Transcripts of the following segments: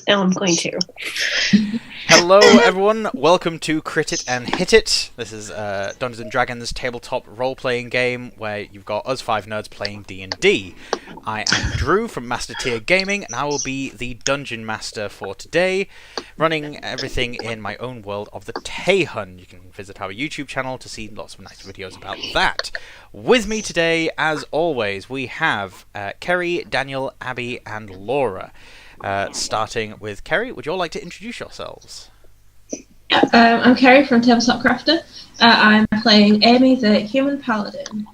Now I'm going to. Hello everyone, welcome to Crit It and Hit It. This is Dungeons & Dragons tabletop role-playing game where you've got us five nerds playing D&D. I am Drew from Master Tier Gaming and I will be the Dungeon Master for today, running everything in my own world of the Taihun. You can visit our YouTube channel to see lots of nice videos about that. With me today, as always, we have Kerry, Daniel, Abby and Laura. Starting with Kerry, would you all like to introduce yourselves? I'm Kerry from Tabletop Crafter. I'm playing Amy, the human paladin.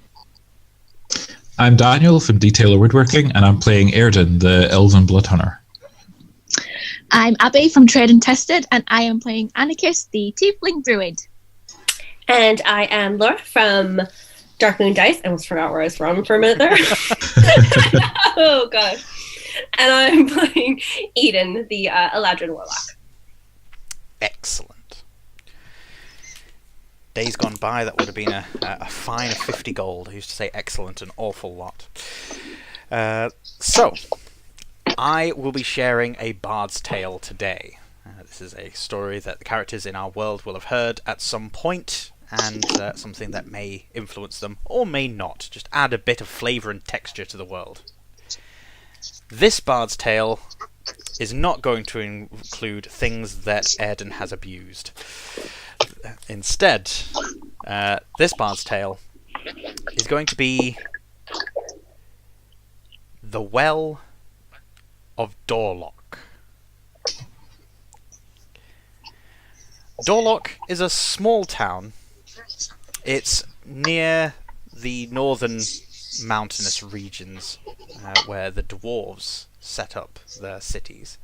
I'm Daniel from D.Taylor Woodworking, and I'm playing Airden, the elven bloodhunter. I'm Abby from Trade and Tested, and I am playing Anakis, the Tiefling Druid. And I am Laura from Dark Moon Dice. I almost forgot where I was from for a minute there. Oh, God. And I'm playing Eden, the Eladrin Warlock. Excellent. Days gone by, that would have been a fine of 50 gold. I used to say excellent an awful lot. So, I will be sharing a bard's tale today. This is a story that the characters in our world will have heard at some point, and something that may influence them, or may not. Just add a bit of flavour and texture to the world. This bard's tale is not going to include things that Airden has abused. Instead, this bard's tale is going to be the Well of Dorlock. Dorlock is a small town. It's near the northern mountainous regions where the dwarves set up their cities.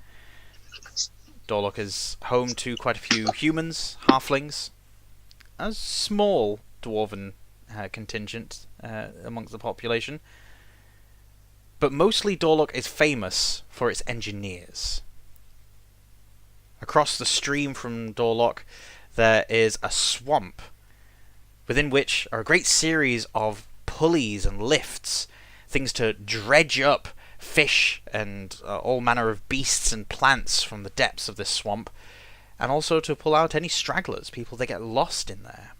Dorlock is home to quite a few humans, halflings, a small dwarven contingent amongst the population, but mostly Dorlock is famous for its engineers. Across the stream from Dorlock there is a swamp within which are a great series of pulleys and lifts, things to dredge up fish and all manner of beasts and plants from the depths of this swamp, and also to pull out any stragglers, people that get lost in there.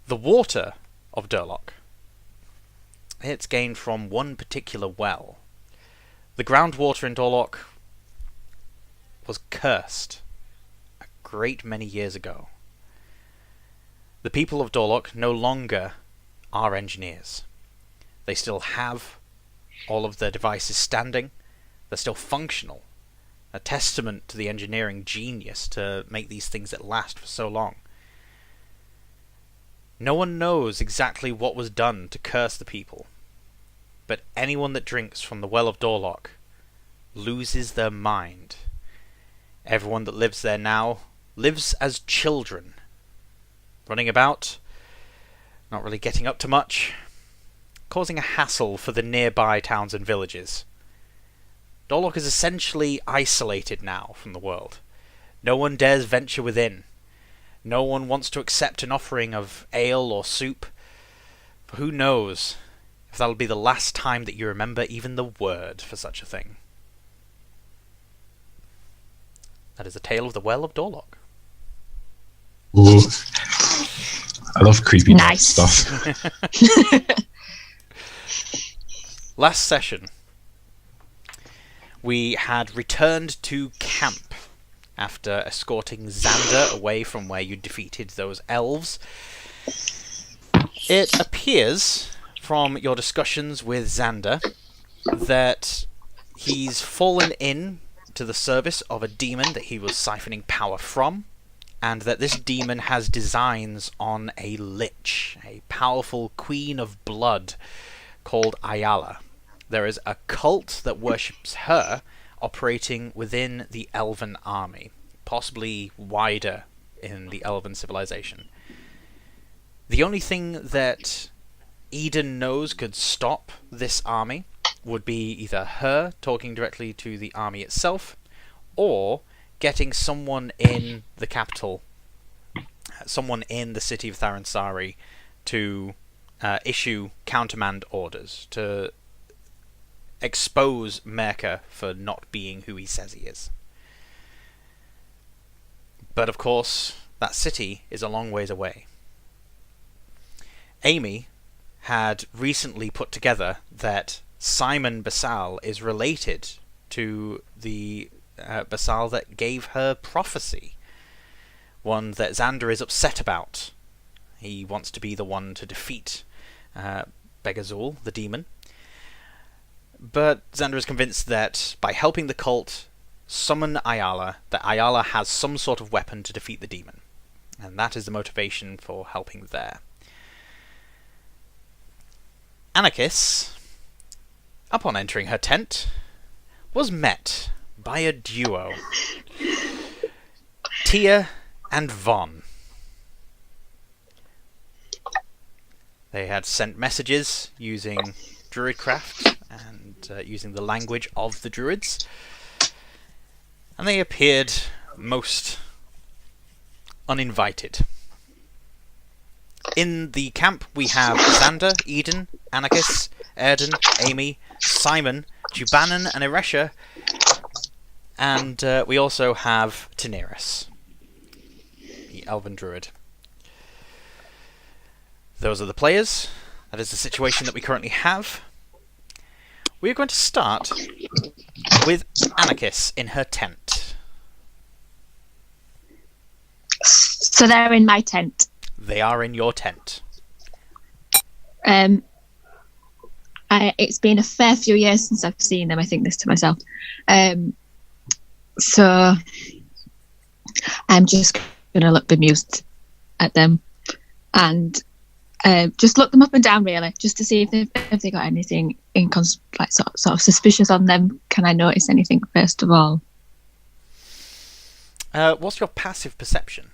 The water of Dorlock, it's gained from one particular well. The groundwater in Dorlock was cursed a great many years ago. The people of Dorlock no longer are engineers. They still have all of their devices standing. They're still functional. A testament to the engineering genius to make these things that last for so long. No one knows exactly what was done to curse the people, but anyone that drinks from the Well of Dorlock loses their mind. Everyone that lives there now lives as children, running about, not really getting up to much, causing a hassle for the nearby towns and villages. Dorlock is essentially isolated now from the world. No one dares venture within. No one wants to accept an offering of ale or soup, for who knows if that'll be the last time that you remember even the word for such a thing. That is the tale of the Well of Dorlock. Ooh. I love creepy Nice. stuff. Last session, we had returned to camp after escorting Xander away from where you defeated those elves. It appears from your discussions with Xander that he's fallen in to the service of a demon that he was siphoning power from, and that this demon has designs on a lich, a powerful queen of blood called Ayala. There is a cult that worships her operating within the elven army, possibly wider in the elven civilization. The only thing that Eden knows could stop this army would be either her talking directly to the army itself, or getting someone in the capital, someone in the city of Tharansari, to issue countermand orders, to expose Merca for not being who he says he is. But of course, that city is a long ways away. Amy had recently put together that Simon Basal is related to the Basal that gave her prophecy, one that Xander is upset about. He wants to be the one to defeat Begazul, the demon. But Xander is convinced that by helping the cult summon Ayala, that Ayala has some sort of weapon to defeat the demon. And that is the motivation for helping there. Anakis, upon entering her tent, was met by a duo. Tia and Von. They had sent messages using Druidcraft and using the language of the Druids, and they appeared most uninvited. In the camp we have Xander, Eden, Anakis, Airden, Amy, Simon, Jubanan and Eresha, and we also have Taneris, the Elven Druid. Those are the players. That is the situation that we currently have. We're going to start with Anakis in her tent. So they're in my tent. They are in your tent. It's been a fair few years since I've seen them. I think this to myself. So I'm just going to look bemused at them and just look them up and down, really, just to see if they got anything sort of suspicious on them. Can I notice anything first of all? What's your passive perception?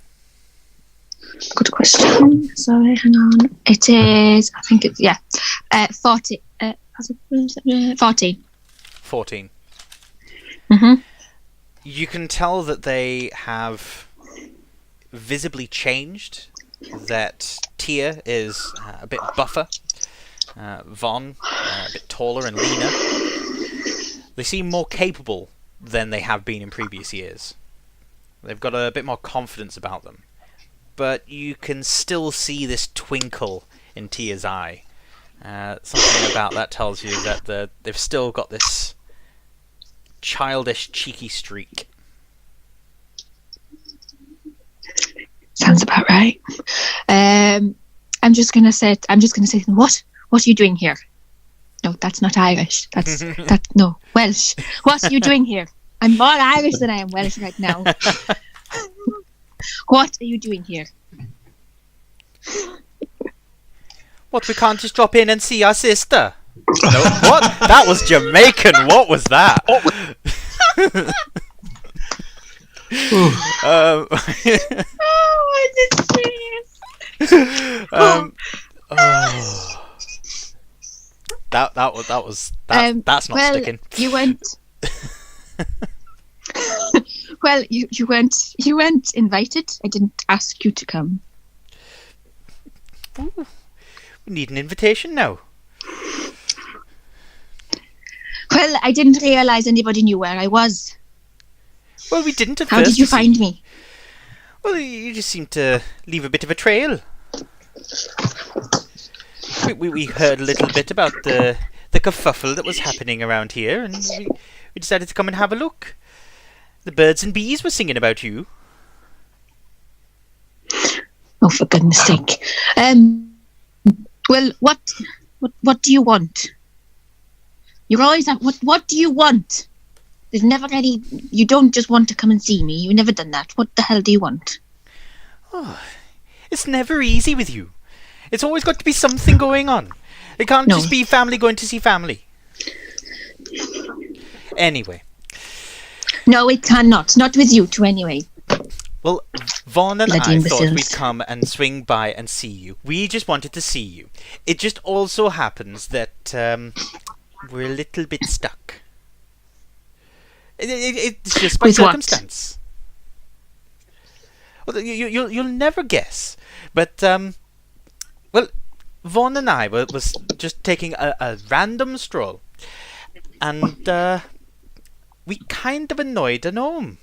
Good question. Sorry, hang on. It is, I think it's 40. 14. 14. Mm-hmm. You can tell that they have visibly changed. That Tia is a bit buffer, Von a bit taller and leaner. They seem more capable than they have been in previous years. They've got a bit more confidence about them. But you can still see this twinkle in Tia's eye. Something about that tells you that they've still got this childish, cheeky streak. Sounds about right. I'm just gonna say, what are you doing here? No, that's not Irish. That's no Welsh. What are you doing here? I'm more Irish than I am Welsh right now. What are you doing here? What, we can't just drop in and see our sister? No, what? That was Jamaican. What was that? Oh, I didn't see it. That's not sticking. You went. Well, you weren't invited. I didn't ask you to come. Ooh, we need an invitation now. Well, I didn't realise anybody knew where I was. Well, we didn't at How first. did you find me? Well, you just seemed to leave a bit of a trail. We heard a little bit about the kerfuffle that was happening around here, and we decided to come and have a look. The birds and bees were singing about you. Oh, for goodness sake! Well, what do you want? You're always at what do you want? There's never any. You don't just want to come and see me. You've never done that. What the hell do you want? Oh, it's never easy with you. It's always got to be something going on. It can't just be family going to see family. Anyway. No, it cannot. Not with you two, anyway. Well, Vaughn and Bloody I imbeciles. thought we'd come and swing by and see you. We just wanted to see you. It just also happens that we're a little bit stuck. It's just by With what? circumstance. Well, you'll never guess. But well, Vaughn and I was just taking a random stroll, and we kind of annoyed a gnome.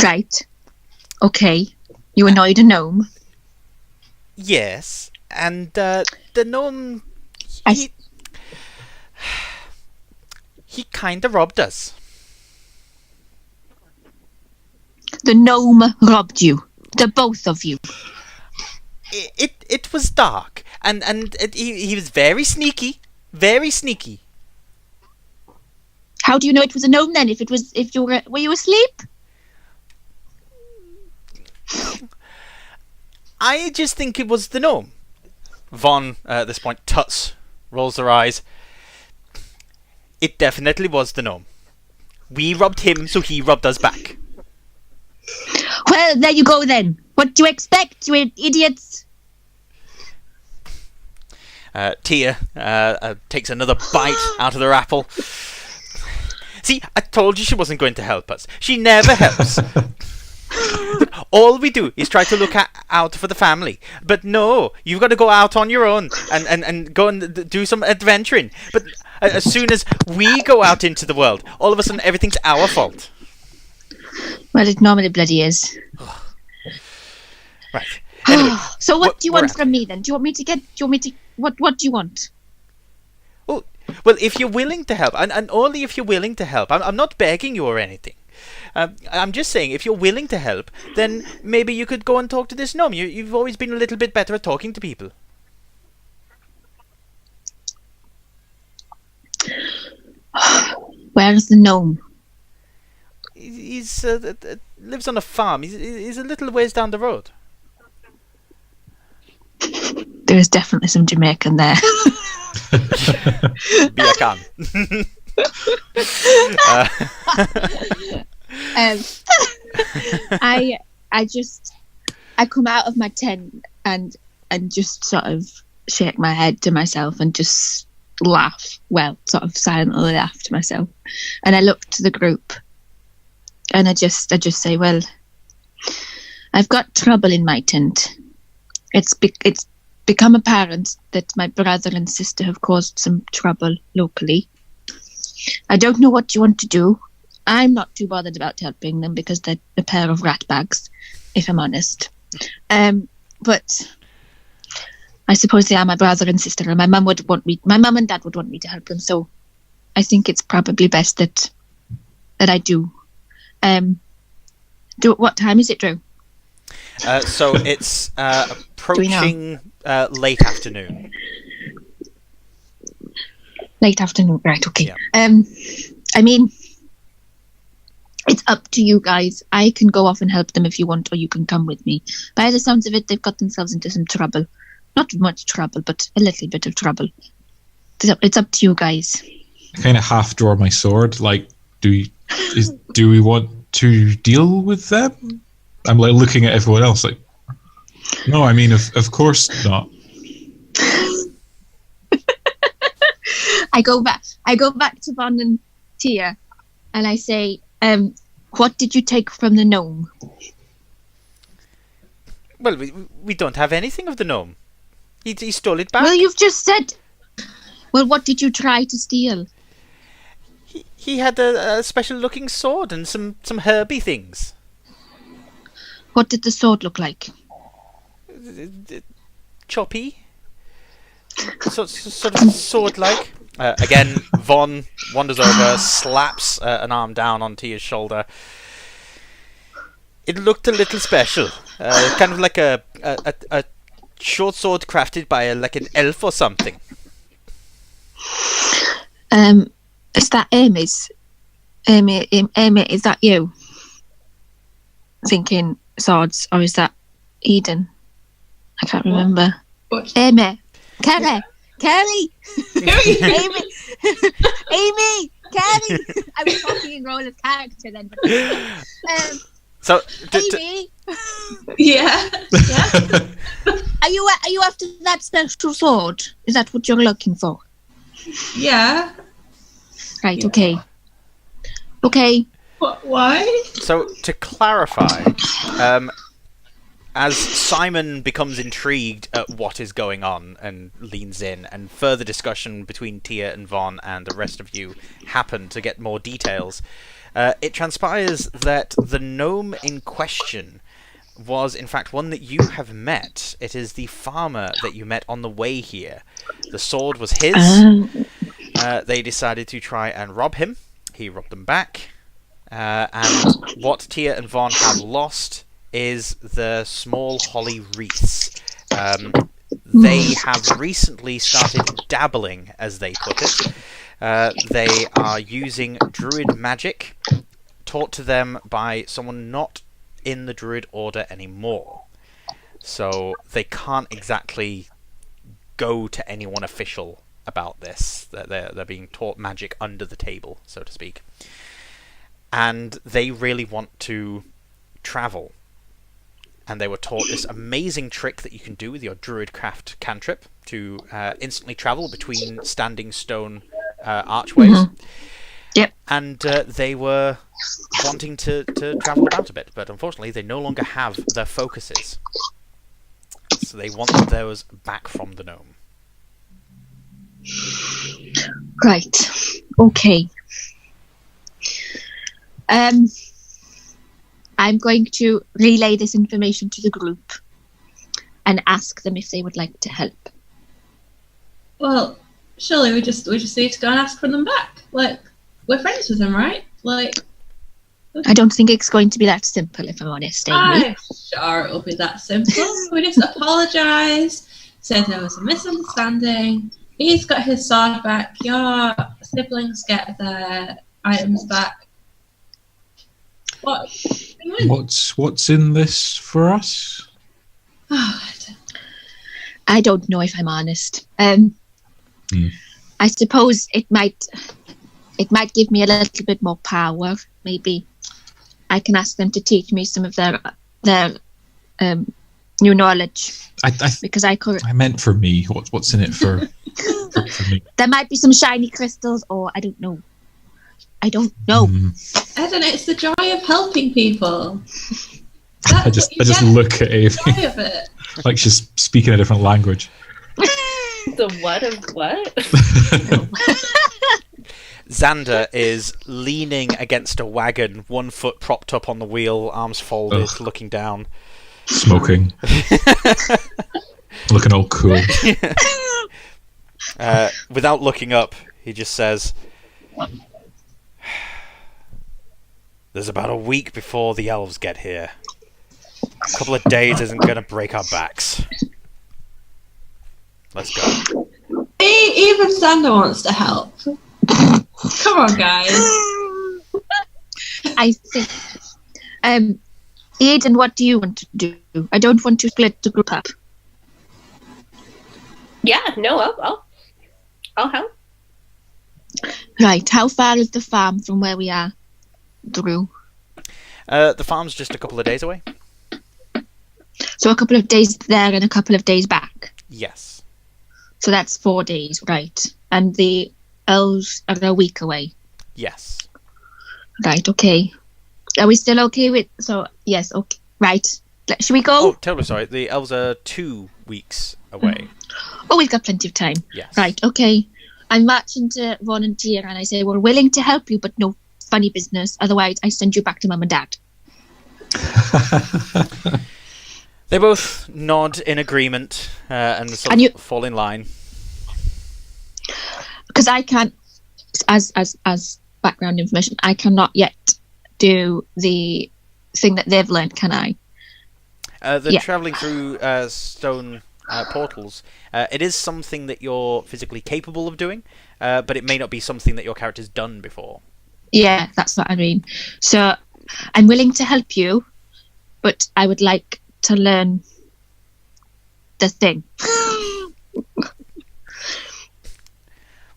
Right. Okay. You annoyed a gnome. Yes, and the gnome, he kind of robbed us. The gnome robbed you. The both of you. It was dark, and he was very sneaky, very sneaky. How do you know it was a gnome then? If you were you asleep? I just think it was the gnome. Vaughn, at this point, rolls her eyes. It definitely was the gnome. We robbed him, so he robbed us back. Well, there you go then. What do you expect, you idiots? Tia takes another bite out of their apple. See, I told you she wasn't going to help us. She never helps. All we do is try to look out for the family. But no, you've got to go out on your own and go and do some adventuring. But as soon as we go out into the world, all of a sudden everything's our fault. Well, it normally bloody is. Right. Anyway, so what do you want from me then? What do you want? Well, if you're willing to help, and only if you're willing to help, I'm not begging you or anything. I'm just saying, if you're willing to help, then maybe you could go and talk to this gnome. You've always been a little bit better at talking to people. Where's the gnome? He's lives on a farm. He's a little ways down the road. There's definitely some Jamaican there. Be a can. I come out of my tent and just sort of shake my head to myself and just laugh. Well, sort of silently laugh to myself. And I look to the group and I just say, well, I've got trouble in my tent. It's become apparent that my brother and sister have caused some trouble locally. I don't know what you want to do. I'm not too bothered about helping them because they're a pair of rat bags, if I'm honest. But I suppose they are my brother and sister, and my mum and dad would want me to help them. So I think it's probably best that I do. What time is it, Drew? So it's approaching late afternoon. Late afternoon, right? Okay. Yeah. I mean, it's up to you guys. I can go off and help them if you want, or you can come with me. By the sounds of it, they've got themselves into some trouble. Not much trouble, but a little bit of trouble. It's up to you guys. I kind of half draw my sword. Like, do we want to deal with them? I'm like looking at everyone else. Like, no, I mean, of course not. I go back to Von and Tia, and I say, what did you take from the gnome? Well, we don't have anything of the gnome. He stole it back. Well, you've just said. Well, what did you try to steal? He had a special-looking sword and some herby things. What did the sword look like? Choppy. Sort of sword-like. Again, Von wanders over, slaps an arm down on Tia's shoulder. It looked a little special. Kind of like a short sword crafted by like an elf or something. Is that Amy's? Amy, is that you? Thinking swords, or is that Eden? I can't remember. What? Amy, Kerry, Amy, Amy, Kerry. I was talking in role as character then. But, So, Amy, Yeah. are you after that special sword? Is that what you're looking for? Yeah. Right. Yeah. Okay. What? Why? So, to clarify, as Simon becomes intrigued at what is going on and leans in, and further discussion between Tia and Von and the rest of you happen to get more details, it transpires that the gnome in question was in fact one that you have met. It is the farmer that you met on the way here. The sword was his. They decided to try and rob him. He robbed them back. And what Tia and Von have lost is the small holly wreaths. They have recently started dabbling, as they put it. They are using Druid magic, taught to them by someone not in the Druid order anymore. So they can't exactly go to anyone official about this. That they're being taught magic under the table, so to speak, and they really want to travel. And they were taught this amazing trick that you can do with your Druidcraft cantrip to instantly travel between standing stone archways. Mm-hmm. Yep. And they were wanting to travel about a bit, but unfortunately they no longer have their focuses. So they want those back from the gnome. Right. Okay. I'm going to relay this information to the group and ask them if they would like to help. Well, surely we just need to go and ask for them back. Like, we're friends with them, right? Like, I don't think it's going to be that simple, if I'm honest, Amy. I'm sure it'll be that simple. We just apologise, say there was a misunderstanding. He's got his sword back. Your siblings get their items back. What? What's in this for us? Oh, I don't know, if I'm honest. I suppose it might give me a little bit more power. Maybe I can ask them to teach me some of their new knowledge. Because I could. I meant for me. What's in it for me? There might be some shiny crystals, or I don't know. I don't know. Eden, it's the joy of helping people. I just look at Amy Joy of it. like she's speaking a different language. The what of what? Xander is leaning against a wagon, one foot propped up on the wheel, arms folded, looking down. Smoking. Looking all cool. Without looking up, he just says, "There's about a week before the elves get here. A couple of days isn't going to break our backs. Let's go." Even Xander wants to help. Come on, guys. I think. Aiden, what do you want to do? I don't want to split the group up. Yeah, no, I'll help. Right. How far is the farm from where we are, Drew? The farm's just a couple of days away. So a couple of days there and a couple of days back. Yes. So that's 4 days, right? And the elves are a week away. Yes. Right. Okay. Are we still okay with? So yes. Okay. Right. Should we go? Oh, totally sorry. The elves are 2 weeks away. Oh, we've got plenty of time. Yes. Right. Okay. I'm marching to volunteer, and I say we're willing to help you, but no funny business. Otherwise, I send you back to Mum and Dad. They both nod in agreement and fall in line. Because I can't, as background information, I cannot yet do the thing that they've learned, can I? Travelling through stone portals, it is something that you're physically capable of doing, but it may not be something that your character's done before. Yeah, that's what I mean. So I'm willing to help you, but I would like to learn the thing.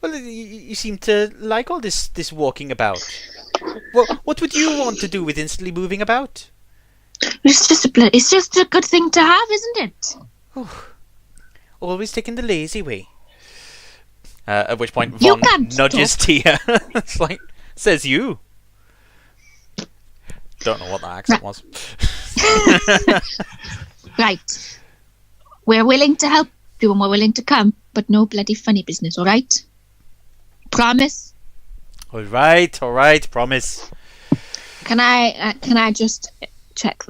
Well, you seem to like all this walking about. What would you want to do with instantly moving about? It's just a good thing to have, isn't it? Oh, always taking the lazy way. At which point Von nudges Tia. It's like, says you. Don't know what that accent was. Right. We're willing to help you and we're willing to come, but no bloody funny business, alright? Promise? Alright, promise. Can I just check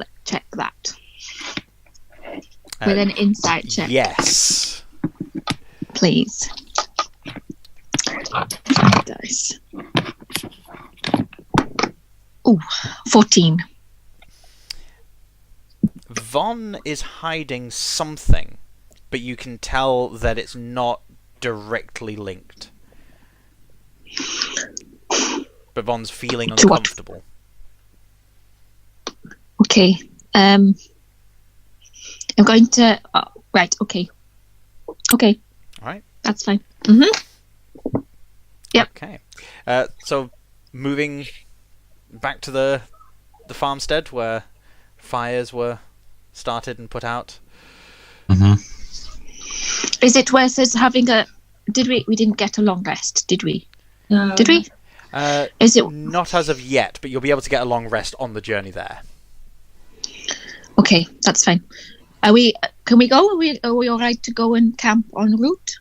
that? With an insight check. Yes. Please. Dice. Ooh, 14. Von is hiding something, but you can tell that it's not directly linked. But Von's feeling uncomfortable. Okay. I'm going to... right, okay. Okay. Alright. That's fine. Mm-hmm. So, moving back to the farmstead where fires were started and put out. Mm-hmm. Is it worth us having a... We didn't get a long rest, did we? No. Did we? Is it... Not as of yet, but you'll be able to get a long rest on the journey there. Okay, that's fine. Can we go? Are we all right to go and camp en route?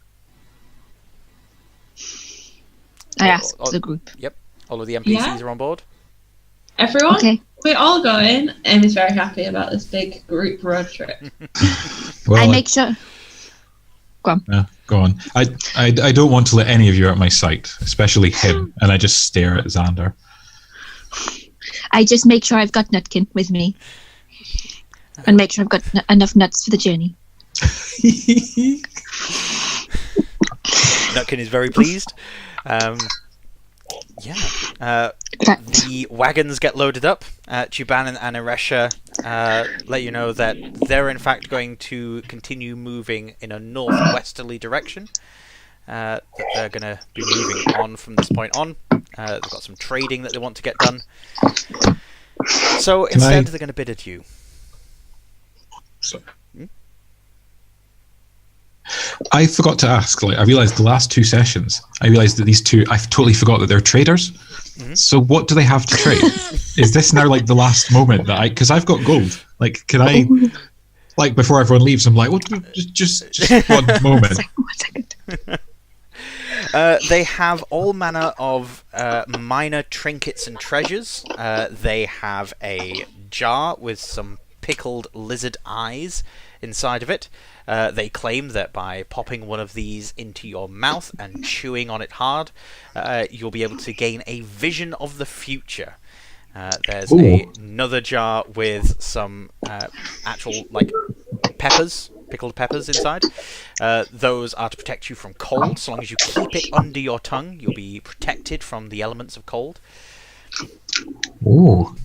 I asked the group. Yep. All of the NPCs are on board. Everyone? Okay. We're all going. Amy's very happy about this big group road trip. Well, I make sure... Go on. Go on. I don't want to let any of you out of my sight, especially him, and I just stare at Xander. I just make sure I've got Nutkin with me. And make sure I've got enough nuts for the journey. Nutkin is very pleased. The wagons get loaded up. Tuban and Aresha let you know that they're in fact going to continue moving in a northwesterly direction. That they're going to be moving on from this point on. They've got some trading that they want to get done. So instead, they're going to bid adieu. So, I forgot to ask. I realised the last 2 sessions, I realised that these two, I totally forgot that they're traders. Mm-hmm. So what do they have to trade? Is this now the last moment that because I've got gold? Can I, before everyone leaves, I'm like, well, just one moment. 1 second. They have all manner of minor trinkets and treasures. They have a jar with some pickled lizard eyes inside of it. They claim that by popping one of these into your mouth and chewing on it hard, you'll be able to gain a vision of the future. There's another jar with some actual peppers, pickled peppers inside. Those are to protect you from cold. So long as you keep it under your tongue, you'll be protected from the elements of cold. Ooh.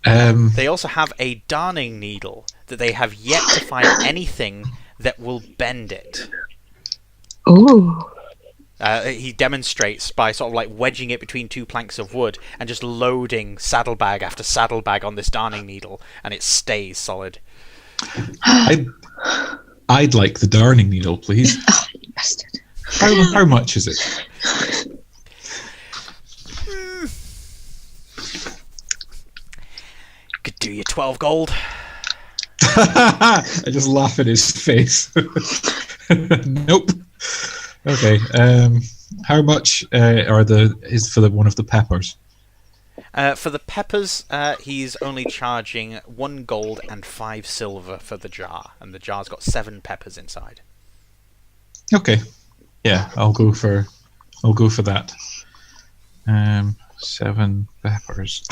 They also have a darning needle that they have yet to find anything that will bend it. Ooh. He demonstrates by sort of wedging it between 2 planks of wood and just loading saddlebag after saddlebag on this darning needle, and it stays solid. I'd like the darning needle, please. Oh, you bastard. How much is it? Could do you 12 gold. I just laugh at his face. Nope. Okay. How much is for one of the peppers? For the peppers, he's only charging 1 gold and 5 silver for the jar, and the jar's got 7 peppers inside. Okay. Yeah, I'll go for that. 7 peppers.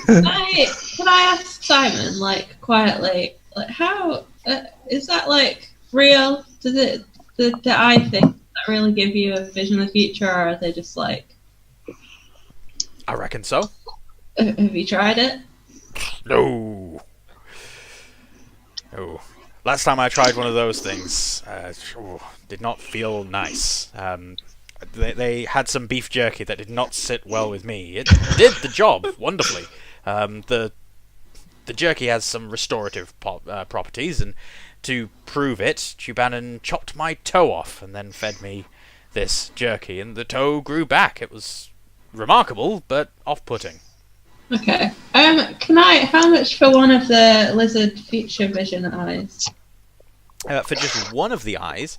Can I ask Simon, quietly, how is that real? Does it the eye thing that really give you a vision of the future, or are they just I reckon so. Have you tried it? No. Last time I tried one of those things, did not feel nice. They had some beef jerky that did not sit well with me. It did the job wonderfully. The jerky has some restorative properties, and to prove it, Tubanon chopped my toe off and then fed me this jerky, and the toe grew back. It was remarkable, but off-putting. Okay. How much for one of the lizard feature vision eyes? For just one of the eyes,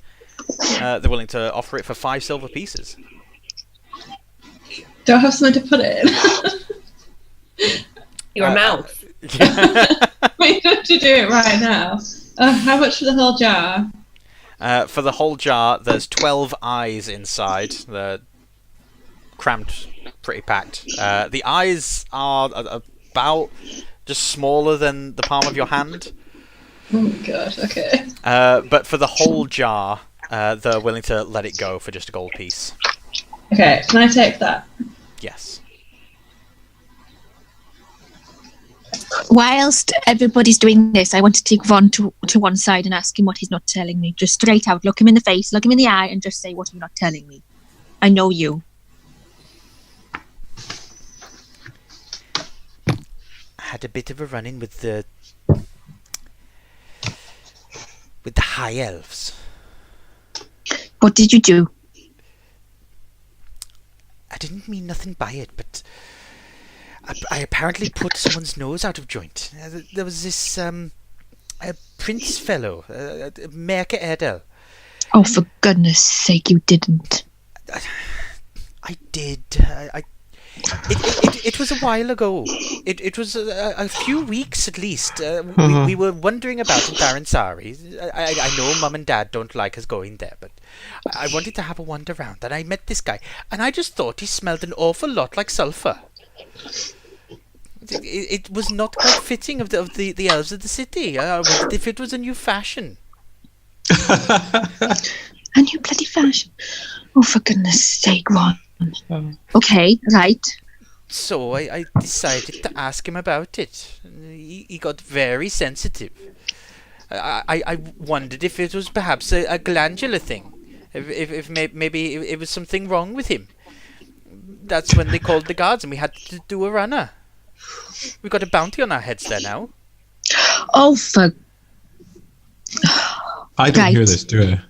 they're willing to offer it for 5 silver pieces. Do I have something to put it in? Your mouth. Wait, don't you do it right now? How much for the whole jar? For the whole jar, there's 12 eyes inside. They're crammed, pretty packed. The eyes are about just smaller than the palm of your hand. Oh god, okay. But for the whole jar, they're willing to let it go for just a gold piece. Okay, can I take that? Yes. Whilst everybody's doing this, I want to take Von to one side and ask him what he's not telling me. Just straight out, look him in the face, look him in the eye, and just say, what are you not telling me? I know you. had a bit of a run-in with the high elves. What did you do? I didn't mean nothing by it, but I apparently put someone's nose out of joint. There was this a prince fellow, Merke Erdel. Oh, for goodness sake, you didn't. I did. It was a while ago. It was a few weeks at least. We were wondering about in Baransari. I know Mum and Dad don't like us going there, but I wanted to have a wander around, and I met this guy, and I just thought he smelled an awful lot like sulphur. It was not quite fitting of the elves of the city. I wondered if it was a new fashion. A new bloody fashion. Oh, for goodness sake, Ron. Okay, right. So I decided to ask him about it. He got very sensitive. I wondered if it was perhaps a glandular thing. If maybe it was something wrong with him. That's when they called the guards and we had to do a runner. We got a bounty on our heads there now. Oh, for... I don't hear this, do I?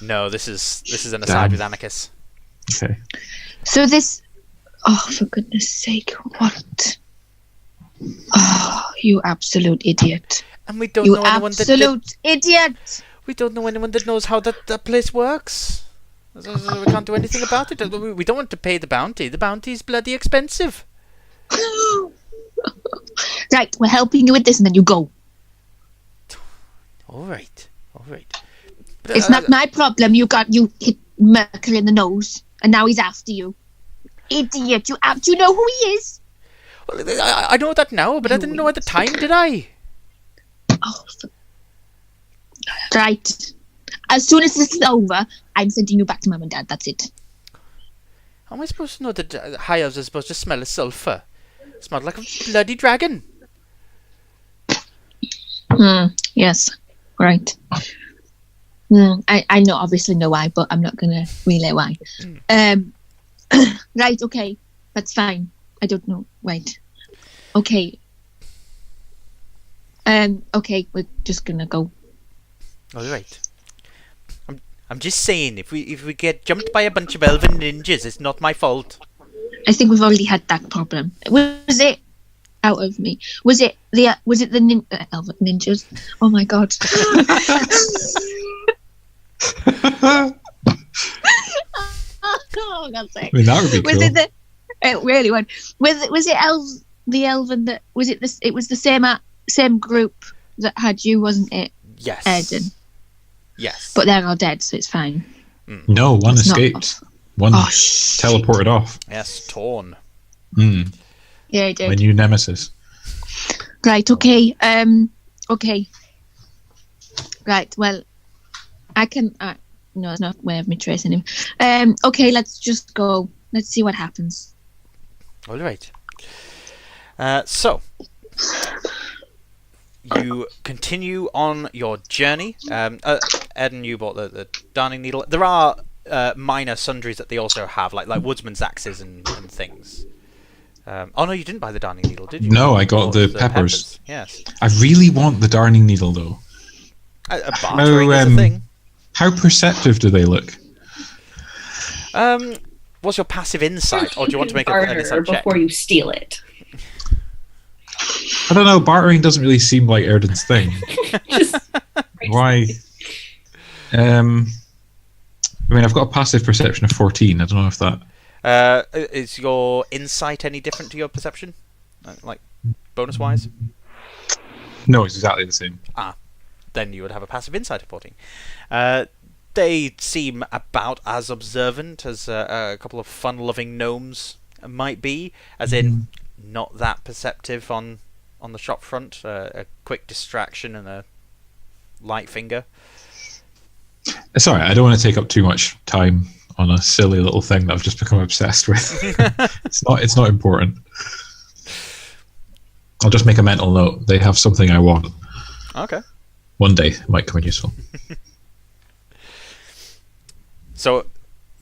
No, this is an aside with Anakis. Okay. So this... Oh, for goodness sake, what? Oh, you absolute idiot. And we don't You know anyone absolute idiot! we don't know anyone that knows how that place works. So we can't do anything about it. We don't want to pay the bounty. The bounty's bloody expensive. Right, we're helping you with this and then you go. All right. But, It's not my problem. You hit Mercury in the nose and now he's after you. Idiot, do you know who he is? Well, I know that now, but I didn't know at the time, did I? Oh, right. As soon as this is over, I'm sending you back to Mum and Dad. That's it. How am I supposed to know that high elves are supposed to smell of sulphur? Smelled like a bloody dragon. Yes, right. I know, obviously know why, but I'm not going to relay why. Right, okay, that's fine. I don't know. Right. Okay. Okay, we're just going to go. All right. I'm just saying, if we get jumped by a bunch of elven ninjas, it's not my fault. I think we've already had that problem. Was it out of me? Was it the elven ninjas? Oh my god. Oh God's sake. I mean, that would be cool. It really would. Was it the elven that was it? It was the same group that had you, wasn't it? Yes. Airden. Yes. But they're all dead, so it's fine. No, one It's escaped. One teleported off. Yes, Torn. Yeah, I did. My new nemesis. Right, okay. Okay. Right, well, I can... no, there's no way of me tracing him. Okay, let's just go. Let's see what happens. All right. So, you continue on your journey. Airden, you bought the darning needle. There are minor sundries that they also have, like woodsman's axes and things. Oh no, you didn't buy the darning needle, did you? No, I got the peppers. Yes. I really want the darning needle, though. A bartering is a thing. How perceptive do they look? What's your passive insight, or do you want to make an insight check? Before you steal it. I don't know. Bartering doesn't really seem like Airden's thing. Why? I mean, I've got a passive perception of 14. I don't know if that... is your insight any different to your perception? Like, bonus-wise? No, it's exactly the same. Then you would have a passive insight of 14. They seem about as observant as a couple of fun-loving gnomes might be, as in not that perceptive on the shop front. A quick distraction and a light finger. It's alright, I don't want to take up too much time on a silly little thing that I've just become obsessed with. It's not important. I'll just make a mental note. They have something I want. Okay. One day it might come in useful. So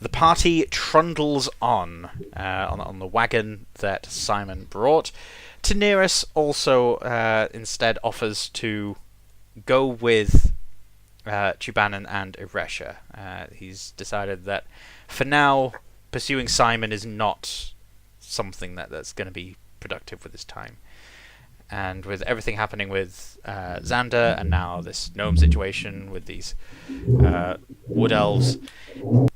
The party trundles on the wagon that Simon brought. Daenerys also instead offers to go with Tubanan and Eresha. He's decided that for now, pursuing Simon is not something that's going to be productive with his time. And with everything happening with Xander and now this gnome situation with these wood elves,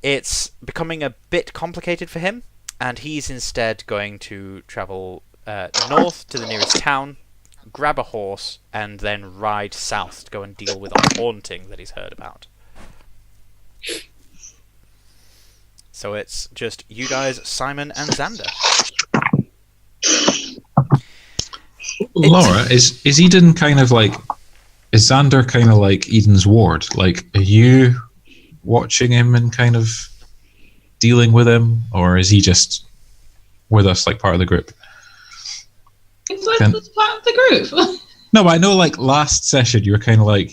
it's becoming a bit complicated for him, and he's instead going to travel north to the nearest town, grab a horse, and then ride south to go and deal with a haunting that he's heard about. So it's just you guys, Simon and Xander. Laura, is Eden kind of like... Is Xander kind of like Eden's ward? Like, are you watching him and kind of dealing with him? Or is he just with us, like part of the group? It's like this part of the group. No, but I know like last session you were kind of like...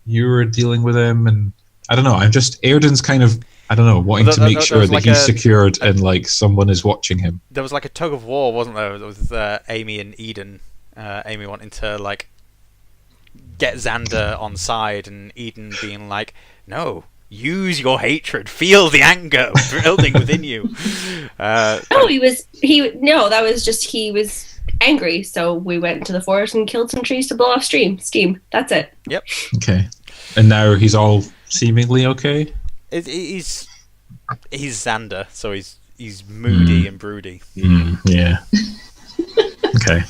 You were dealing with him and... I don't know, I'm just... Airden's kind of... I don't know, wanting to make sure that he's secured and like someone is watching him. There was like a tug of war, wasn't there? With Amy and Eden. Amy wanting to like get Xander on side, and Eden being like, "No, use your hatred, feel the anger building within you." That was just he was angry, so we went to the forest and killed some trees to blow off steam. That's it. Yep. Okay, and now he's all seemingly okay. He's Xander, so he's moody and broody. Yeah. Okay.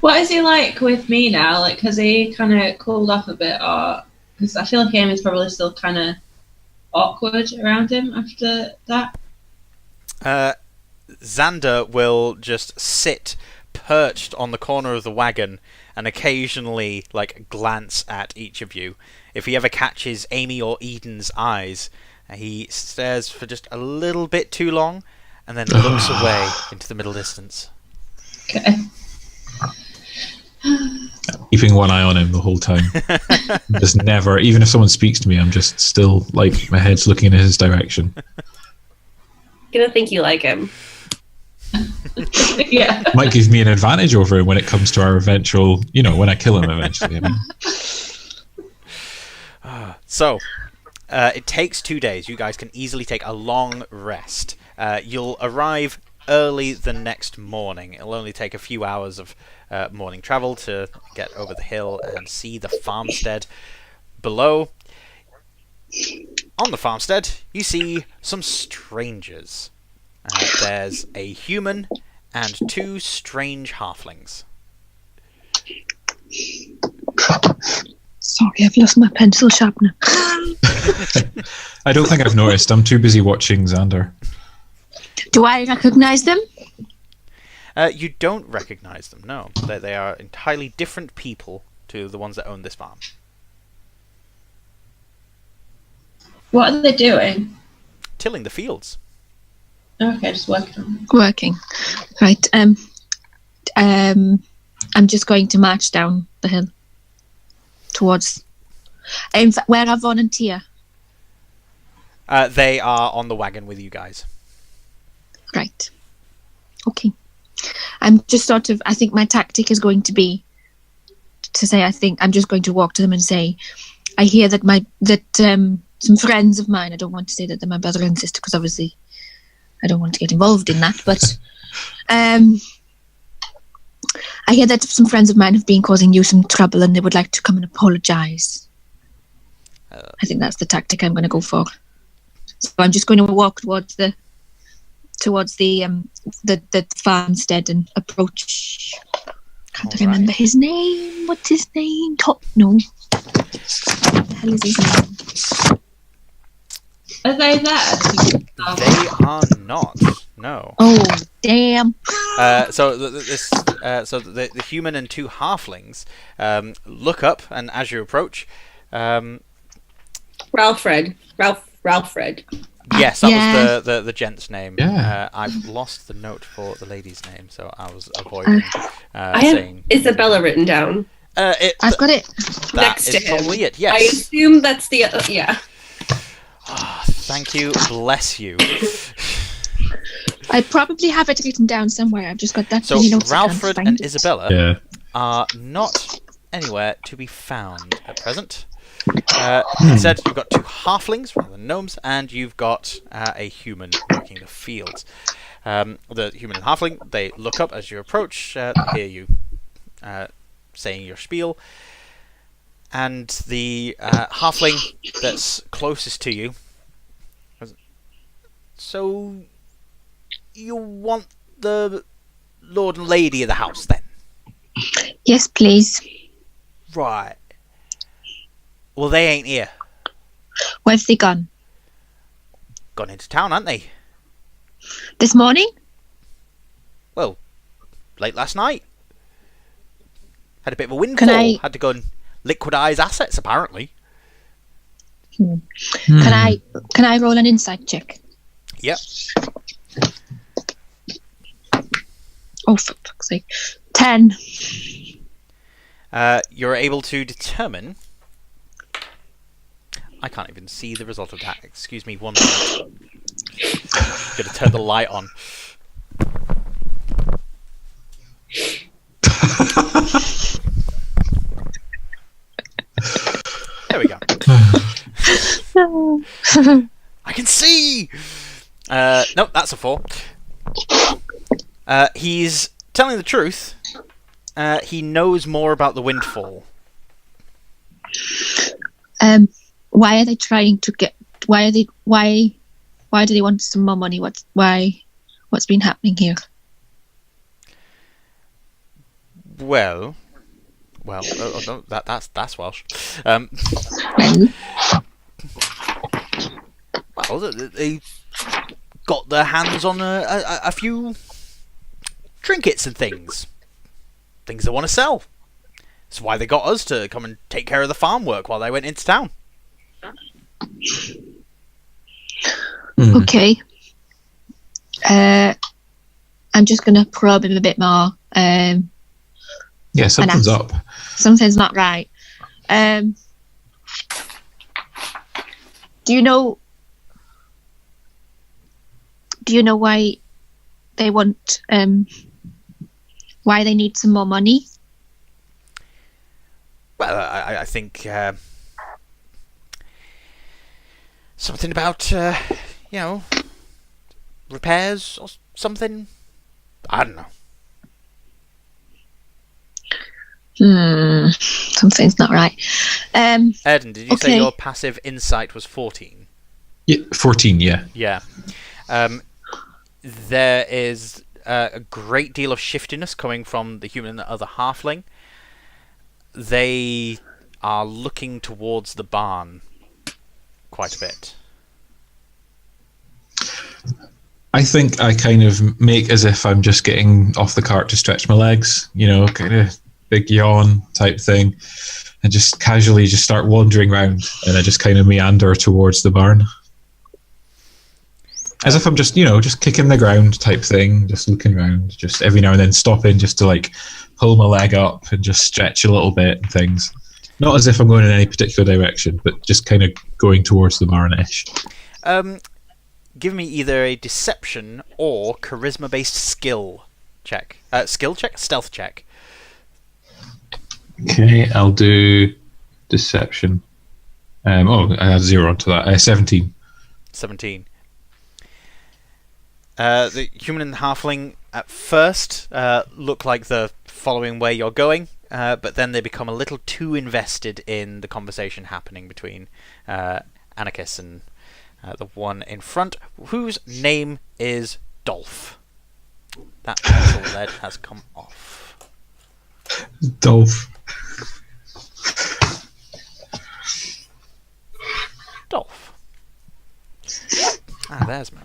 What is he like with me now? Like, has he kind of cooled off a bit, or because I feel like Amy's probably still kind of awkward around him after that? Xander will just sit perched on the corner of the wagon and occasionally like glance at each of you. If he ever catches Amy or Eden's eyes, he stares for just a little bit too long and then looks away into the middle distance. Okay. Keeping one eye on him the whole time. Just never, even if someone speaks to me, I'm just still like my head's looking in his direction. Gonna think you like him. Yeah. Might give me an advantage over him when it comes to our eventual, when I kill him eventually. I mean. So, it takes 2 days. You guys can easily take a long rest. You'll arrive early the next morning. It'll only take a few hours of morning travel to get over the hill and see the farmstead below. On the farmstead, you see some strangers. There's a human and 2 strange halflings. Sorry, I've lost my pencil sharpener. I don't think I've noticed. I'm too busy watching Xander. Do I recognise them? You don't recognise them, no. They are entirely different people to the ones that own this farm. What are they doing? Tilling the fields. Okay, just working on it. Working. Right. I'm just going to march down the hill towards... In fact, where I volunteer. They are on the wagon with you guys. Right. Okay. I'm just sort of... I think my tactic is going to be to say, I think I'm just going to walk to them and say, I hear that some friends of mine, I don't want to say that they're my brother and sister because obviously I don't want to get involved in that, but I hear that some friends of mine have been causing you some trouble and they would like to come and apologise. I think that's the tactic I'm going to go for. So I'm just going to walk towards the farmstead and approach. Can't remember his name. What's his name? No. What the hell is his name? Are they there? They are not. No. Oh, damn. So the human and 2 halflings look up, and as you approach, Ralphred. Yes, that was the gent's name. Yeah. I've lost the note for the lady's name, so I was avoiding I saying. have Isabella written down. I've got it. That next is to him. probably it. Yes. I assume that's the yeah. Thank you. Bless you. I probably have it written down somewhere. I've just got that. So many notes I can't Ralfred find and it. Isabella are not anywhere to be found at present. Instead, you've got 2 halflings rather than gnomes, and you've got a human working the fields. The human and halfling, they look up as you approach, they hear you saying your spiel, and the halfling that's closest to you. So, you want the lord and lady of the house, then? Yes, please. Right. Well, they ain't here. Where's they gone? Gone into town, aren't they? This morning? Well, late last night. Had a bit of a windfall. Had to go and liquidize assets, apparently. Can I roll an insight check? Yep. Oh, for fuck's sake. 10. You're able to determine... I can't even see the result of that. Excuse me 1 minute. Gonna turn the light on. There we go. I can see! No, that's a 4. He's telling the truth. He knows more about the windfall. Why are they trying to get? Why do they want some more money? What's been happening here? Well, no, that's Welsh. Well, they got their hands on a few trinkets and things they want to sell. That's why they got us to come and take care of the farm work while they went into town. Okay. I'm just going to probe him a bit more. Yeah, something's up. Something's not right. Do you know why they want why they need some more money? Well, I think something about repairs or something. I don't know. Something's not right. Airden, did you say your passive insight was 14? Yeah, 14, yeah. Yeah. There is a great deal of shiftiness coming from the human and the other halfling. They are looking towards the barn quite a bit. I think I kind of make as if I'm just getting off the cart to stretch my legs, kind of big yawn type thing, and just casually just start wandering around, and I just kind of meander towards the barn. As if I'm just, just kicking the ground type thing, just looking around, just every now and then stopping just to pull my leg up and just stretch a little bit and things. Not as if I'm going in any particular direction, but just kind of going towards the barn-ish. Give me either a deception or charisma-based skill check. Stealth check. Okay, I'll do deception. I had 0 onto that. 17. 17. The human and the halfling at first look like they're following where you're going, but then they become a little too invested in the conversation happening between Anakis and the one in front, whose name is Dolph. That pencil lead has come off. Dolph. Dolph. There's my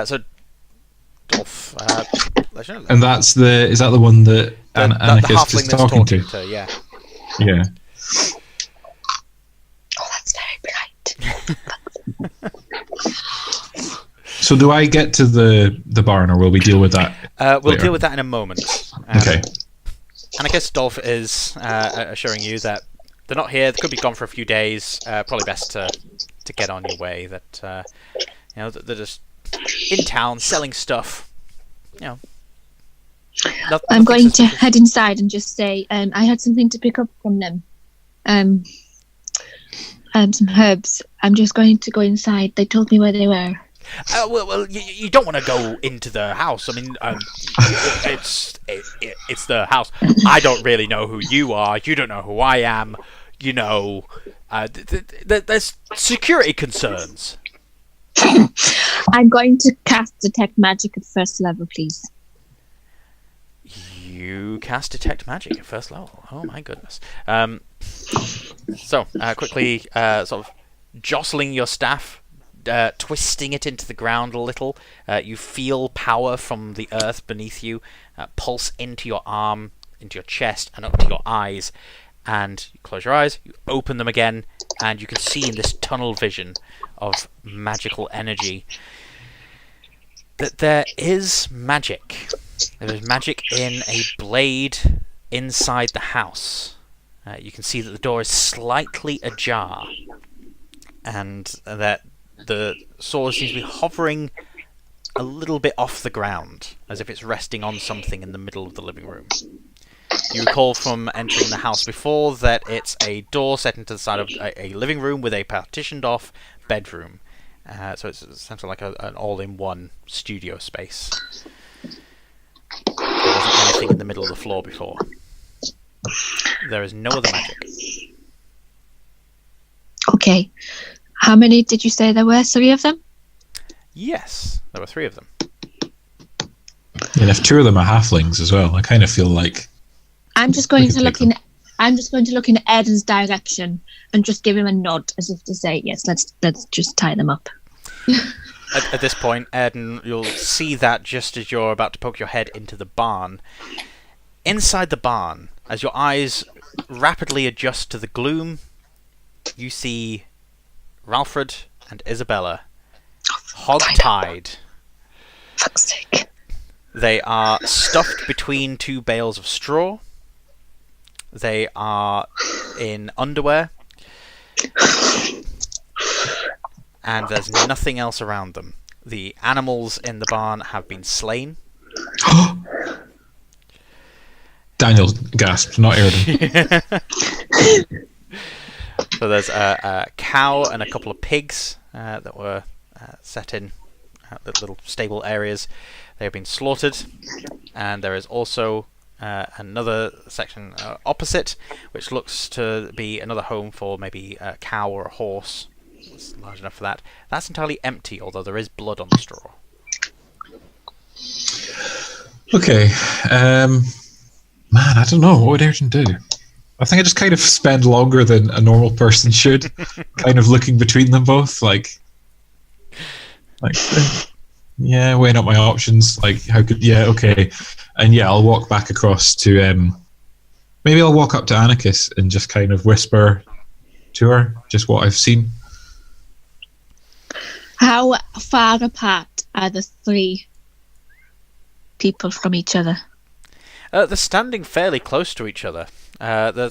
so Dolph. And is that the one that Anakis is talking to? Yeah. Yeah. Oh, that's very bright. So do I get to the barn, or will we deal with that? We'll later? deal with that in a moment. Okay. Anakis, Dolph is assuring you that they're not here. They could be gone for a few days. Probably best to get on your way. That they're just in town selling stuff. I'm going to head inside and just say I had something to pick up from them. Some herbs. I'm just going to go inside. They told me where they were. Well, you don't want to go into the house. I mean, it's the house. I don't really know who you are. You don't know who I am. There's security concerns. I'm going to cast Detect Magic at first level, please. You cast Detect Magic at first level. Oh my goodness. So, quickly sort of jostling your staff, twisting it into the ground a little, you feel power from the earth beneath you pulse into your arm, into your chest, and up to your eyes. And you close your eyes, you open them again, and you can see in this tunnel vision of magical energy that there is magic. There is magic in a blade inside the house. You can see that the door is slightly ajar, and that the sword seems to be hovering a little bit off the ground, as if it's resting on something in the middle of the living room. You recall from entering the house before that it's a door set into the side of a living room with a partitioned off bedroom. So it's essentially like an all-in-one studio space. There wasn't anything in the middle of the floor before. There is no other magic. Okay. How many did you say there were? 3 of them? Yes, there were 3 of them. And if 2 of them are halflings as well, I kind of feel like I'm just going to look in Airden's direction and just give him a nod as if to say, yes, let's just tie them up. At this point, Airden, you'll see that just as you're about to poke your head into the barn. Inside the barn, as your eyes rapidly adjust to the gloom, you see Ralfred and Isabella hog-tied. Fuck's sake. They are stuffed between 2 bales of straw. They are in underwear. And there's nothing else around them. The animals in the barn have been slain. Daniel gasped, not Airden. So there's a cow and a couple of pigs that were set in little stable areas. They have been slaughtered. And there is also another section opposite, which looks to be another home for maybe a cow or a horse. It's large enough for that. That's entirely empty, although there is blood on the straw. Okay. Man, I don't know. What would Airden do? I think I just kind of spend longer than a normal person should, kind of looking between them both, like, yeah, weighing up my options. Like, okay, and yeah, I'll walk back across to. Maybe I'll walk up to Anakis and just kind of whisper to her just what I've seen. How far apart are the 3 people from each other? They're standing fairly close to each other. They're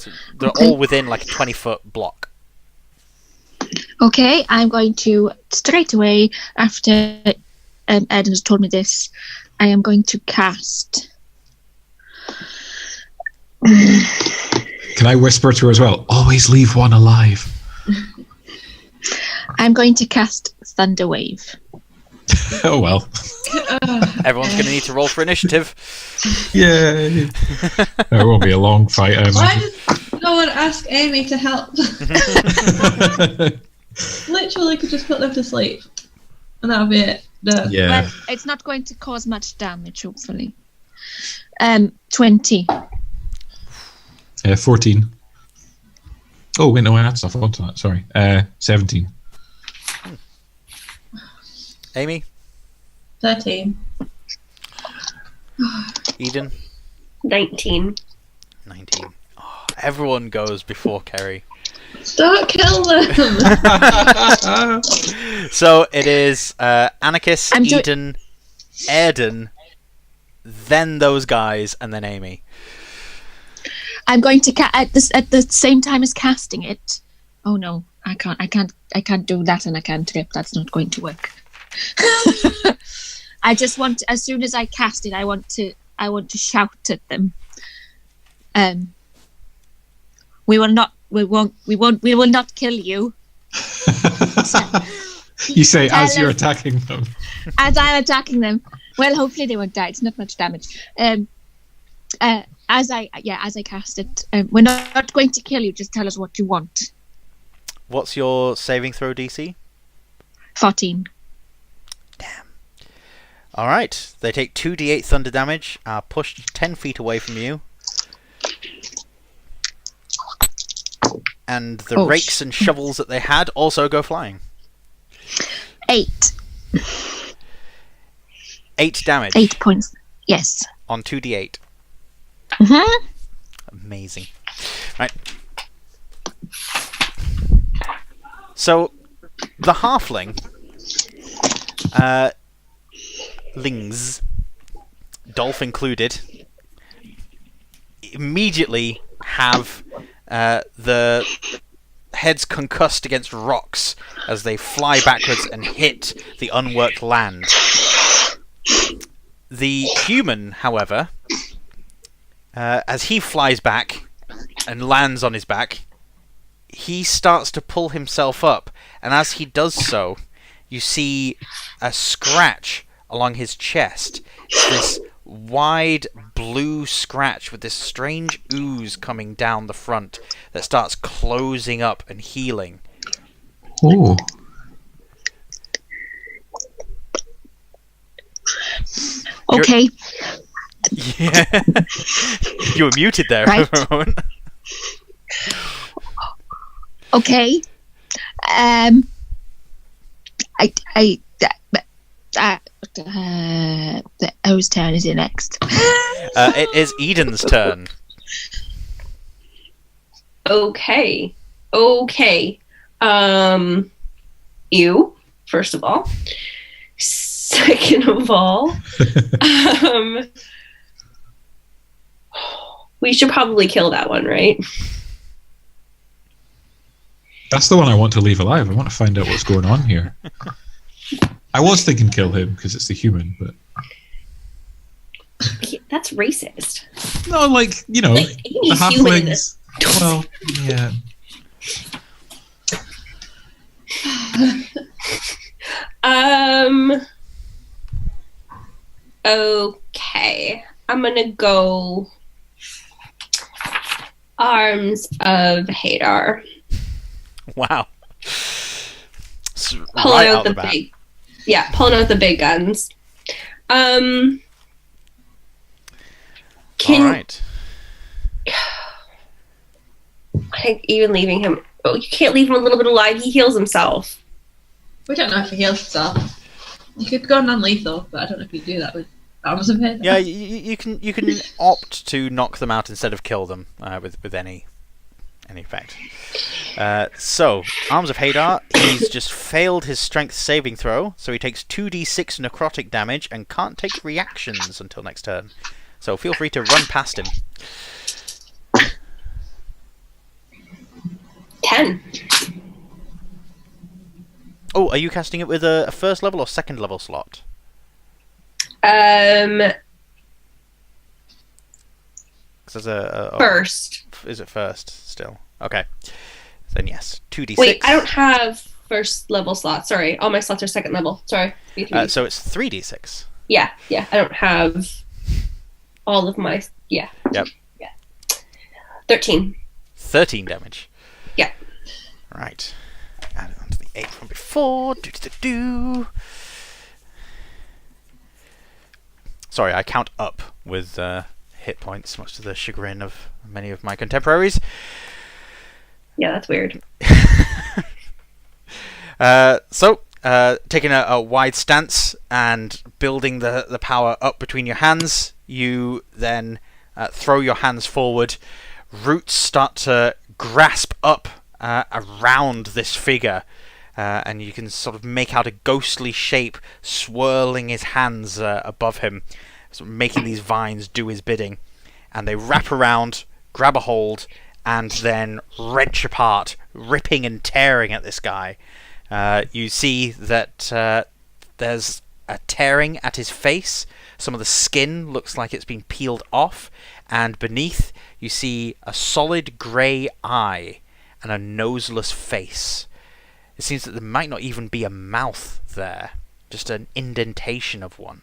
all within like a 20-foot block. Okay, I'm going to straight away after Airden has told me this. I am going to cast. Can I whisper to her as well? Always leave one alive. I'm going to cast Thunder Wave. Oh well. Everyone's going to need to roll for initiative. Yay! It won't be a long fight, I Why imagine. did no one ask Amy to help? Literally could just put them to sleep. And that'll be it. No. Yeah. Well, it's not going to cause much damage, hopefully. 20. 14. Oh, wait, no, I had stuff onto that. Sorry. 17. Amy? 13. Eden? 19. 19. Oh, everyone goes before Kerry. Don't kill them! So it is Anakis, Eden, Airden, then those guys, and then Amy. I'm going to at the same time as casting it. Oh no, I can't do that on a cantrip. That's not going to work. I just want, as soon as I cast it, I want to shout at them. We will not kill you. You say as you're attacking them. As I'm attacking them. Well, hopefully they won't die. It's not much damage. As I cast it, we're not going to kill you. Just tell us what you want. What's your saving throw DC? 14. Damn. All right. They take 2d8 thunder damage. Are pushed 10 feet away from you. And the rakes and shovels that they had also go flying. 8. 8 damage. 8 points. Yes. On 2d8. Mm-hmm. Amazing. Right. So, the halfling, lings, Dolph included, immediately have the heads concussed against rocks as they fly backwards and hit the unworked land. The human, however, as he flies back and lands on his back, he starts to pull himself up, and as he does so, you see a scratch along his chest. It's this wide blue scratch with this strange ooze coming down the front that starts closing up and healing. Oh. Okay. Yeah. You were muted there Right. for a moment. Okay. Whose turn is it next? It is Eden's turn. Okay. You, first of all. Second of all, we should probably kill that one, right? That's the one I want to leave alive. I want to find out what's going on here. I was thinking kill him because it's the human, but That's racist. no, like, you know, Like, the Amy's human in this. halflings. Well, yeah. Okay. I'm gonna go Arms of Hadar. Wow. Pulling Right out the the bat. pulling out the big guns. All right. I think even leaving him. Oh, you can't leave him a little bit alive. He heals himself. We don't know if he heals himself. You could go non-lethal, but I don't know if you do that with Arms of Hadar. Yeah, you can opt to knock them out instead of kill them with any effect. So, Arms of Hadar, he's just failed his strength saving throw, so he takes 2d6 necrotic damage and can't take reactions until next turn. So feel free to run past him. 10. Oh, are you casting it with a first level or second level slot? There's First. Is it first still? Okay. Then yes, 2d6. Wait, I don't have first level slots. Sorry, all my slots are second level. Sorry. So it's 3d6. Yeah. I don't have all of my. Yeah. Yep. Yeah. 13. 13 damage. Yeah. Right. Add it onto the 8 from before. Do. Sorry, I count up with hit points, much to the chagrin of many of my contemporaries. Yeah, that's weird. So, taking a wide stance and building the power up between your hands, you then throw your hands forward. Roots start to grasp up around this figure, and you can sort of make out a ghostly shape swirling his hands above him, sort of making these vines do his bidding. And they wrap around, grab a hold, and then wrench apart, ripping and tearing at this guy. You see that there's a tearing at his face. Some of the skin looks like it's been peeled off, and beneath you see a solid grey eye and a noseless face. It seems that there might not even be a mouth there, just an indentation of one.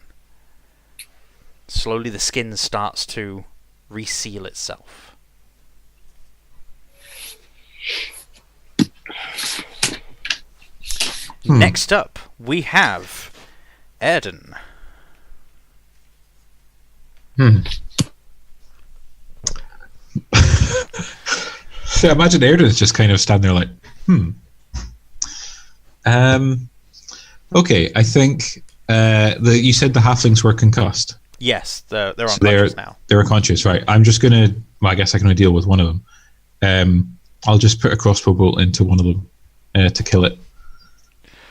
Slowly the skin starts to reseal itself. Next up, we have Airden. So I imagine Airden's just kind of standing there like, Okay, I think you said the halflings were concussed. Yes, they're unconscious now. They're unconscious, right? I'm just gonna. Well, I guess I can only deal with one of them. I'll just put a crossbow bolt into one of them to kill it.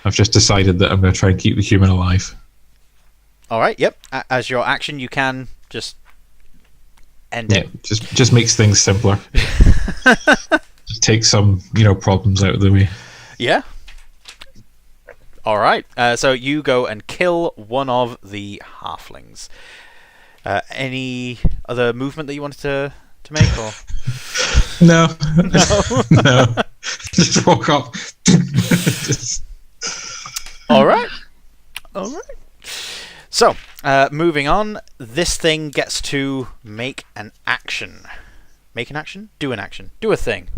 I've just decided that I'm going to try and keep the human alive. All right. Yep. As your action, you can just end it. Just makes things simpler. Just take some problems out of the way. Yeah. All right. So you go and kill one of the halflings. Any other movement that you wanted to make, or? No. No. Just walk up. All right. So, moving on. This thing gets to make an action. Make an action? Do an action. Do a thing.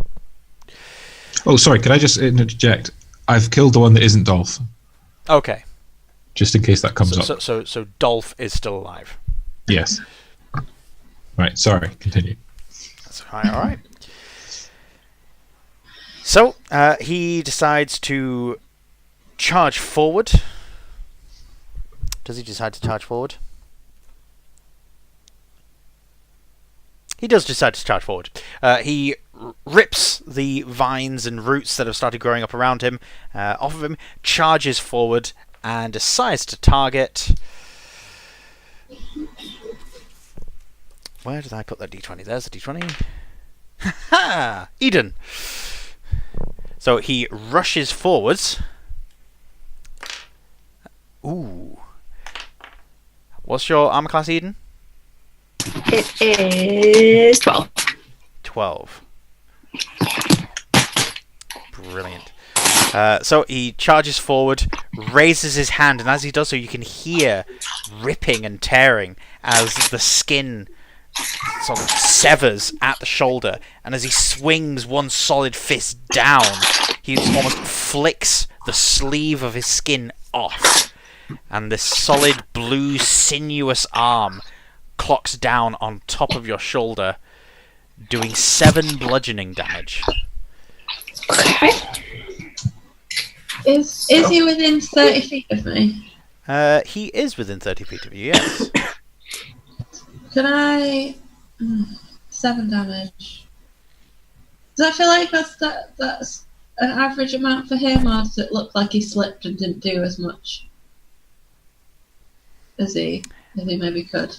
Oh, sorry. Could I just interject? I've killed the one that isn't Dolph. Okay. Just in case that comes up. So Dolph is still alive. Yes. Right. Sorry. Continue. That's fine. All right. So he decides to charge forward. Does he decide to charge forward? He does decide to charge forward. He rips the vines and roots that have started growing up around him off of him, charges forward, and decides to target... Where did I put that d20? There's the d20. Ha! Eden! So he rushes forwards. Ooh. What's your armor class, Eden? It is 12. 12. Brilliant. So he charges forward, raises his hand, and as he does so, you can hear ripping and tearing as the skin sort of severs at the shoulder, and as he swings one solid fist down, he almost flicks the sleeve of his skin off, and this solid blue sinuous arm clocks down on top of your shoulder, doing 7 bludgeoning damage. Okay. Is he within 30 feet of me? He is within 30 feet of you, yes. Can I... 7 damage. Does that feel like that's an average amount for him, or does it look like he slipped and didn't do as much as he maybe could?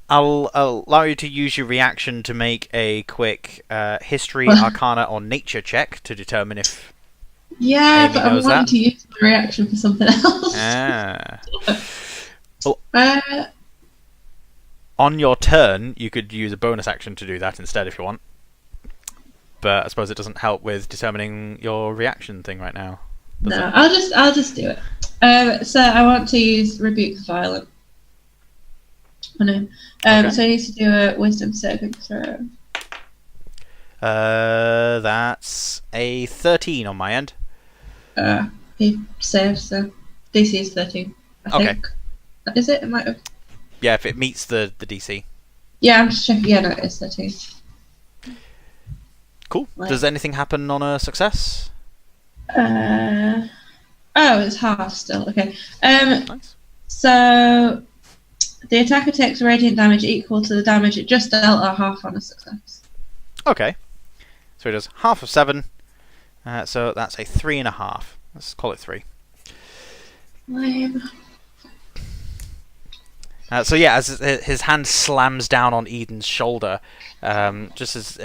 I'll allow you to use your reaction to make a quick history, arcana, or nature check to determine if... Yeah, Amy but I'm knows wanting that. to use my reaction for something else. Well, on your turn, you could use a bonus action to do that instead if you want. But I suppose it doesn't help with determining your reaction thing right now. No, I'll just do it. So I want to use Rebuke the Violent on him. Okay. So I need to do a Wisdom saving throw. That's a 13 on my end. He saves, so DC is 13, I think. Is it? It might have... Yeah, if it meets the DC. Yeah, I'm just checking. Yeah, no, it is 13. Cool. Right. Does anything happen on a success? Oh, it's half still. Okay. Nice. So the attacker takes radiant damage equal to the damage it just dealt, or half on a success. Okay. So it does half of 7. So that's a 3.5. Let's call it 3. Lame. So yeah, as his hand slams down on Eden's shoulder, just as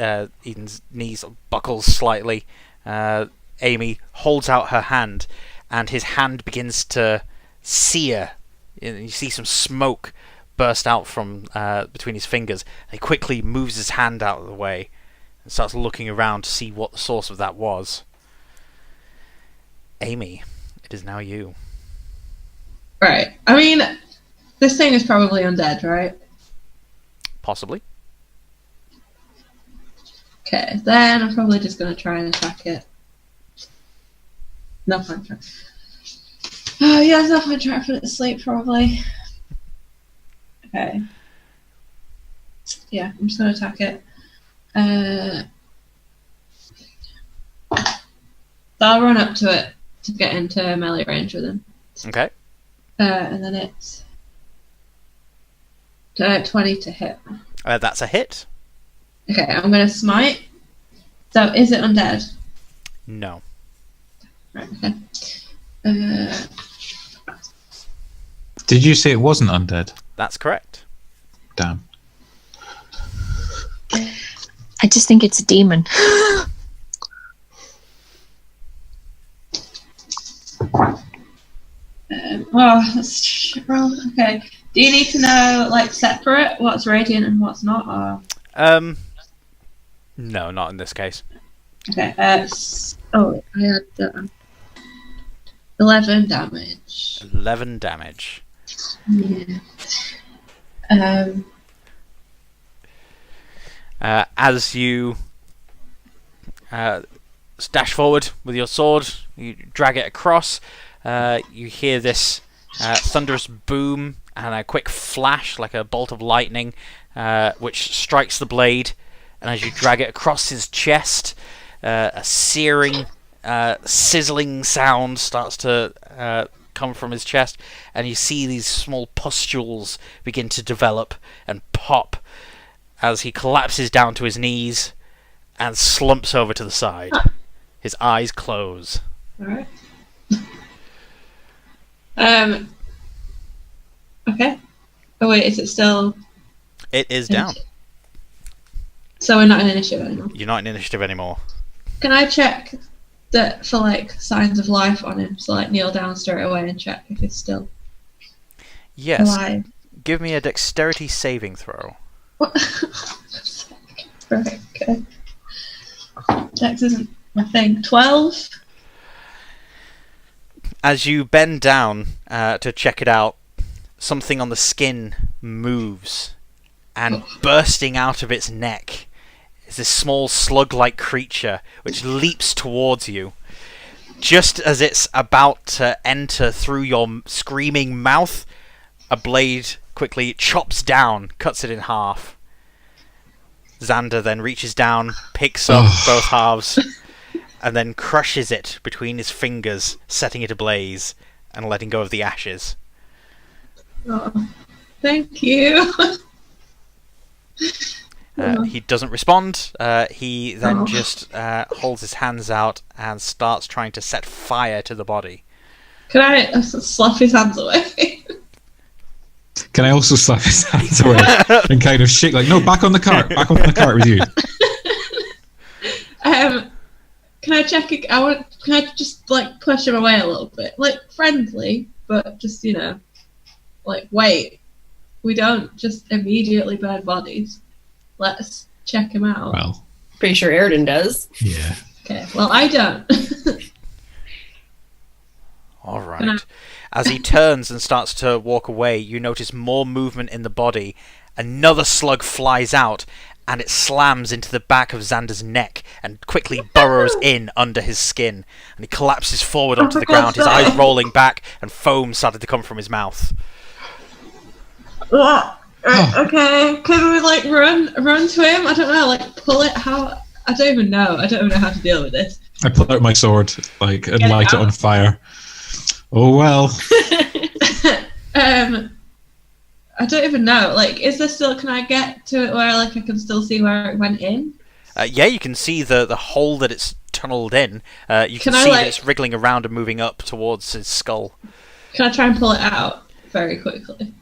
Eden's knees buckles slightly, Amy holds out her hand, and his hand begins to sear. You see some smoke burst out from between his fingers. He quickly moves his hand out of the way and starts looking around to see what the source of that was. Amy, it is now you. Right. I mean, this thing is probably undead, right? Possibly. Okay, then I'm probably just going to try and attack it. No point trying. Oh, yeah, there's no point trying to put it to sleep, probably. Okay. Yeah, I'm just going to attack it. So I'll run up to it to get into melee range with him. Okay. And then it's 20 to hit. That's a hit. Okay, I'm going to smite. So is it undead? No. Right, okay. Did you say it wasn't undead? That's correct. Damn. I just think it's a demon. That's shit roll. Okay. Do you need to know, like, separate what's radiant and what's not? Or... No, not in this case. Okay. I had 11 damage. 11 damage. Yeah. As you dash forward with your sword, you drag it across. You hear this thunderous boom and a quick flash, like a bolt of lightning, which strikes the blade. And as you drag it across his chest, a searing, sizzling sound starts to come from his chest, and you see these small pustules begin to develop and pop as he collapses down to his knees and slumps over to the side. His eyes close. Alright. Okay. Oh wait, is it still... It is down. So we're not in initiative anymore. You're not in initiative anymore. Can I check that for like signs of life on him? So like kneel down straight away and check if it's still Yes. alive. Give me a dexterity saving throw. What? Right, okay. Dex isn't my thing. 12? As you bend down to check it out, something on the skin moves, and bursting out of its neck is this small slug-like creature which leaps towards you. Just as it's about to enter through your screaming mouth, a blade quickly chops down, cuts it in half. Xander then reaches down, picks up both halves, and then crushes it between his fingers, setting it ablaze and letting go of the ashes. Oh, thank you. He doesn't respond. He then just holds his hands out and starts trying to set fire to the body. Can I slap his hands away? Can I also slap his hands away and kind of shake like, no, back on the cart with you. Can I check it? Can I just like push him away a little bit, like friendly, but just like wait. We don't just immediately burn bodies. Let's check him out. Well, Pretty sure Airden does. yeah. Okay. Well, I don't. All right. As he turns and starts to walk away, you notice more movement in the body. Another slug flies out, and it slams into the back of Xander's neck and quickly burrows in under his skin. And he collapses forward onto the ground, his eyes rolling back, and foam started to come from his mouth. Right, okay. Can we like run to him? I don't know, like pull it. How? I don't even know. I don't even know how to deal with this. I pull out my sword, like, and light it on fire. Oh well. I don't even know. Like, is there still? Can I get to it where like I can still see where it went in? Yeah, you can see the hole that it's tunneled in. You can see that it's wriggling around and moving up towards his skull. Can I try and pull it out very quickly?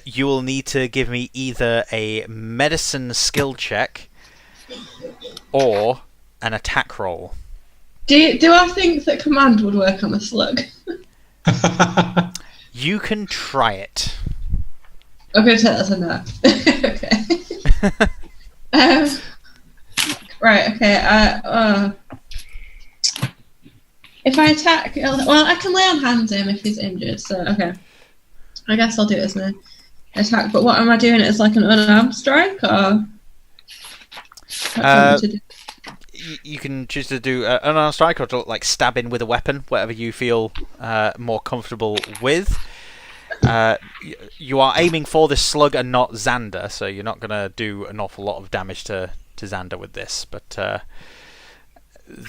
You will need to give me either a medicine skill check or an attack roll. Do I think that command would work on a slug? You can try it. I'm going to take that as a no. Okay. Right, okay. If I attack... Well, I can lay on hands him if he's injured, so okay. I guess I'll do it as an attack, but what am I doing? It's like an unarmed strike, or...? You can choose to do an unarmed strike or to like stab in with a weapon, whatever you feel more comfortable with. You are aiming for this slug and not Xander, so you're not going to do an awful lot of damage to Xander with this. But I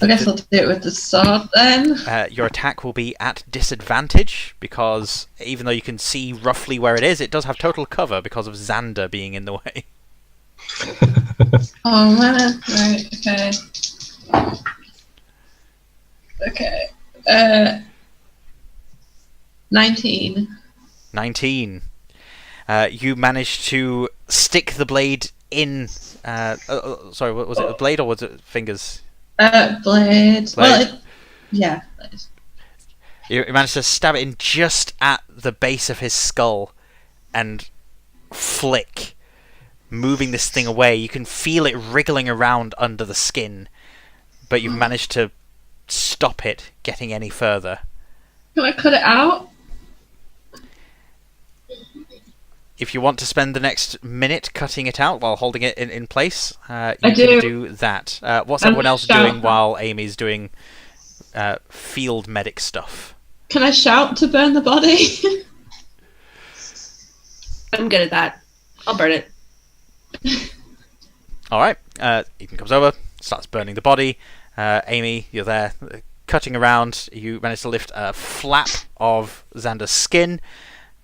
guess I'll do it with the sword then. Your attack will be at disadvantage because even though you can see roughly where it is, it does have total cover because of Xander being in the way. Oh man! Right. Okay. Okay. 19. 19. You managed to stick the blade in. Sorry, was it a blade or was it fingers? Blade. Well, yeah. Blade. You managed to stab it in just at the base of his skull and flick, moving this thing away. You can feel it wriggling around under the skin, but you've managed to stop it getting any further. Can I cut it out? If you want to spend the next minute cutting it out while holding it in place, you can do that. What's everyone else doing while Amy's doing field medic stuff? Can I shout to burn the body? I'm good at that. I'll burn it. Alright, Ethan comes over, starts burning the body. Amy, you're there cutting around. You manage to lift a flap of Xander's skin.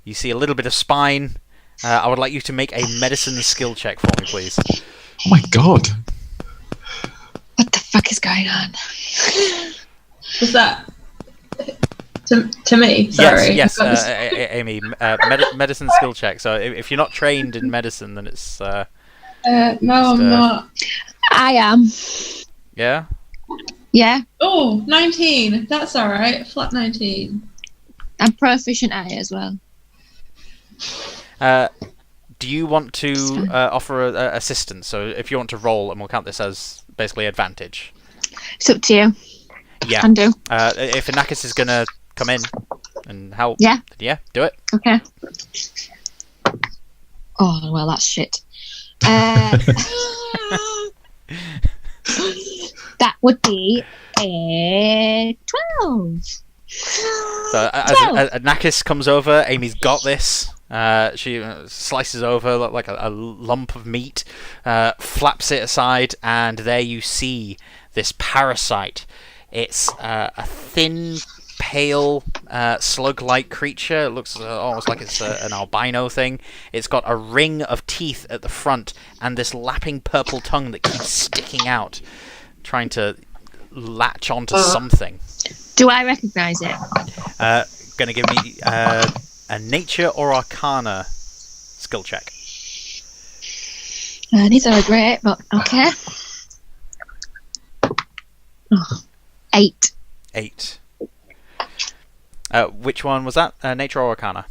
You see a little bit of spine. I would like you to make a medicine skill check for me, please. Oh my god. What the fuck is going on? Was that to me? Sorry. Yes, Amy. Medicine skill check. So if you're not trained in medicine, then it's... no, I'm not. I am. Yeah? Yeah. Oh, 19. That's alright. Flat 19. I'm proficient at it as well. Do you want to offer assistance? So if you want to roll, and we'll count this as basically advantage. It's up to you. Yeah. Can do. If Anakis is going to come in and help, yeah, do it. Okay. Oh, well, that's shit. That would be a 12. So as Anakis comes over, Amy's got this. She slices over like a lump of meat, flaps it aside, and there you see this parasite. It's a thin, pale, slug-like creature. It looks almost like it's an albino thing. It's got a ring of teeth at the front and this lapping purple tongue that keeps sticking out, trying to latch onto something. Do I recognise it? Going to give me a nature or arcana skill check. These are great, but okay. 8. 8. Which one was that? Nature or arcana?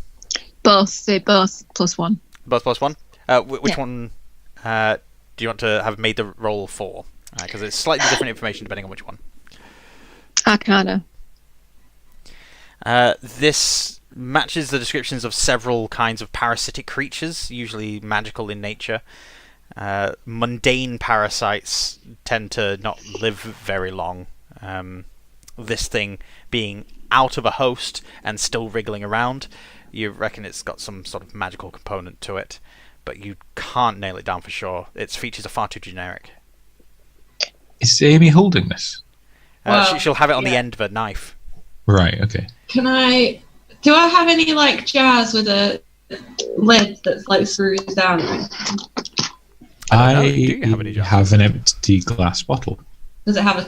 Both. They're both +1. Both +1? Which one do you want to have made the roll for? Because it's slightly different information depending on which one. Arcana. This matches the descriptions of several kinds of parasitic creatures, usually magical in nature. Mundane parasites tend to not live very long. This thing being out of a host and still wriggling around, you reckon it's got some sort of magical component to it, but you can't nail it down for sure. Its features are far too generic. Is Amy holding this? She'll have it on the end of a knife. Right, okay. Do I have any like jars with a lid that's like screws down? I have an empty glass bottle. Does it have a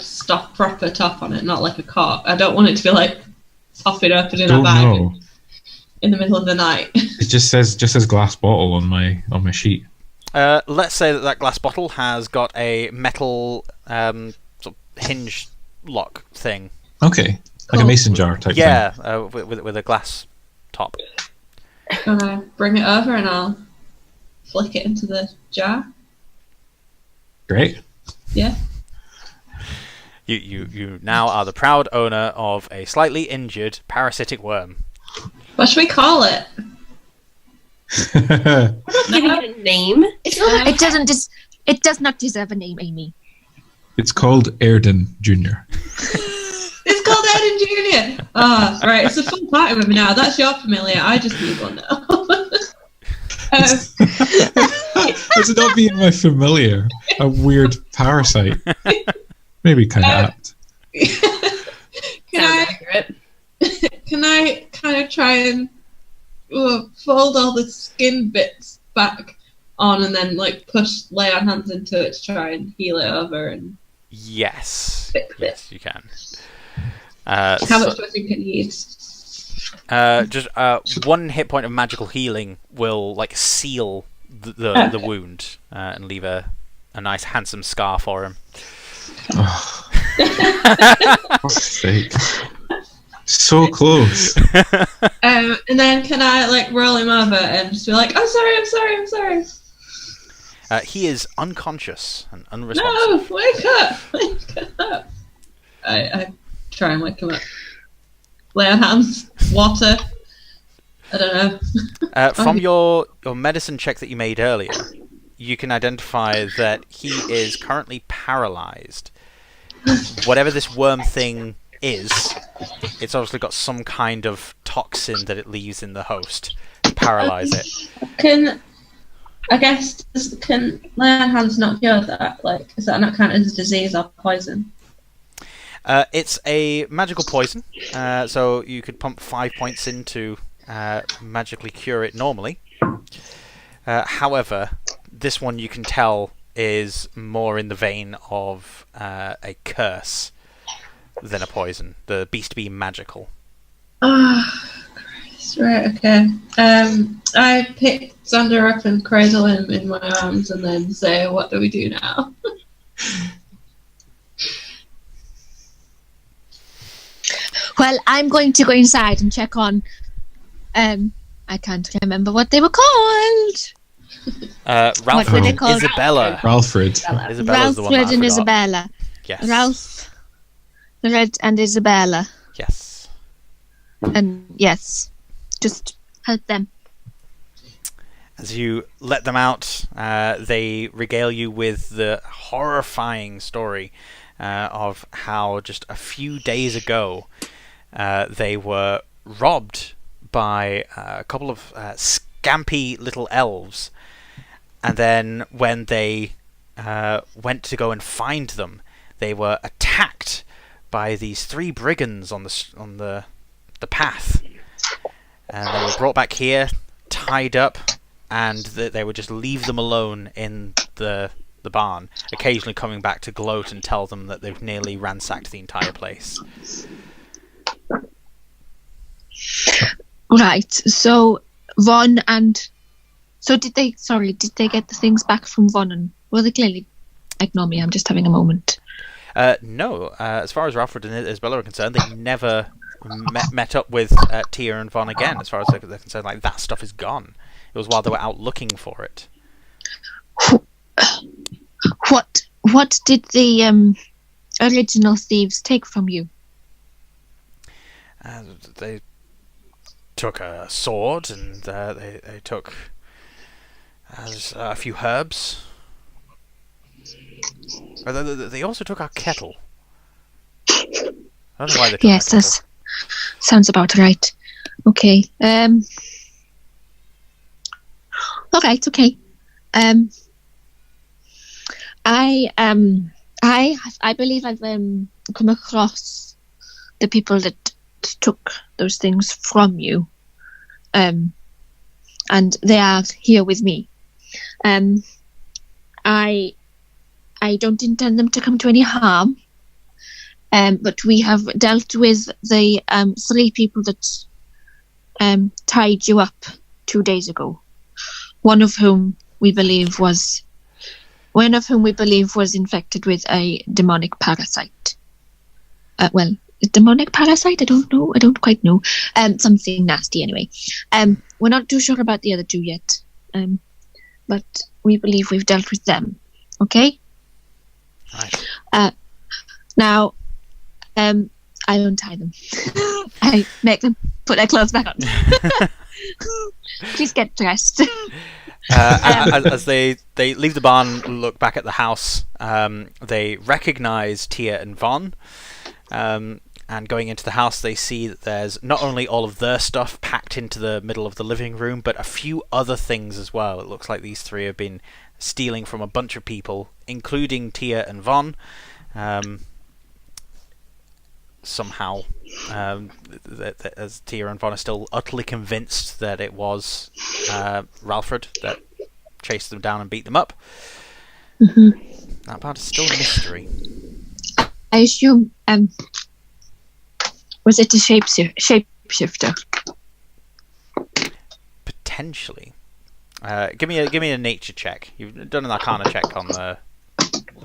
proper top on it, not like a cork? I don't want it to be like popping open in a bag in the middle of the night. It just says glass bottle on my sheet. Let's say that glass bottle has got a metal sort of hinge lock thing. Okay, like a mason jar type thing. Yeah, with a glass top. Can I bring it over and I'll flick it into the jar? Great. Yeah. You now are the proud owner of a slightly injured parasitic worm. What should we call it? Giving it a name. It does not deserve a name, Amy. It's called Airden Jr. It's called Airden Jr. Ah, right. It's a fun party with me now. That's your familiar. I just need one now. It's not being my familiar. A weird parasite. Maybe kind of apt. Can I kind of try and fold all the skin bits back on and then like lay our hands into it to try and heal it over and yes, fix it? Yes, you can. How much do I think it needs? Just 1 hit point of magical healing will like seal the wound and leave a nice handsome scar for him. Oh. Fuck's sake. So close. And then can I like roll him over and just be like, I'm sorry. He is unconscious and No, unresponsive. wake up. I try and wake him up. Lay on hands, water. I don't know. From your medicine check that you made earlier, you can identify that he is currently paralyzed. Whatever this worm thing is, it's obviously got some kind of toxin that it leaves in the host to paralyze it. Can lay on hands not cure that? Like, is that not counted as a disease or poison? It's a magical poison, so you could pump 5 points in to magically cure it normally. However, this one you can tell is more in the vein of a curse than a poison. The beast being magical. Oh, Christ. Right, okay. I pick Xander up and cradle him in my arms and then say, what do we do now? Well, I'm going to go inside and check on. I can't remember what they were called. Ralph What were they called? Isabella. Ralfred. Isabella's the one that I Ralph and forgot. Isabella. Yes. Ralph, Red, and Isabella. Yes. And yes, just help them. As you let them out, they regale you with the horrifying story of how just a few days ago they were robbed by a couple of scampy little elves, and then when they went to go and find them, they were attacked by these 3 brigands on the path, and they were brought back here, tied up, and they would just leave them alone in the barn, occasionally coming back to gloat and tell them that they've nearly ransacked the entire place. Right. So Von and did they get the things back from Von? And well, they clearly ignore me. I'm just having a moment. No. As far as Ralfred and Isabella are concerned, they never met up with Tia and Von again. As far as they're concerned, like that stuff is gone. It was while they were out looking for it. What did the original thieves take from you? They took a sword, and they took a few herbs. They also took our kettle. I don't know why they took Yes, that sounds about right. Okay. All right. Okay. I believe I've come across the people that took those things from you, and they are here with me. I don't intend them to come to any harm, but we have dealt with the 3 people that tied you up 2 days ago. One of whom we believe was infected with a demonic parasite. Well, a demonic parasite? I don't know. I don't quite know. Something nasty anyway. We're not too sure about the other 2 yet. But we believe we've dealt with them. Okay? Right. Now, I untie them. I make them put their clothes back on. Please get dressed. As they leave the barn, look back at the house, they recognise Tia and Von. And going into the house, they see that there's not only all of their stuff packed into the middle of the living room, but a few other things as well. It looks like these 3 have been stealing from a bunch of people, including Tia and Von. Somehow, as Tia and Von are still utterly convinced that it was Ralfred that chased them down and beat them up. Mm-hmm. That part is still a mystery. I assume, was it a shapeshifter? Potentially. Give me a nature check. You've done an Arcana check on the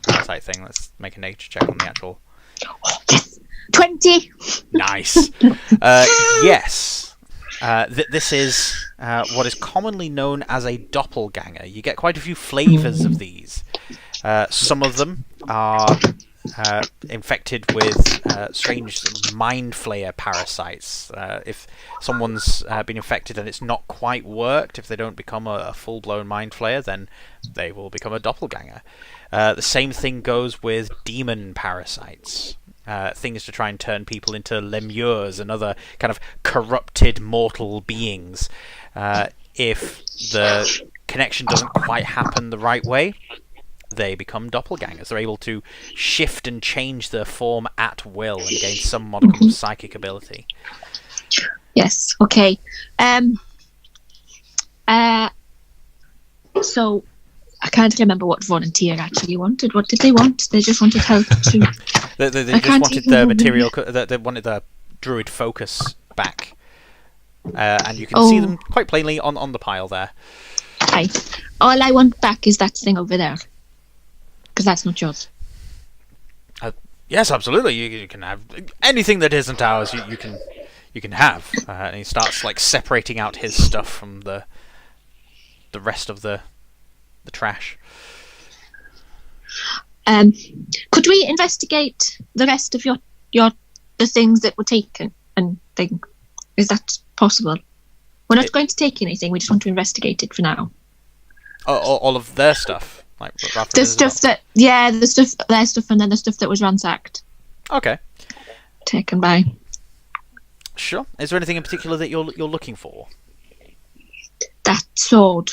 parasite thing. Let's make a nature check on the actual. Oh, yes. 20. Nice. Yes. This is what is commonly known as a doppelganger. You get quite a few flavours of these. Some of them are infected with strange sort of mind flayer parasites. If someone's been infected and it's not quite worked, if they don't become a full-blown mind flayer, then they will become a doppelganger. The same thing goes with demon parasites. Things to try and turn people into lemures and other kind of corrupted mortal beings. If the connection doesn't quite happen the right way, they become doppelgangers. They're able to shift and change their form at will and gain some modicum of psychic ability. Yes, okay. So, I can't remember what volunteer actually wanted. What did they want? They just wanted help to... They just wanted the material... They wanted the Druid focus back. And you can see them quite plainly on the pile there. Right. All I want back is that thing over there. Because that's not yours. Yes, absolutely. You can have anything that isn't ours. You can have. And he starts like separating out his stuff from the rest of the trash. Could we investigate the rest of the things that were taken and thing? Is that possible? We're not going to take anything. We just want to investigate it for now. All of their stuff, like the stuff their stuff, and then the stuff that was ransacked. Okay. Taken by. Sure. Is there anything in particular that you're looking for? That sword.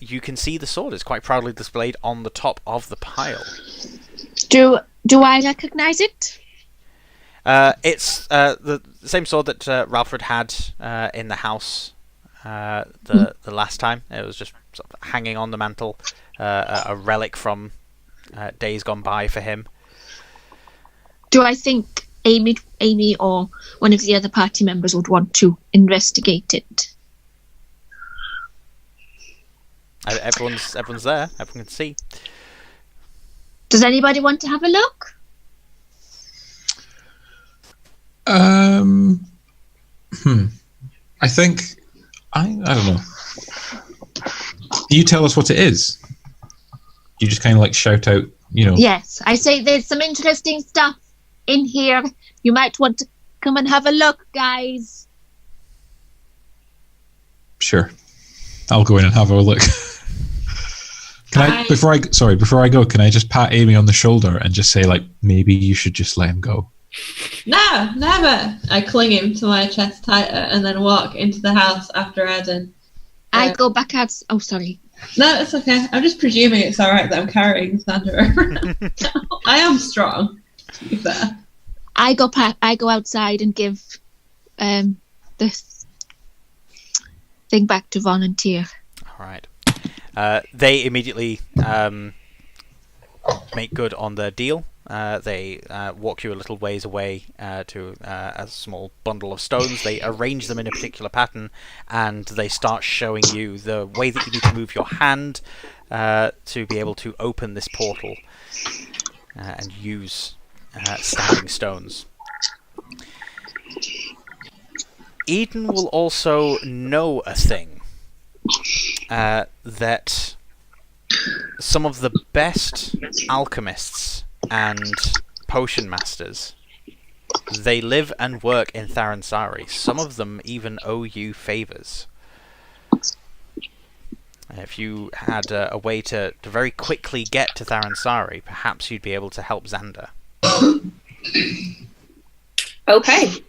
You can see the sword is quite proudly displayed on the top of the pile. Do I recognise it? It's the same sword that Ralfred had in the house the last time. It was just sort of hanging on the mantle, a relic from days gone by for him. Do I think Amy or one of the other party members would want to investigate it? Everyone's there. Everyone can see. Does anybody want to have a look? I think I don't know. You tell us what it is. You just kind of like shout out, Yes, I say there's some interesting stuff in here. You might want to come and have a look, guys. Sure, I'll go in and have a look. Before I go, can I just pat Amy on the shoulder and just say, like, maybe you should just let him go? No, never. I cling him to my chest tighter and then walk into the house after Airden. I go back out. Oh, sorry. No, it's okay. I'm just presuming it's all right that I'm carrying Sander. I am strong, to be fair. I go outside and give this thing back to volunteer. All right. They immediately make good on their deal. They walk you a little ways away to a small bundle of stones. They arrange them in a particular pattern, and they start showing you the way that you need to move your hand to be able to open this portal and use standing stones. Eden will also know a thing, that some of the best alchemists and potion masters, they live and work in Tharansari. Some of them even owe you favours. If you had a way to very quickly get to Tharansari, perhaps you'd be able to help Xander. Okay.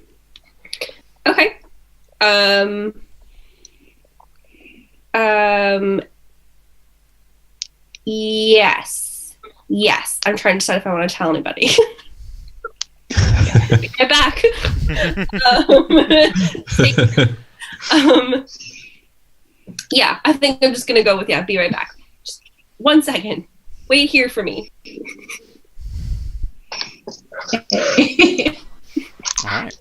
Yes. I'm trying to decide if I want to tell anybody. Get back. Yeah, I think I'm just gonna go with be right back. Just 1 second. Wait here for me. Alright.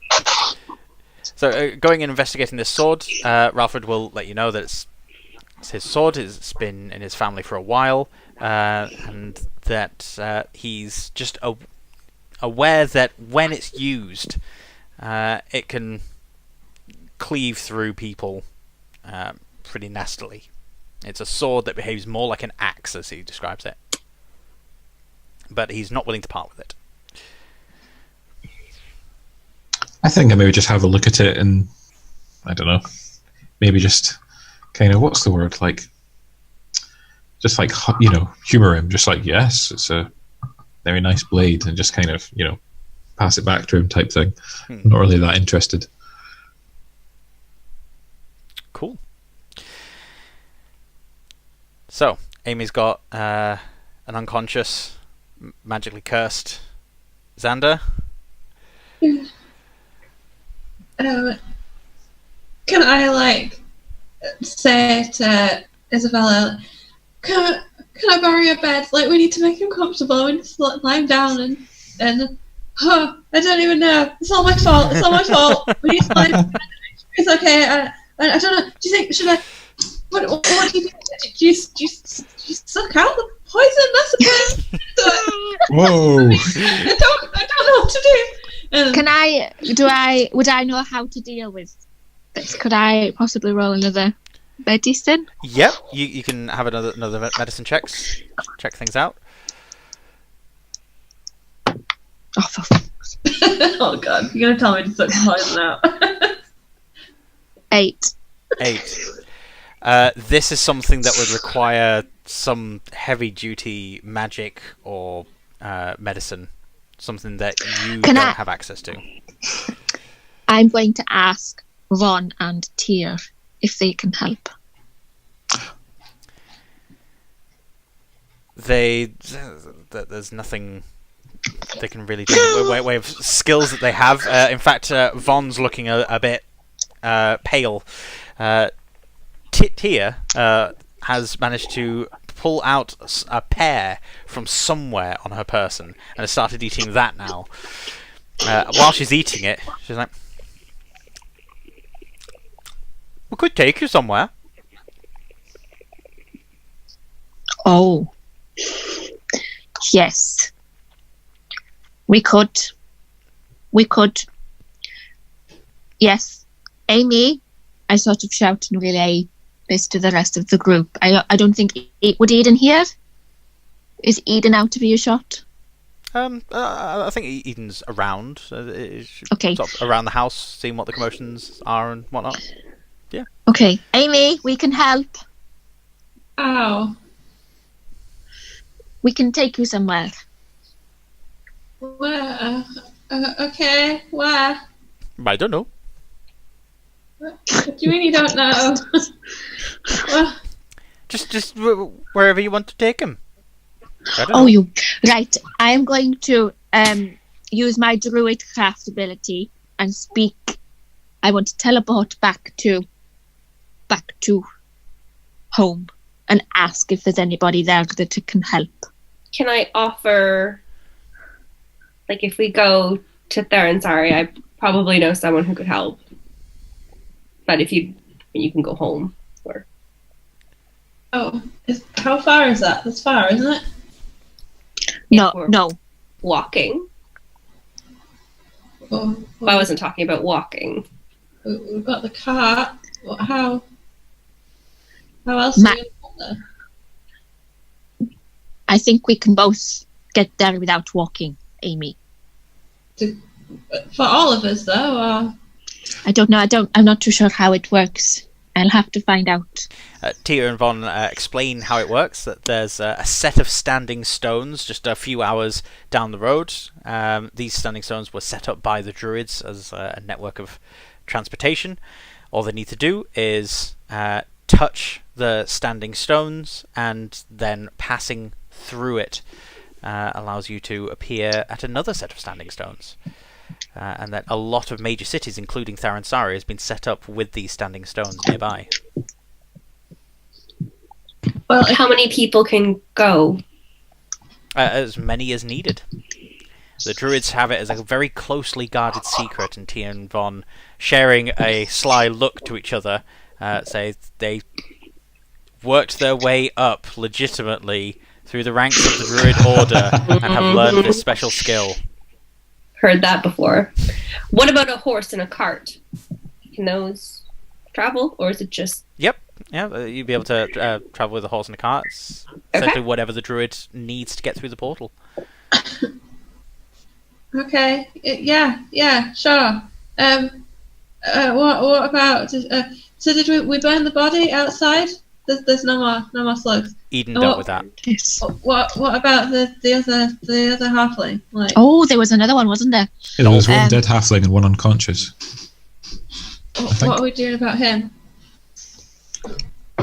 So, going and investigating this sword, Ralfred will let you know that it's his sword. It's been in his family for a while, and that he's just aware that when it's used, it can cleave through people pretty nastily. It's a sword that behaves more like an axe, as he describes it. But he's not willing to part with it. I think I maybe just have a look at it and, I don't know, maybe just kind of, what's the word, like, just like, humour him, just like, yes, it's a very nice blade, and just kind of, pass it back to him type thing. Not really that interested. Cool. So, Amy's got an unconscious, magically cursed Xander. Can I say to Isabella, can I borrow your bed? We need to make him comfortable. We need to lie him down and I don't even know. It's all my fault. We need to lie him down. It's okay. I don't know. Do you think should I? What do you do? Do you suck out the poison? That's a bit. Whoa! I don't know what to do. Would I know how to deal with this? Could I possibly roll another medicine? Yep, you can have another medicine check things out. Oh, for fuck's sake. Oh god, you're gonna tell me to suck the poison out. 8. This is something that would require some heavy-duty magic or medicine. Something that you don't have access to. I'm going to ask Ron and Tyr if they can help. There's nothing they can really do. Way of skills that they have. In fact, Von's looking a bit pale. Tyr has managed to pull out a pear from somewhere on her person and has started eating that now. While she's eating it, she's like, "We could take you somewhere." Oh, yes, we could. Yes, Amy, I sort of shout and relay this to the rest of the group. I don't think would Eden hear? Is Eden out to be a shot? I think Eden's around. Okay. Sort of around the house, seeing what the commotions are and whatnot. Yeah. Okay, Amy, we can help. Ow. We can take you somewhere. Where? Okay, where? I don't know. What do you mean you don't know? Well, just wherever you want to take him. You right. I am going to use my Druid craft ability and speak. I want to teleport back to home and ask if there's anybody there that can help. Can I offer Like, if we go to Theransari, I probably know someone who could help. But if you can go home. Or... Oh, how far is that? That's far, isn't it? No. Walking. Oh, Well, I wasn't talking about walking. we've got the cart. How else are we going to get there? I think we can both get there without walking, Amy. For all of us, though, or... I don't know. I'm not too sure how it works. I'll have to find out. Tia and Von explain how it works, that there's a set of standing stones just a few hours down the road. These standing stones were set up by the Druids as a network of transportation. All they need to do is touch the standing stones, and then passing through it allows you to appear at another set of standing stones. And that a lot of major cities, including Theransari, has been set up with these standing stones nearby. Well, how many people can go? As many as needed. The Druids have it as a very closely guarded secret, and Tia and Von, sharing a sly look to each other, say they worked their way up legitimately through the ranks of the Druid Order and have learned this special skill. Heard that before. What about a horse and a cart? Can those travel, or is it just... Yep. Yeah, you'd be able to travel with a horse and a cart. It's essentially whatever the Druid needs to get through the portal. Okay. Yeah, sure. What about... so did we burn the body outside? There's no more slugs. Eden dealt with that. Yes. What about the other halfling? Like, Oh, there was another one, wasn't there? Yeah, there was one dead halfling and one unconscious. what are we doing about him?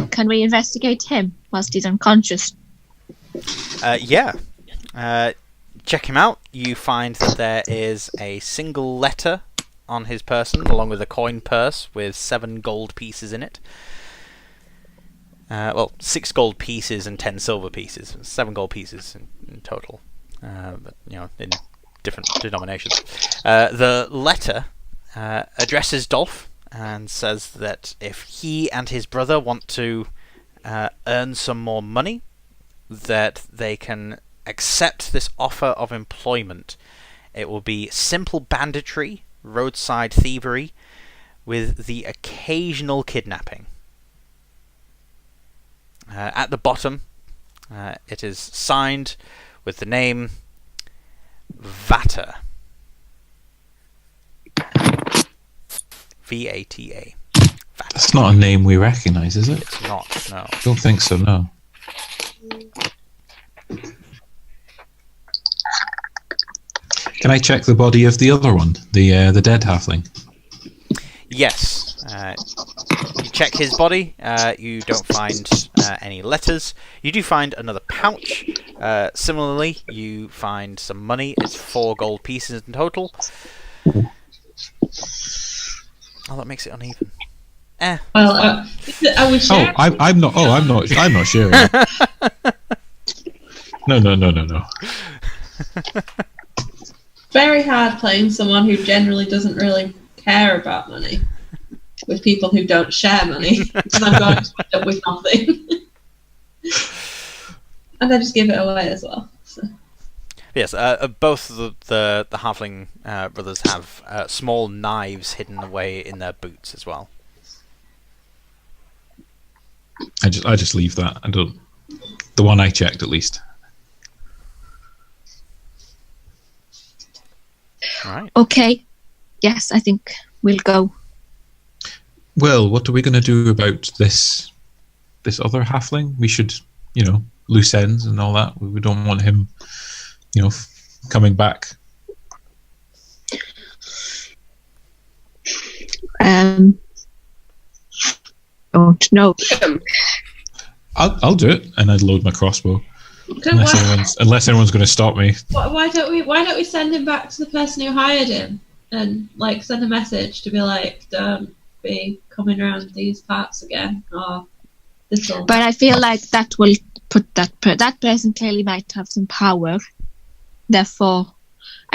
Can we investigate him whilst he's unconscious? Yeah. Check him out. You find that there is a single letter on his person, along with a coin purse with 7 gold pieces in it. 6 gold pieces and 10 silver pieces. 7 gold pieces in total. But, in different denominations. The letter addresses Dolph and says that if he and his brother want to earn some more money, that they can accept this offer of employment. It will be simple banditry, roadside thievery, with the occasional kidnapping. At the bottom, it is signed with the name Vata. V-A-T-A. Vata. That's not a name we recognise, is it? It's not, no. Don't think so, no. Can I check the body of the other one, the dead halfling? Yes. You check his body. You don't find any letters. You do find another pouch. Similarly, you find some money. It's 4 gold pieces in total. Oh, that makes it uneven. Well, are we sharing? I'm not sharing. No. Very hard playing someone who generally doesn't really care about money with people who don't share money, because I'm going to end up with nothing. And I just give it away as well. So. Yes, both the halfling brothers have small knives hidden away in their boots as well. I just leave that. I don't. The one I checked, at least. Right. Okay. Yes, I think we'll go. Well, what are we going to do about this other halfling? We should, loose ends and all that. We don't want him, coming back. Don't know. I'll do it, and I'd load my crossbow. Unless anyone's going to stop me. Why don't we send him back to the person who hired him and send a message to be like, don't be coming around these parts again, or this will... But I feel like that will put that person clearly might have some power. Therefore,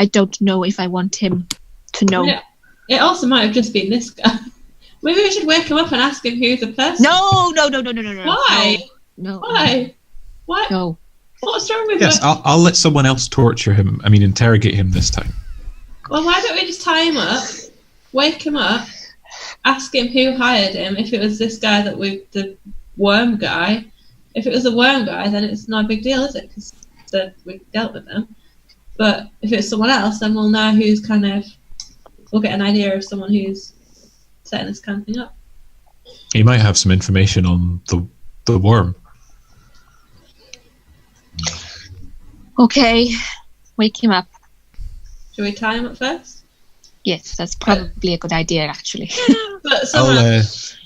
I don't know if I want him to know. Yeah. It also might have just been this guy. Maybe we should wake him up and ask him who's the person. No. Why? No. Why? What? No. What's wrong with Yes, it? I'll let someone else torture him. I mean, interrogate him this time. Well, why don't we just tie him up, wake him up, ask him who hired him? If it was this guy the worm guy, if it was the worm guy, then it's not a big deal, is it? Because we've dealt with them. But if it's someone else, then we'll know who's we'll get an idea of someone who's setting this kind of thing up. He might have some information on the worm. Okay, wake him up. Should we tie him up first? Yes, that's probably a good idea, actually. But someone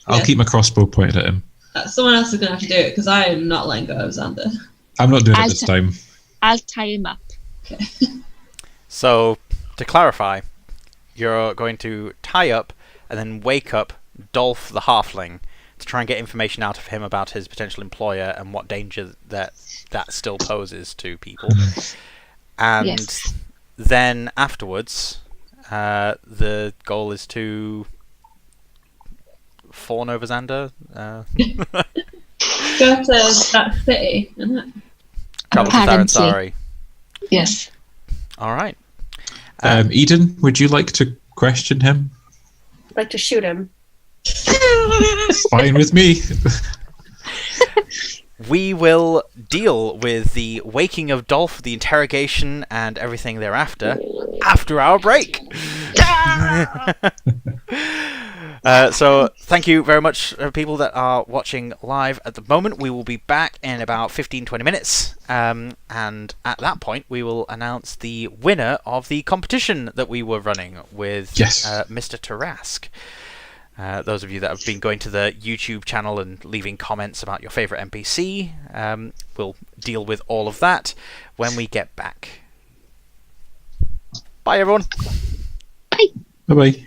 I'll keep my crossbow pointed at him. someone else is going to have to do it because I am not letting go of Xander. I'm not doing it this time. I'll tie him up. Okay. So, to clarify, you're going to tie up and then wake up Dolph the Halfling to try and get information out of him about his potential employer and what danger that still poses to people. And Yes. then afterwards, the goal is to fawn over Xander. Go to that city, isn't it? Travel to Apparently. Tharansari. Yes. All right. Eden, would you like to question him? I'd like to shoot him. Fine with me. We will deal with the waking of Dolph, the interrogation, and everything thereafter after our break. So thank you very much, people that are watching live at the moment. We will be back in about 15-20 minutes, and at that point we will announce the winner of the competition that we were running with Mr. Tarask. Those of you that have been going to the YouTube channel and leaving comments about your favourite NPC, we'll deal with all of that when we get back. Bye, everyone. Bye. Bye-bye.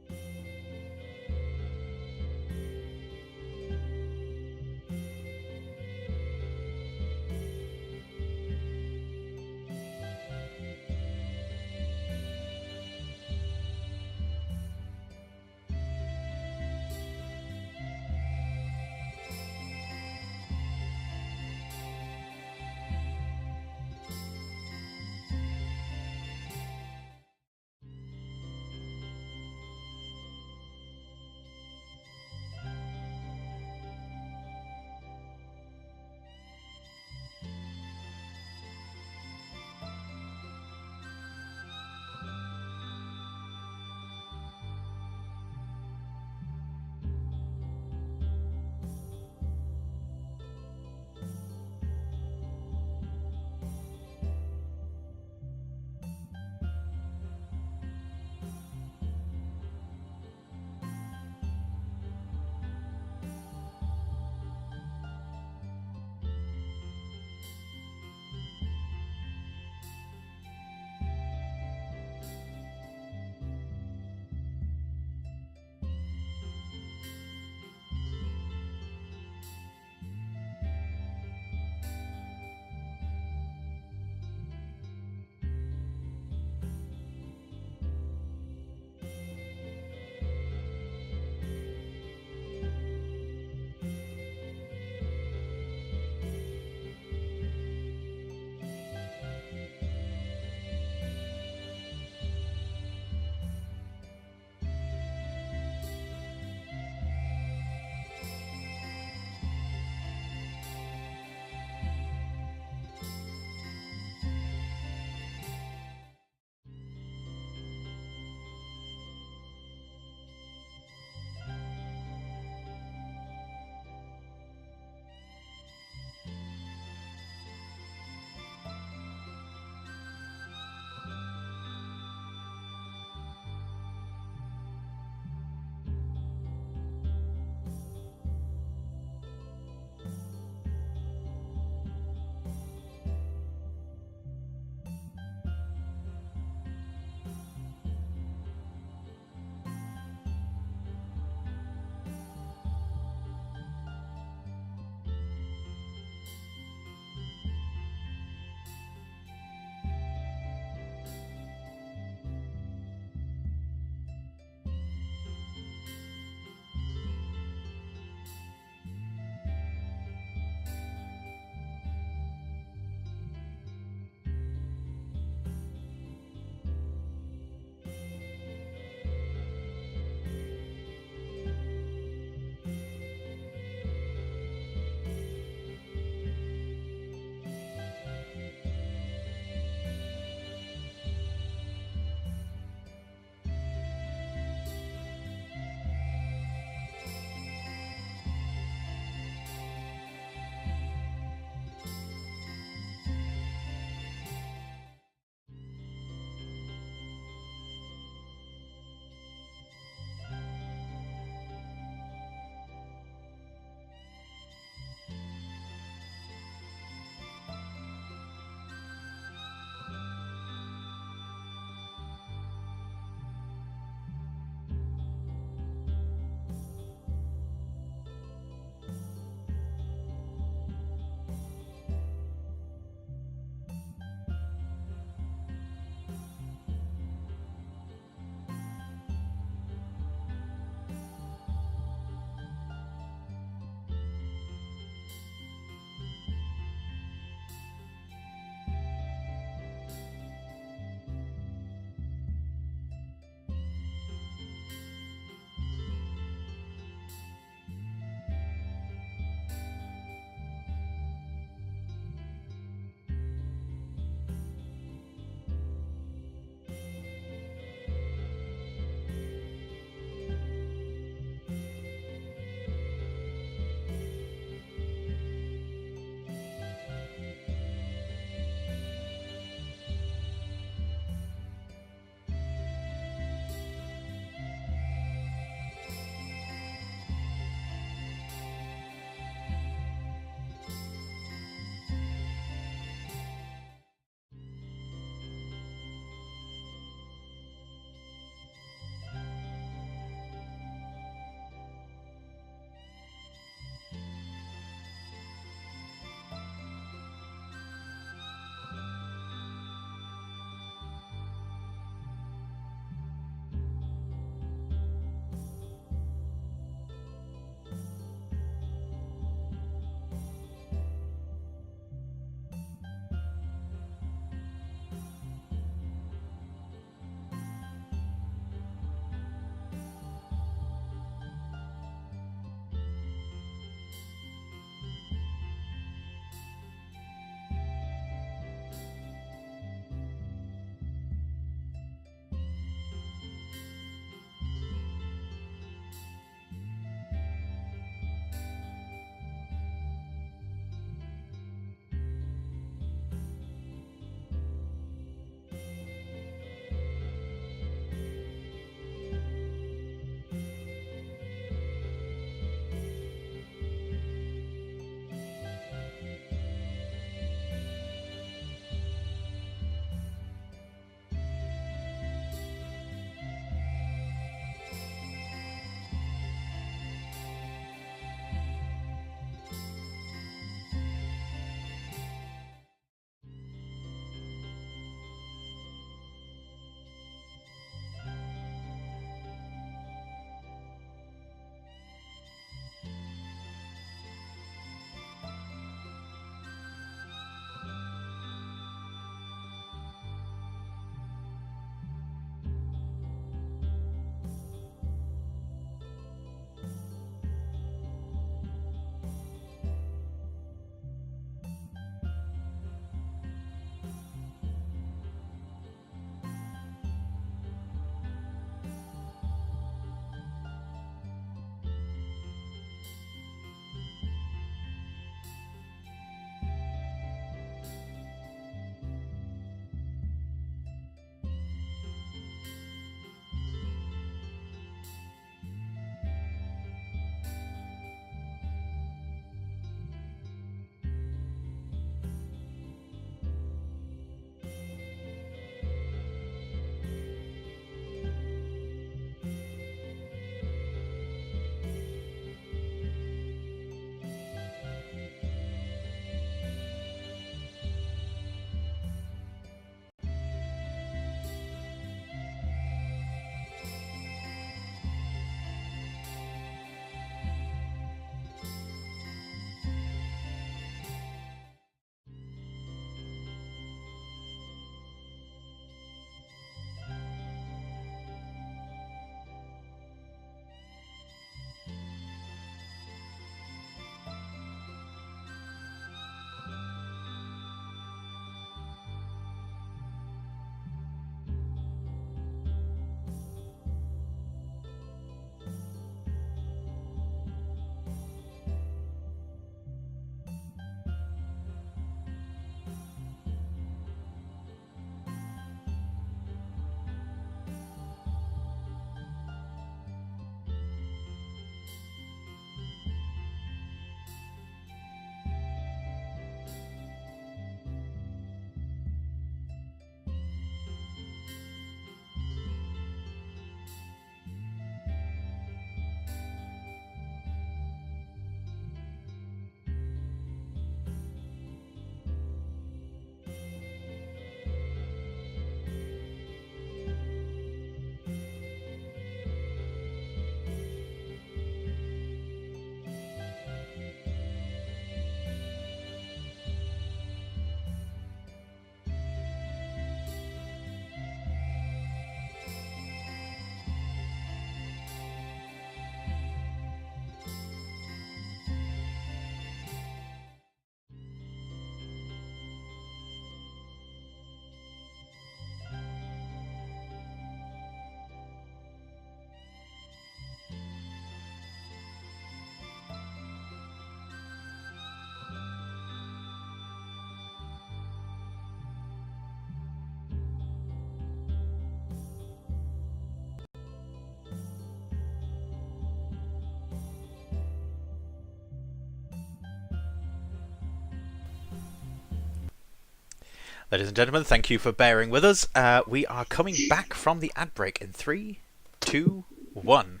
Ladies and gentlemen, thank you for bearing with us. We are coming back from the ad break in 3, 2, 1.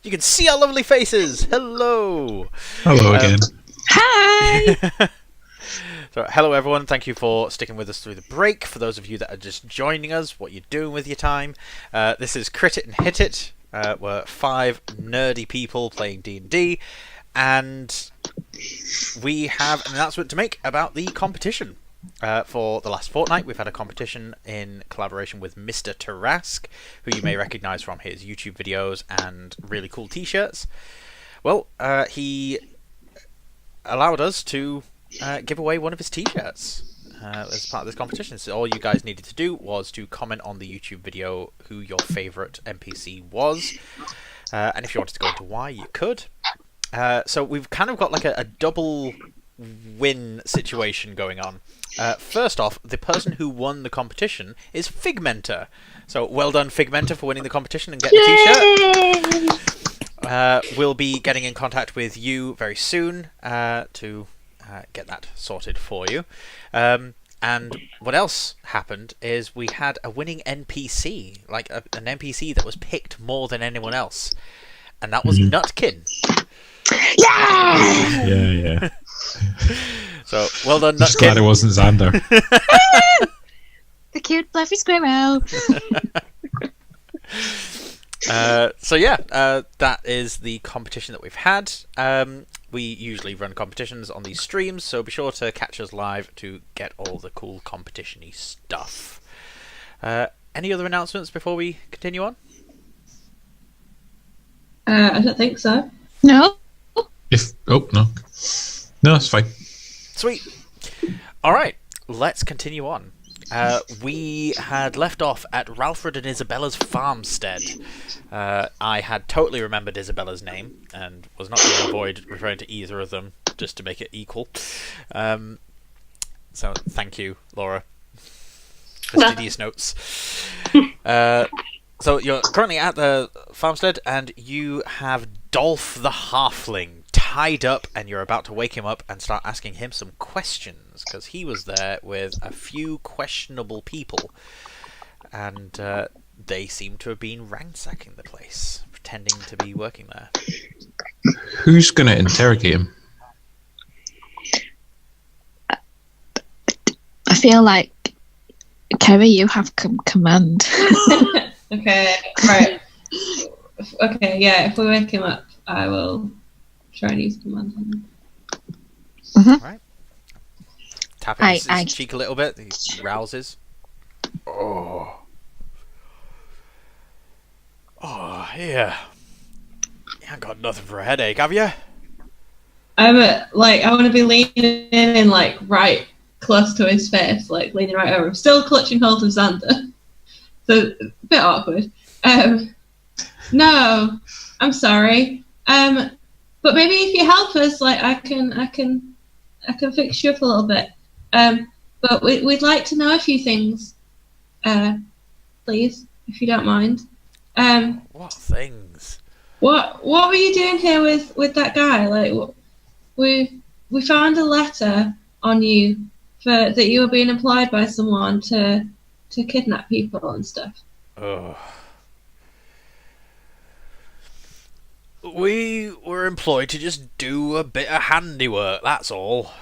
You can see our lovely faces. Hello. Hello again. Hi! So, hello everyone. Thank you for sticking with us through the break. For those of you that are just joining us, what you're doing with your time. This is Crit It and Hit It. We're 5 nerdy people playing D&D, and we have an announcement to make about the competition. For the last fortnight, we've had a competition in collaboration with Mr. Tarask, who you may recognise from his YouTube videos and really cool t-shirts. Well, he allowed us to give away one of his t-shirts as part of this competition. So all you guys needed to do was to comment on the YouTube video who your favourite NPC was, and if you wanted to go into why, you could. So we've kind of got like a double win situation going on. First off, the person who won the competition is Figmenter. So well done, Figmenter, for winning the competition and getting the t-shirt. We'll be getting in contact with you very soon to get that sorted for you. And what else happened is we had a winning NPC, like an NPC that was picked more than anyone else, and that was Nutkin. Yeah! Yeah. So well done, Nutkin. Just glad it wasn't Xander. The cute fluffy squirrel. That is the competition that we've had. We usually run competitions on these streams, so be sure to catch us live to get all the cool competition-y stuff. Any other announcements before we continue on? I don't think so. No? No, it's fine. Sweet. Alright, let's continue on. We had left off at Ralfred and Isabella's farmstead. I had totally remembered Isabella's name and was not going to avoid referring to either of them just to make it equal. So thank you, Laura. Fastidious notes. So you're currently at the farmstead and you have Dolph the Halfling tied up, and you're about to wake him up and start asking him some questions, because he was there with a few questionable people, and they seem to have been ransacking the place, pretending to be working there. Who's going to interrogate him? I feel like, Kerry, you have command. Okay, right. Okay, yeah, if we wake him up, I will try and use command on him. Mm-hmm. Right. Tapping his cheek a little bit, he rouses. Oh, yeah. You ain't got nothing for a headache, have you? I want to be leaning in, like, right close to his face, like, leaning right over him. Still clutching hold of Xander. So, a bit awkward. No, I'm sorry. But maybe if you help us, like, I can fix you up a little bit. But we'd like to know a few things, please, if you don't mind. What things? What were you doing here with that guy? Like, we found a letter on you for that you were being employed by someone to kidnap people and stuff. Oh. We were employed to just do a bit of handiwork, that's all.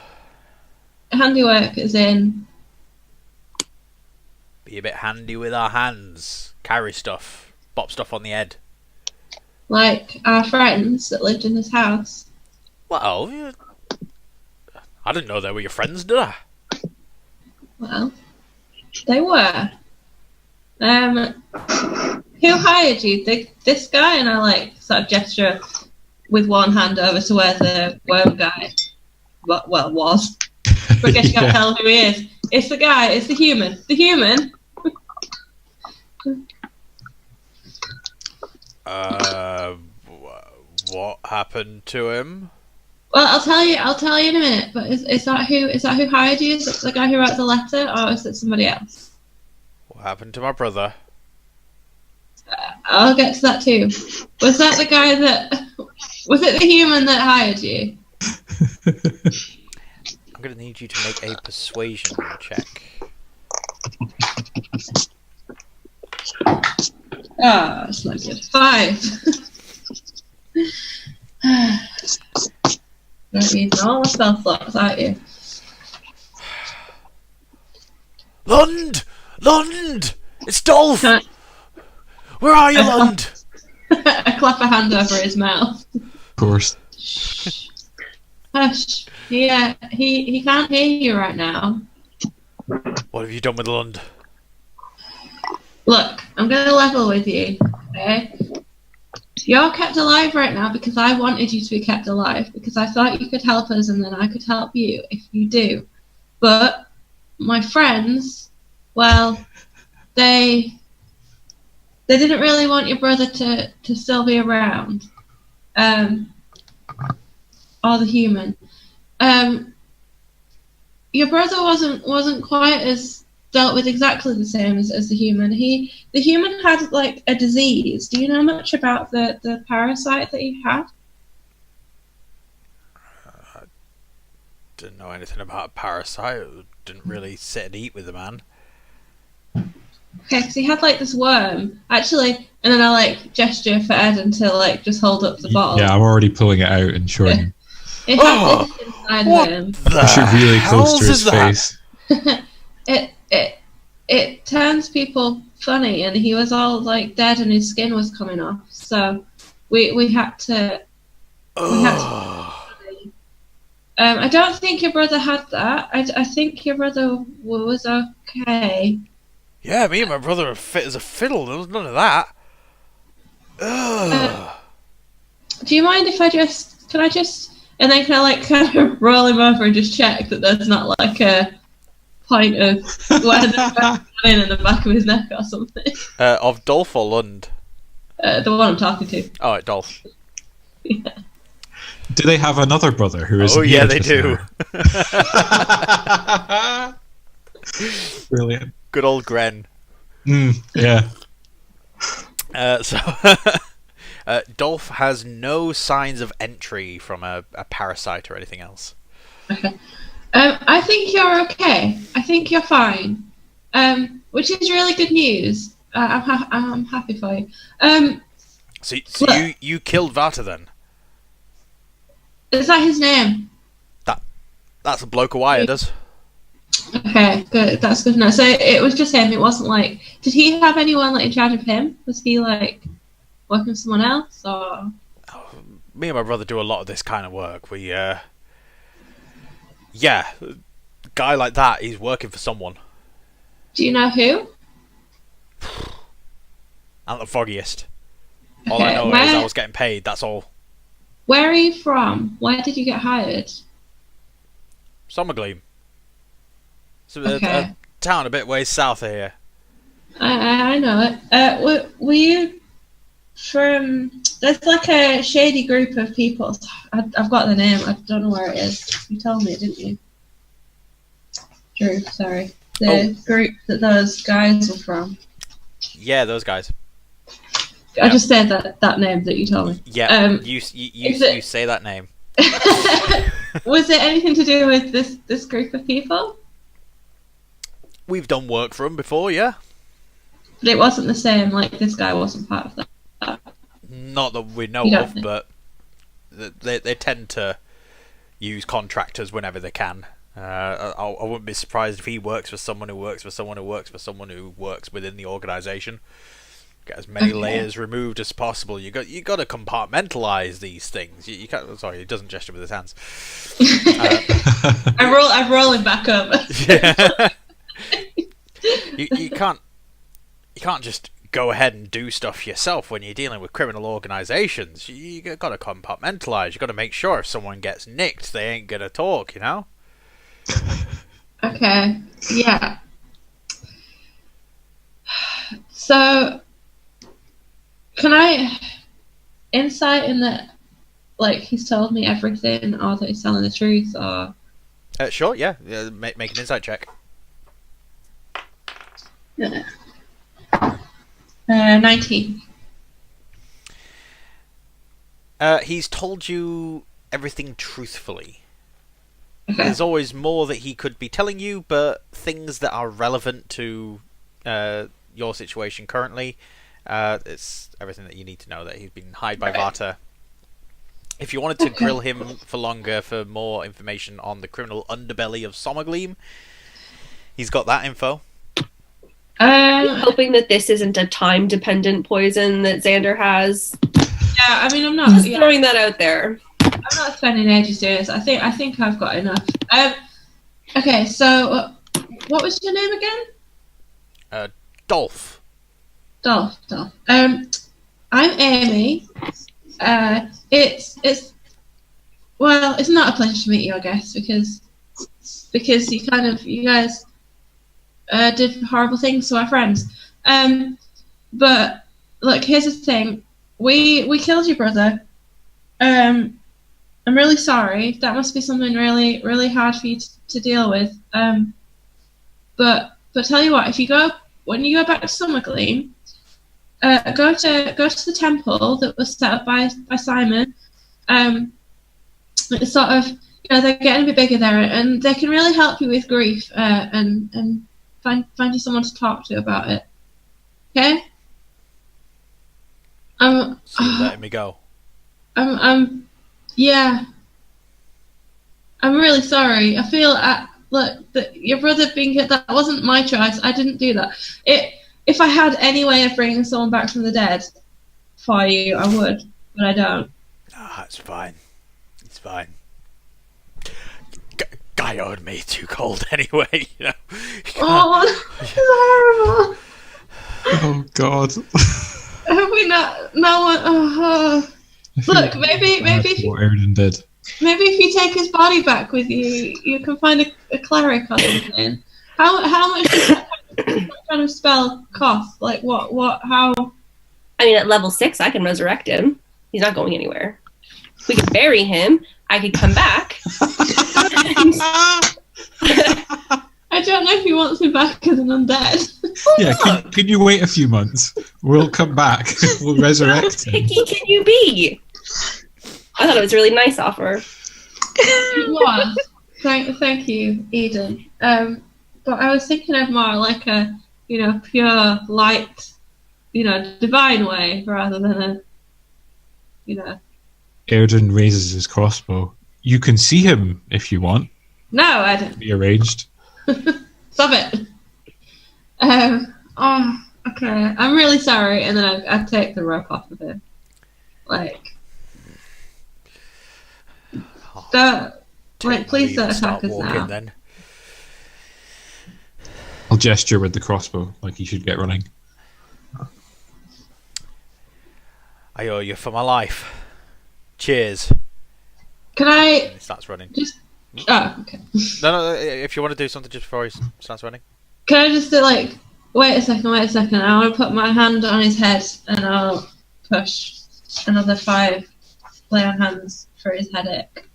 Handiwork as in? Be a bit handy with our hands. Carry stuff. Bop stuff on the head. Like our friends that lived in this house? Well, I didn't know they were your friends, did I? Well, they were. Who hired you? This guy? And I like sort of gesture with one hand over to where the worm guy was. But I guess you can't tell who he is. It's the guy, it's the human. The human. What happened to him? Well, I'll tell you in a minute, but is that who hired you? Is it the guy who wrote the letter, or is it somebody else? What happened to my brother? I'll get to that too. Was that the guy was it the human that hired you? I'm going to need you to make a persuasion check. Ah, it's not good. 5. Don't use all the spell slots, aren't you? Lund! Lund! It's Dolph! Can Where are you, Lund? I clap a hand over his mouth. Of course. Hush. Yeah, he can't hear you right now. What have you done with Lund? Look, I'm going to level with you, okay? You're kept alive right now because I wanted you to be kept alive, because I thought you could help us and then I could help you if you do. But my friends, well, they didn't really want your brother to still be around. Or the human. Your brother wasn't quite as dealt with exactly the same as the human. The human had like a disease. Do you know much about the parasite that he had? I didn't know anything about a parasite. Didn't really sit and eat with the man. Okay, because he had like this worm, actually, and then I like gesture for Airden to like just hold up the bottle. Yeah, I'm already pulling it out and showing him. It has this inside of him. Push it really close to his face. It turns people funny, and he was all like dead, and his skin was coming off. So we had to. I don't think your brother had that. I think your brother was okay. Yeah, me and my brother are fit as a fiddle. There was none of that. Do you mind if I just... And then can I like kind of roll him over and just check that there's not like a point of where the in the back of his neck or something? Of Dolph or Lund? The one I'm talking to. Oh, right, Dolph. Yeah. Do they have another brother who is? Oh yeah, they do. Brilliant. Good old Gren. Yeah. Dolph has no signs of entry from a parasite or anything else. Okay. I think you're okay. I think you're fine. Which is really good news. I'm happy for you. So you killed Vata then? Is that his name? That's a bloke of wire does. Okay, good. That's good to know. So it was just him. It wasn't like... Did he have anyone like in charge of him? Was he like working with someone else, or...? Me and my brother do a lot of this kind of work. We, a guy like that, he's working for someone. Do you know who? Not the foggiest. All I know is I was getting paid, that's all. Where are you from? Where did you get hired? Summergleam. It's Okay. a town a bit ways south of here. I know it. Were you from... There's like a shady group of people. I've got the name. I don't know where it is. You told me, didn't you? Drew, sorry. The group that those guys were from. Yeah, those guys. I just said that name that you told me. Yeah, you say that name. Was it anything to do with this group of people? We've done work for them before, yeah. But it wasn't the same, like this guy wasn't part of that. Not that we know of, but they tend to use contractors whenever they can. I wouldn't be surprised if he works for someone who works for someone who works for someone who works within the organisation. Get as many layers removed as possible. You got to compartmentalize these things. You can't. Sorry, he doesn't gesture with his hands. I'm rolling back up. Yeah. you can't just go ahead and do stuff yourself when you're dealing with criminal organisations. You got to compartmentalise. You got to make sure if someone gets nicked, they ain't gonna talk. You know. Okay. Yeah. So, can I insight in that? Like he's told me everything, or that he's telling the truth, or? Sure. Yeah. Make an insight check. Yeah. 19. He's told you everything truthfully. Okay. There's always more that he could be telling you, but things that are relevant to your situation currently, it's everything that you need to know, that he's been hired by Varta. If you wanted to grill him for longer for more information on the criminal underbelly of Sommergleam, he's got that info. I'm hoping that this isn't a time-dependent poison that Xander has. Yeah, I mean, I'm not Just throwing that out there. I'm not spending ages doing this. I think I've got enough. Okay, so what was your name again? Dolph. Dolph. I'm Amy. It's not a pleasure to meet you, I guess, because you guys did horrible things to our friends. But look, here's the thing: we killed your brother. I'm really sorry. That must be something really, really hard for you to deal with. But tell you what, when you go back to Summergleam, go to the temple that was set up by Simon. It's sort of, they're getting a bit bigger there, and they can really help you with grief and find you someone to talk to about it. Okay? So you're letting me go? Yeah. I'm really sorry. I feel that your brother being hit, that wasn't my choice. I didn't do that. If I had any way of bringing someone back from the dead for you, I would, but I don't. No, it's fine. It's fine. Guy owed me too cold anyway, you know. Oh, this is horrible. Oh God. Have we not? No one. Look, maybe if what Airden did. Maybe if you take his body back with you, you can find a cleric or something. How much does that kind of spell cost? Like how? I mean, at level 6, I can resurrect him. He's not going anywhere. We can bury him. I could come back. I don't know if he wants me back as an undead. Yeah, can you wait a few months? We'll come back. We'll resurrect him. How picky can you be? I thought it was a really nice offer. It was. Thank you, Eden. But I was thinking of more like a, pure light, divine way rather than a, Airden raises his crossbow. You can see him if you want. No, I don't. Be arranged. Stop it. Okay. I'm really sorry, and then I take the rope off of him. Please don't attack us now. Then. I'll gesture with the crossbow, like he should get running. I owe you for my life. Cheers. Can I? And he starts running. Oh, okay. No, if you want to do something just before he starts running. Can I just wait a second. I want to put my hand on his head and I'll push another 5 lay on hands for his headache.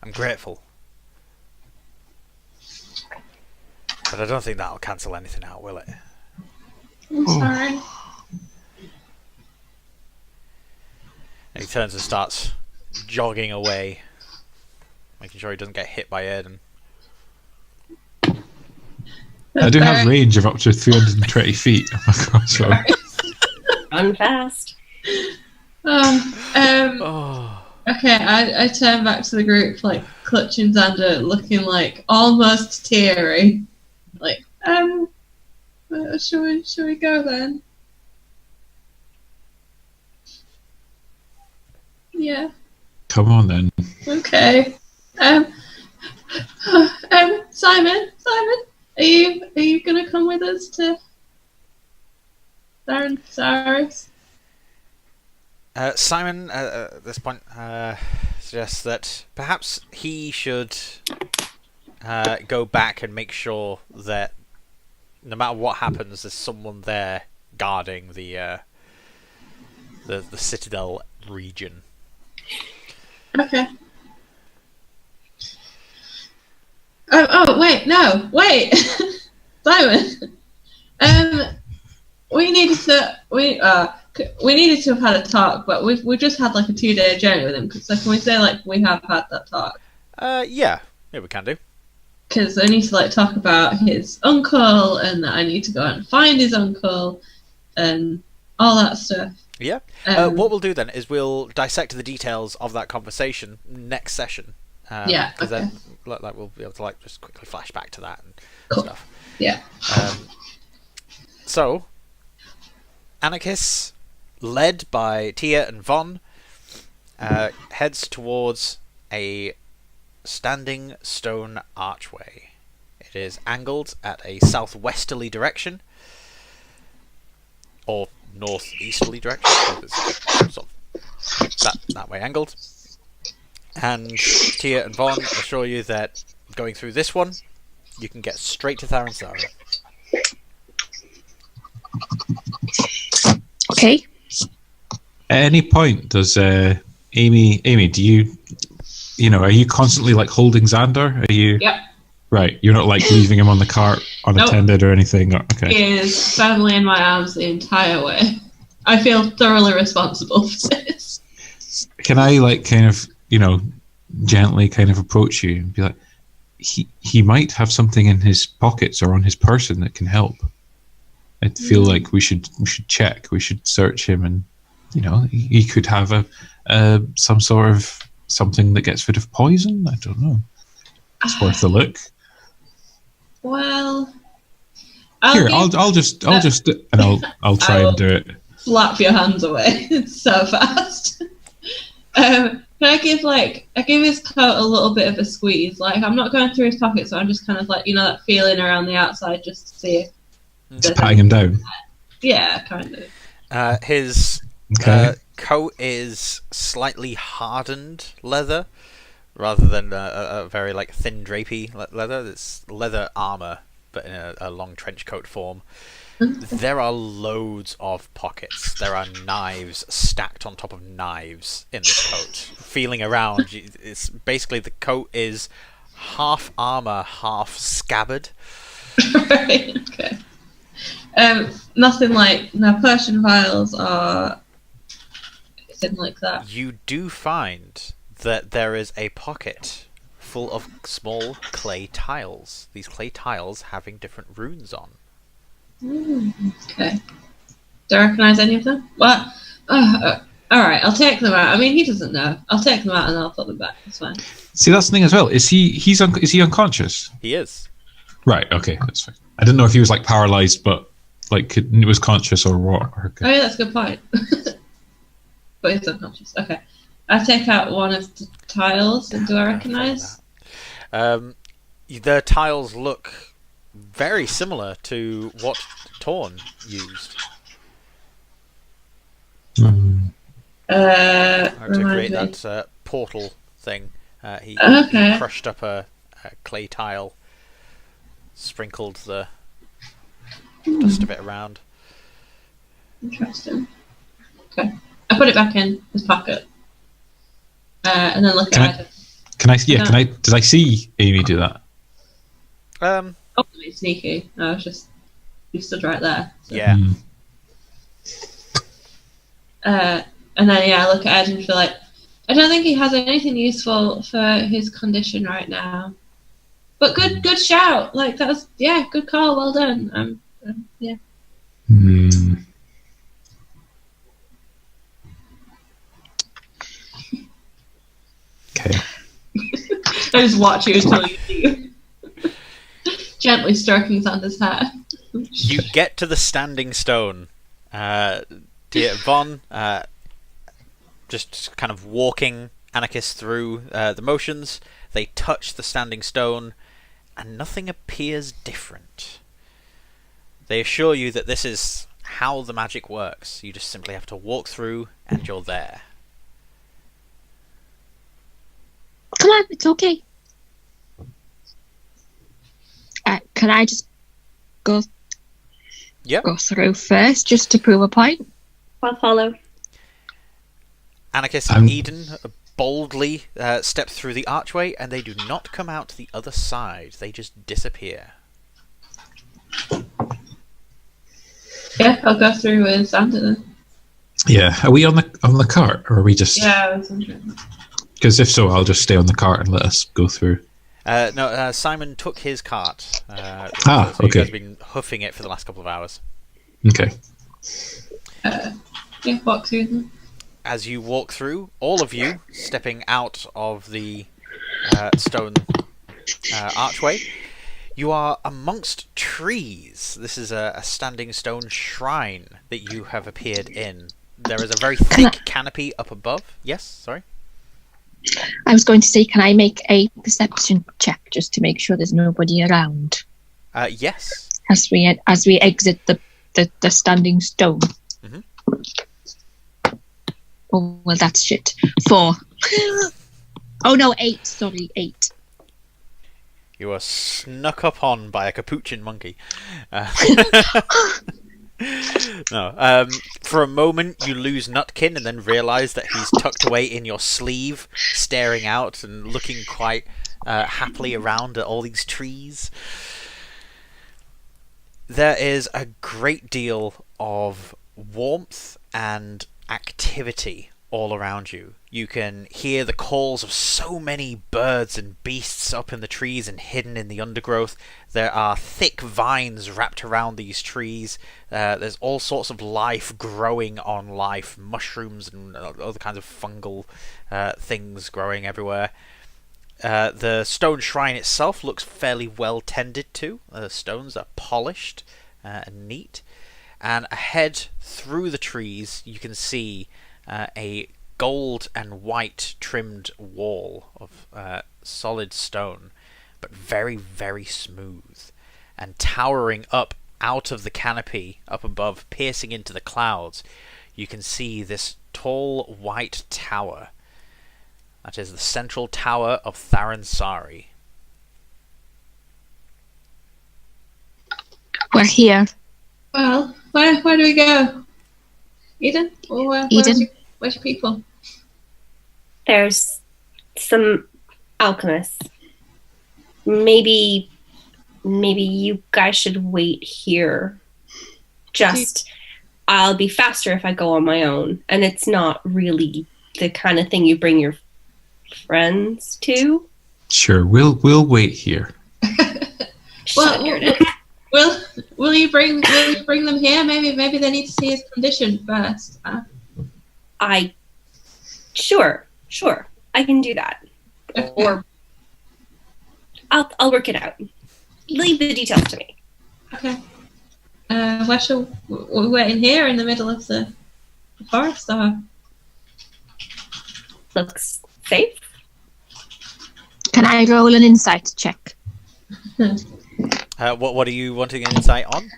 I'm grateful. But I don't think that'll cancel anything out, will it? I'm sorry. And he turns and starts jogging away, making sure he doesn't get hit by Airden. I do have range of up to 320 feet on my crossbow. Run fast. Okay, I turn back to the group, clutching Xander, looking almost teary. Shall we go then? Yeah. Come on then. Okay. Simon, are you gonna come with us to Saris? Simon, at this point, suggests that perhaps he should go back and make sure that no matter what happens, there's someone there guarding the Citadel region. Okay. Wait, Simon. We need to. we needed to have had a talk, but we've just had like a 2-day journey with him. So can we say like we have had that talk? Yeah, we can do. Because I need to like talk about his uncle, and that I need to go out and find his uncle, and all that stuff. Yeah. What we'll do then is we'll dissect the details of that conversation next session. Yeah. Okay. Then, like, we'll be able to like just quickly flash back to that and stuff. Yeah. So, Anakis, led by Tia and Von, heads towards a standing stone archway. It is angled at a southwesterly direction, or northeasterly direction. Sort of that way angled. And Tia and Von assure you that going through this one, you can get straight to Tharansara. Okay. At any point, does Amy? Do you know? Are you constantly like holding Xander? Are you? Yep. Right. You're not like leaving him on the cart unattended or anything. Okay. He is firmly in my arms the entire way. I feel thoroughly responsible for this. Can I like kind of gently kind of approach you and be like, he might have something in his pockets or on his person that can help. I feel like we should check. We should search him, and he could have some sort of something that gets rid of poison. I don't know. It's worth a look. Well, I'll just and I'll try and do it. Slap your hands away. It's so fast. Can I give his coat a little bit of a squeeze? Like, I'm not going through his pockets, so I'm just kind of like, that feeling around the outside just to see if just patting him down. Yeah, kind of. His coat is slightly hardened leather, rather than a very like thin drapey leather. It's leather armor, but in a long trench coat form. There are loads of pockets. There are knives stacked on top of knives in this coat. Feeling around, it's basically the coat is half armor, half scabbard. Right. Okay. Nothing like Persian vials or anything like that. You do find that there is a pocket full of small clay tiles. These clay tiles having different runes on. Okay. Do I recognise any of them? Well, alright, I'll take them out. I mean, he doesn't know. I'll take them out and I'll put them back. That's fine. See, that's the thing as well. Is he unconscious? He is. Right, okay, that's fine. I didn't know if he was like paralysed, but like was conscious or what. Oh yeah, that's a good point. But he's unconscious. Okay. I take out one of the tiles, and do I recognise? The tiles look very similar to what Torn used. Mm. To create that portal thing. He crushed up a clay tile, sprinkled the dust of it around. Interesting. Okay. I put it back in his pocket. And then look at it. Did I see Amy do that? Probably sneaky. I was just, you stood right there. So. Yeah. And then I look at Ed and feel like, I don't think he has anything useful for his condition right now. But good shout. Like, that was, good call. Well done. Yeah. Okay. I just watch you until you leave. Gently stroking Xander's hair. You get to the standing stone. Von, just kind of walking Anakis through the motions. They touch the standing stone, and nothing appears different. They assure you that this is how the magic works. You just simply have to walk through, and you're there. Come on, it's okay. Can I just go through first, just to prove a point? I'll follow. Anakis and Eden boldly step through the archway, and they do not come out the other side. They just disappear. Yeah, I'll go through with Xander then. Yeah. Are we on the cart, or are we just? Yeah, I was wondering. Because if so, I'll just stay on the cart and let us go through. No, Simon took his cart. So okay. You guys have been hoofing it for the last couple of hours. Okay. Yeah, walk through them. As you walk through, all of you stepping out of the stone archway, you are amongst trees. This is a standing stone shrine that you have appeared in. There is a very thick canopy up above. Yes, sorry? I was going to say, can I make a perception check just to make sure there's nobody around? Yes. As we exit the standing stone. Mhm. Oh, well, that's shit. 4. Oh, no, 8. Sorry, 8. You are snuck up on by a capuchin monkey. No. For a moment, you lose Nutkin and then realise that he's tucked away in your sleeve, staring out and looking quite happily around at all these trees. There is a great deal of warmth and activity all around you. You can hear the calls of so many birds and beasts up in the trees and hidden in the undergrowth. There are thick vines wrapped around these trees. There's all sorts of life growing on life, mushrooms and other kinds of fungal things growing everywhere. The stone shrine itself looks fairly well tended to. The stones are polished and neat. And ahead through the trees you can see a gold and white trimmed wall of solid stone, but very, very smooth. And towering up out of the canopy up above, piercing into the clouds, you can see this tall white tower. That is the central tower of Tharansari. We're here. Well, where do we go? Eden? Or Eden. Where's your people? There's some alchemists. Maybe you guys should wait here. I'll be faster if I go on my own. And it's not really the kind of thing you bring your friends to. Sure, we'll wait here. Will you bring them here? Maybe they need to see his condition first. Sure, I can do that. Okay. Or I'll work it out. Leave the details to me. Okay. Where shall we wait in here in the middle of the forest? Or? Looks safe. Can I roll an insight check? What are you wanting an insight on?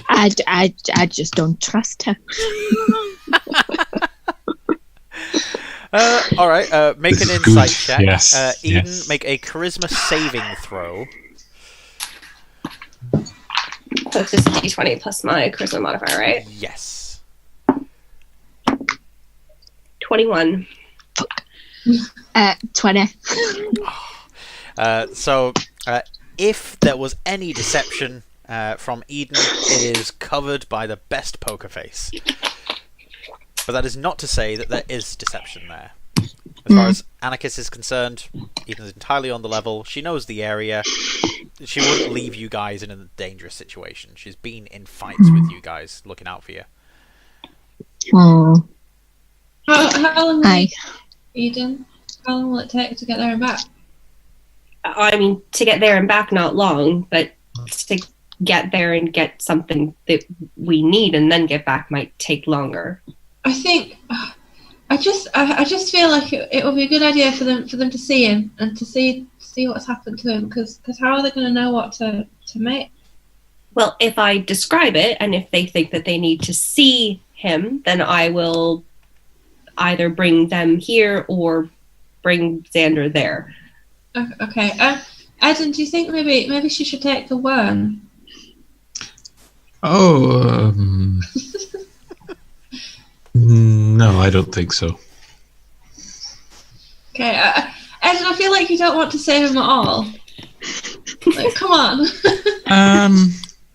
I just don't trust her. Alright, make an insight check. Yes, Eden, yes. make a charisma saving throw. So it's just D20 plus my charisma modifier, right? Yes. 21. 20. So, if there was any deception from Eden, it is covered by the best poker face. But that is not to say that there is deception there. As far as Anakis is concerned, Eden's entirely on the level. She knows the area. She wouldn't leave you guys in a dangerous situation. She's been in fights with you guys, looking out for you. Oh. How long will Eden? How long will it take to get there and back? I mean, to get there and back, not long, but to get there and get something that we need and then get back might take longer. I think I just feel like it would be a good idea for them to see him and to see what's happened to him because how are they going to know what to make? Well, if I describe it and if they think that they need to see him, then I will either bring them here or bring Xander there. Okay. Airden, do you think maybe she should take the worm? Oh, no, I don't think so. Okay. Airden, I feel like you don't want to save him at all. Like, come on.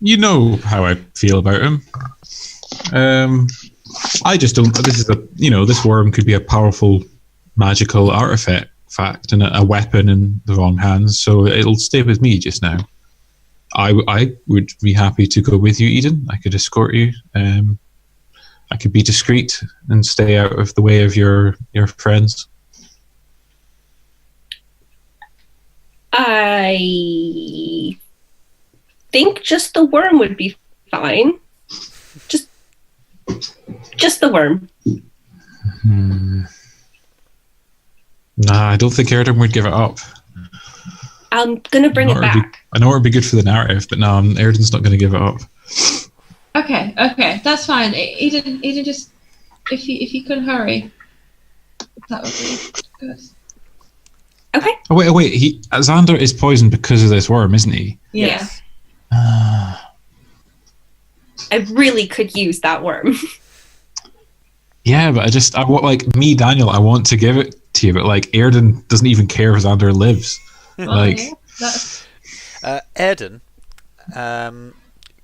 You know how I feel about him. I just don't. This is this worm could be a powerful magical artifact and a weapon in the wrong hands. So it'll stay with me just now. I would be happy to go with you, Eden. I could escort you. I could be discreet and stay out of the way of your friends. I think just the worm would be fine. Just the worm. Nah, I don't think Airden would give it up. I'm gonna bring it back. I know it would be good for the narrative, but no, Airden's not going to give it up. Okay, that's fine. Eden, just if you could hurry, that would be good. Okay. Oh, wait. Xander is poisoned because of this worm, isn't he? Yeah. I really could use that worm. Yeah, but I want, like, me, Daniel, I want to give it to you, but, like, Airden doesn't even care if Xander lives. Like, Airden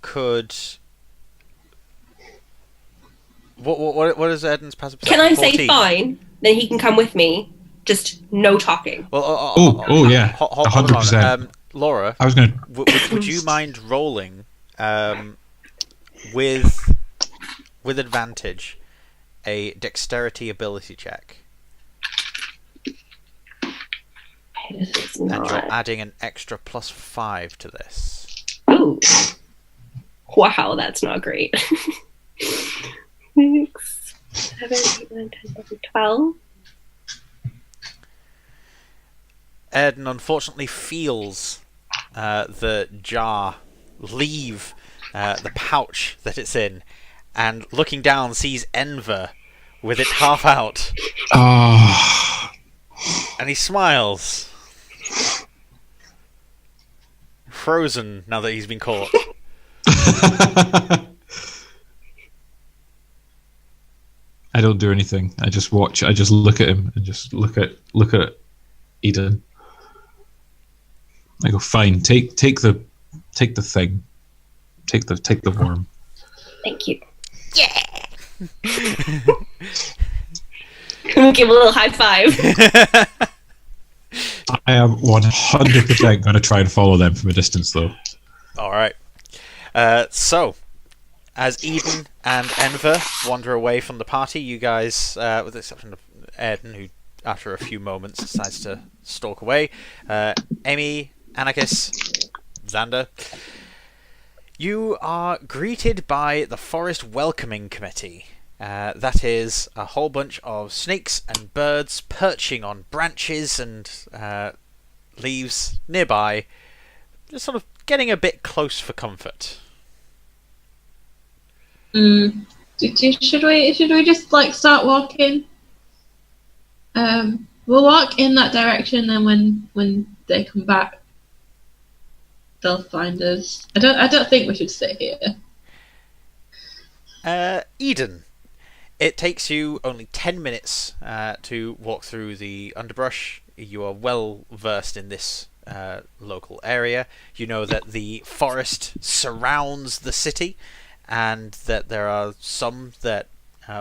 could. What is Airden's passive perception? Can I 14? say fine? Then he can come with me. Just no talking. Well, yeah, 100%. Laura, I was going to. Would you mind rolling with advantage a dexterity ability check? And you're adding an extra +5 to this. Ooh. Wow, that's not great. 6, 7, 8, 9, 10, 11, 12. Airden unfortunately feels the jar leave the pouch that it's in, and looking down sees Enver with it half out. And he smiles. Frozen now that he's been caught. I don't do anything. I just watch. I just look at him and just look at Eden. I go, fine. Take the thing. Take the worm. Thank you. Yeah. Give a little high five. I am 100% going to try and follow them from a distance, though. All right. So, as Eden and Enver wander away from the party, you guys, with the exception of Airden, who after a few moments decides to stalk away, Amy, Anakis, Xander, you are greeted by the Forest Welcoming Committee. That is a whole bunch of snakes and birds perching on branches and leaves nearby, just sort of getting a bit close for comfort. Should we just like start walking? We'll walk in that direction, and when they come back, they'll find us. I don't think we should stay here. Eden, it takes you only 10 minutes to walk through the underbrush. You are well versed in this local area. You know that the forest surrounds the city, and that there are some that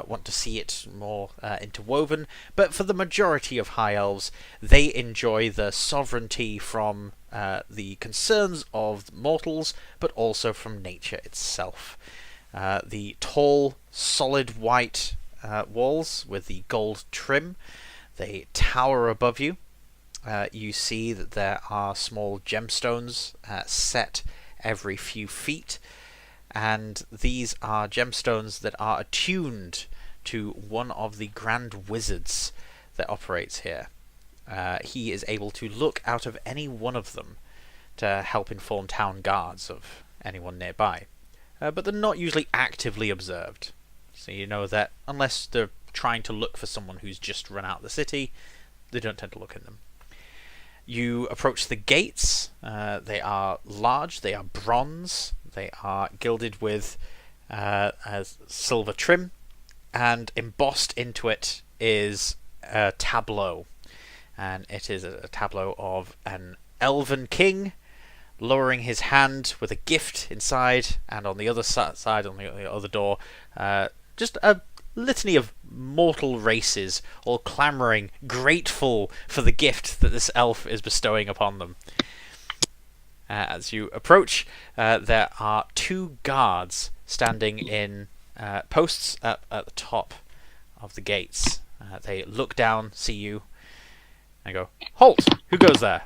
want to see it more interwoven, but for the majority of High Elves, they enjoy the sovereignty from the concerns of mortals, but also from nature itself. The tall, solid white walls with the gold trim, they tower above you. You see that there are small gemstones set every few feet, and these are gemstones that are attuned to one of the grand wizards that operates here. He is able to look out of any one of them to help inform town guards of anyone nearby. But they're not usually actively observed. So you know that unless they're trying to look for someone who's just run out of the city, they don't tend to look in them. You approach the gates. They are large, they are bronze, they are gilded with a silver trim, and embossed into it is a tableau. And it is a tableau of an elven king lowering his hand with a gift inside, and on the other side, on the other door, just a litany of mortal races, all clamouring, grateful for the gift that this elf is bestowing upon them. As you approach, there are 2 guards standing in posts at the top of the gates. They look down, see you, and go, "Halt! Who goes there?"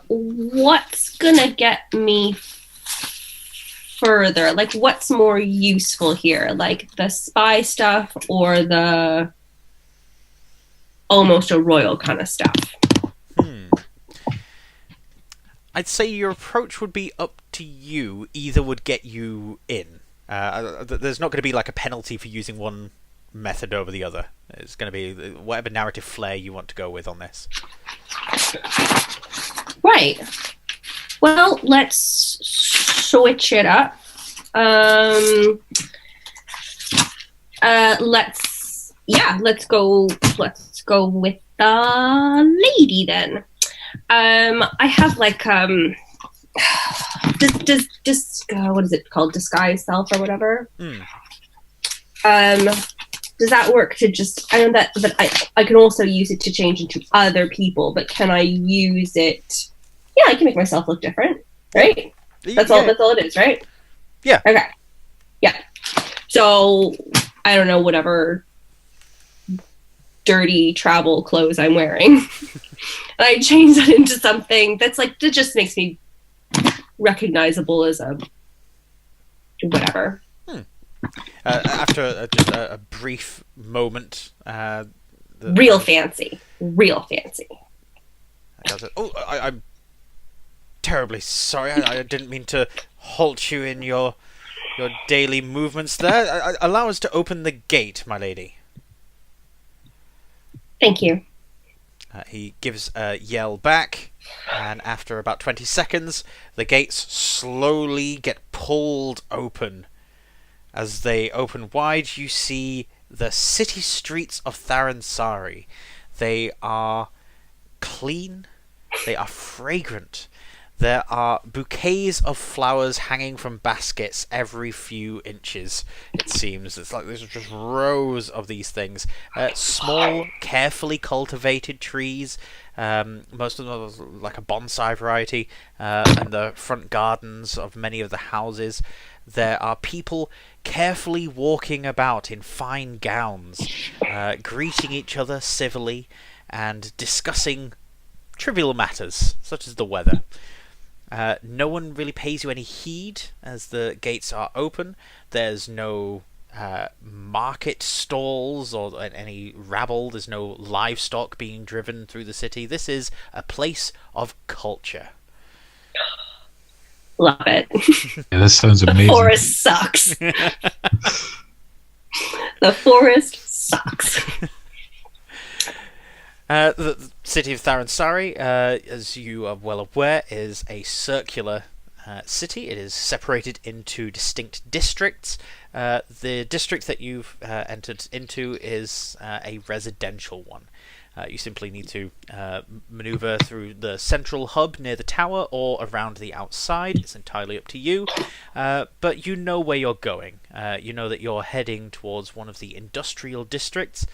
What's gonna get me further? Like, what's more useful here? Like, the spy stuff or the almost a royal kind of stuff? I'd say your approach would be up to you. Either would get you in. There's not going to be like a penalty for using one method over the other. It's going to be whatever narrative flair you want to go with on this. Right. Well, let's switch it up. Let's go with the lady then. I have like what is it called? Disguise self or whatever. Does that work to just? I know that, but I can also use it to change into other people. But can I use it? Yeah, I can make myself look different, right? That's all. That's all it is, right? Yeah. Okay. Yeah. So I don't know, whatever dirty travel clothes I'm wearing. I change that into something that's like, that just makes me recognizable as a whatever. After just a brief moment, real fancy. Oh, I'm terribly sorry. I didn't mean to halt you in your daily movements there. Allow us to open the gate, my lady. Thank you. He gives a yell back, and after about 20 seconds, the gates slowly get pulled open. As they open wide, you see the city streets of Tharansari. They are clean, they are fragrant. There are bouquets of flowers hanging from baskets every few inches, it seems. It's like there's just rows of these things. Small, carefully cultivated trees. Most of them are like a bonsai variety. And the front gardens of many of the houses. There are people carefully walking about in fine gowns, greeting each other civilly, and discussing trivial matters, such as the weather. No one really pays you any heed as the gates are open. There's no market stalls or any rabble. There's no livestock being driven through the city. This is a place of culture. Love it. Yeah, this sounds amazing. The forest sucks. The forest sucks. The city of Tharansari, as you are well aware, is a circular city. It is separated into distinct districts. The district that you've entered into is a residential one. You simply need to maneuver through the central hub near the tower or around the outside. It's entirely up to you. But you know where you're going. You know that you're heading towards one of the industrial districts.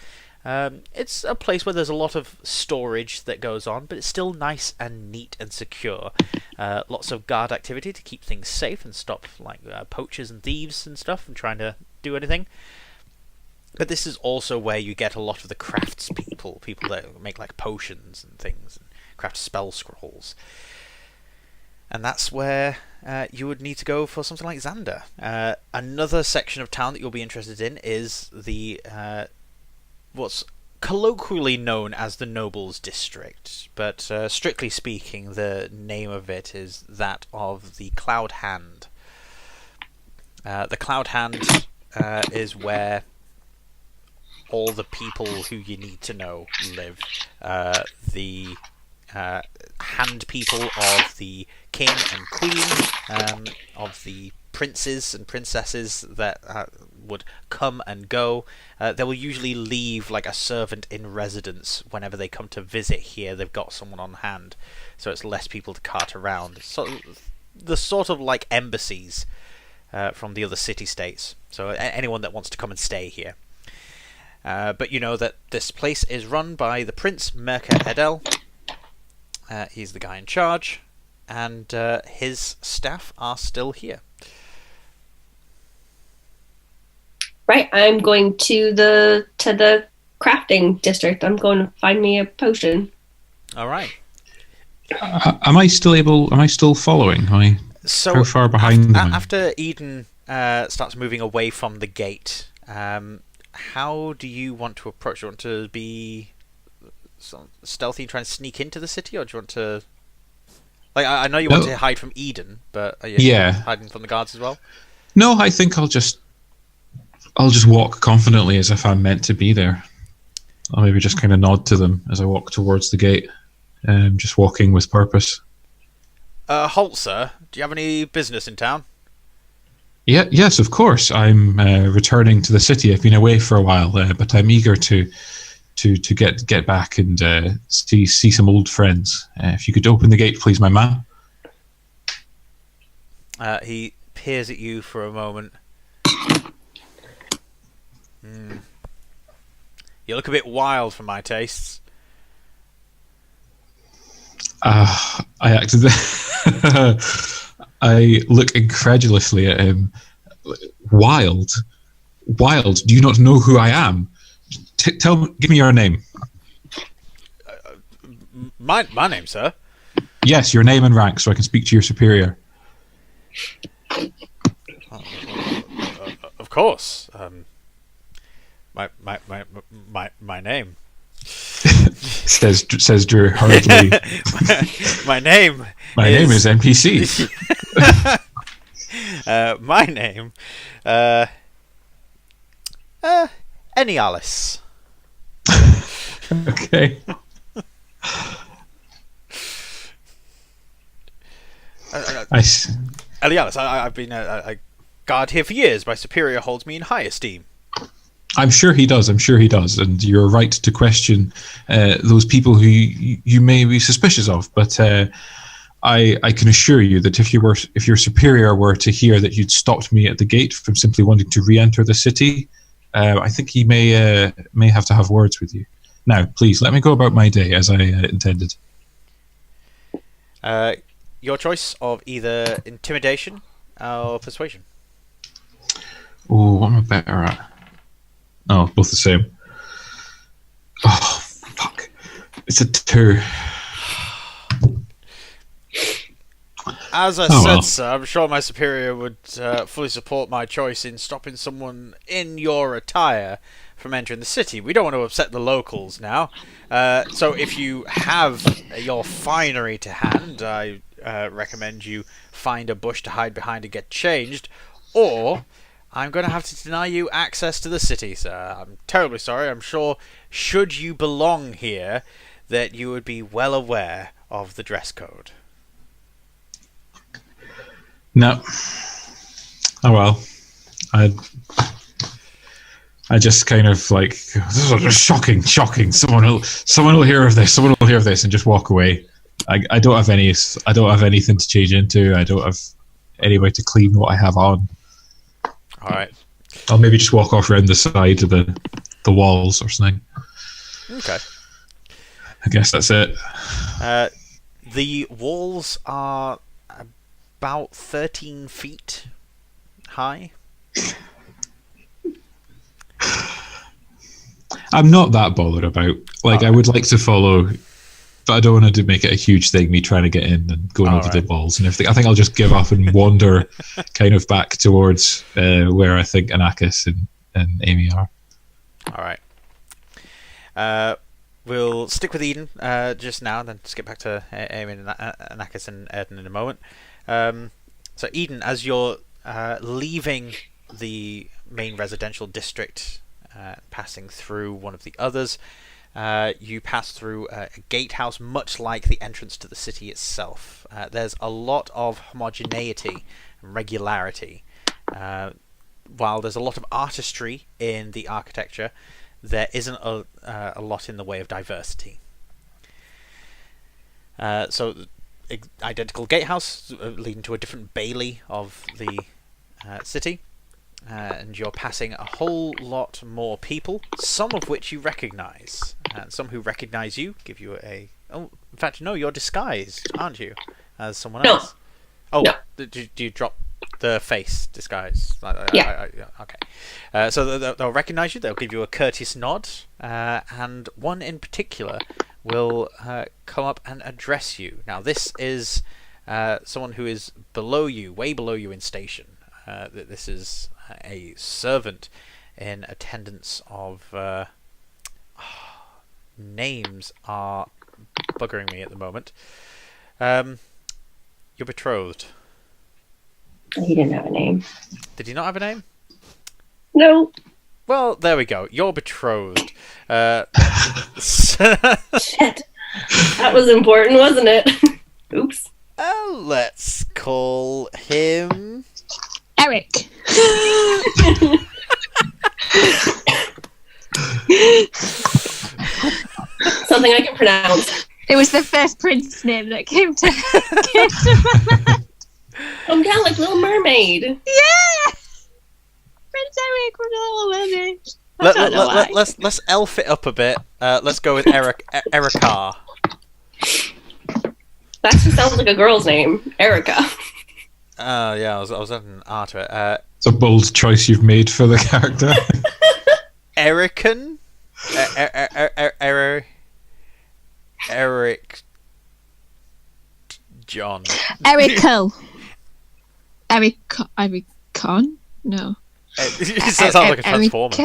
It's a place where there's a lot of storage that goes on, but it's still nice and neat and secure. Lots of guard activity to keep things safe and stop poachers and thieves and stuff from trying to do anything. But this is also where you get a lot of the crafts people that make like potions and things, and craft spell scrolls. And that's where you would need to go for something like Xander. Another section of town that you'll be interested in is the what's colloquially known as the Nobles District, but strictly speaking, the name of it is that of the Cloud Hand. The Cloud Hand is where all the people who you need to know live. The hand people of the king and queen, of the princes and princesses that would come and go. They will usually leave like a servant in residence whenever they come to visit here. They've got someone on hand, so it's less people to cart around. So the sort of like embassies from the other city-states. So anyone that wants to come and stay here. But you know that this place is run by the Prince Merker Edel. He's the guy in charge, and his staff are still here. Right, I'm going to the crafting district. I'm going to find me a potion. All right. Am I still following? How far behind am I? After Eden starts moving away from the gate, how do you want to approach? Do you want to be stealthy and try and sneak into the city, or do you want to... Like, I know you want to hide from Eden, but are you hiding from the guards as well? No, I think I'll just walk confidently as if I'm meant to be there. I'll maybe just kind of nod to them as I walk towards the gate, just walking with purpose. Halt, sir. Do you have any business in town? Yes, of course. I'm returning to the city. I've been away for a while, but I'm eager to get back and see some old friends. If you could open the gate, please, my man. He peers at you for a moment. You look a bit wild for my tastes. I look incredulously at him. Wild? Do you not know who I am? Give me your name. My name, sir? Yes, your name and rank, so I can speak to your superior. Of course. My name. says Drew hurriedly. My name. My name is NPC. My name. Enialis. Okay. Elialis, I've been a guard here for years. My superior holds me in high esteem. I'm sure he does, and you're right to question those people who you may be suspicious of, but I can assure you that if your superior were to hear that you'd stopped me at the gate from simply wanting to re-enter the city, I think he may have to have words with you. Now, please, let me go about my day as I intended. Your choice of either intimidation or persuasion. Oh, what am I better at? Oh, both the same. Oh, fuck. It's a 2. As I said, sir, I'm sure my superior would fully support my choice in stopping someone in your attire from entering the city. We don't want to upset the locals now. So if you have your finery to hand, I recommend you find a bush to hide behind and get changed, or I'm going to have to deny you access to the city, sir. I'm terribly sorry. I'm sure, should you belong here, that you would be well aware of the dress code. No. Oh well. I just kind of like, this is just shocking. Someone will hear of this. And just walk away. I don't have anything to change into. I don't have any way to clean what I have on. All right. I'll maybe just walk off around the side of the walls or something. Okay. I guess that's it. The walls are about 13 feet high. I'm not that bothered about. I would like to follow, but I don't want to make it a huge thing, me trying to get in and going over the walls and everything. I think I'll just give up and wander kind of back towards where I think Anakis and Amy are. All right. We'll stick with Eden just now, and then just get back to Amy and Anakis and Airden in a moment. So Eden, as you're leaving the main residential district, passing through one of the others, you pass through a gatehouse much like the entrance to the city itself. There's a lot of homogeneity and regularity. While there's a lot of artistry in the architecture, there isn't a lot in the way of diversity. So identical gatehouse leading to a different bailey of the city, and you're passing a whole lot more people, some of which you recognise, and some who recognise you give you a... Oh, in fact, no, you're disguised, aren't you, as someone else? Oh, No. Do you drop the face disguise? Yeah. Okay. So they'll recognise you, they'll give you a courteous nod, and one in particular will come up and address you. Now, this is someone who is below you, way below you in station. This is a servant in attendance of... names are buggering me at the moment. You're betrothed. He didn't have a name. Did he not have a name? No. Well, there we go. You're betrothed. Shit. That was important, wasn't it? Oops. Let's call him... Eric. Something I can pronounce. It was the first prince name that came to my mind. I'm kind of like Little Mermaid. Yeah! Prince Eric from the Little Mermaid. I don't know why. Let's elf it up a bit. Let's go with Erica. That just sounds like a girl's name. Erica. Yeah, I was adding an R to it. It's a bold choice you've made for the character. Erican? Eric John. Erico. Ericon? No. It sounds like a transformer.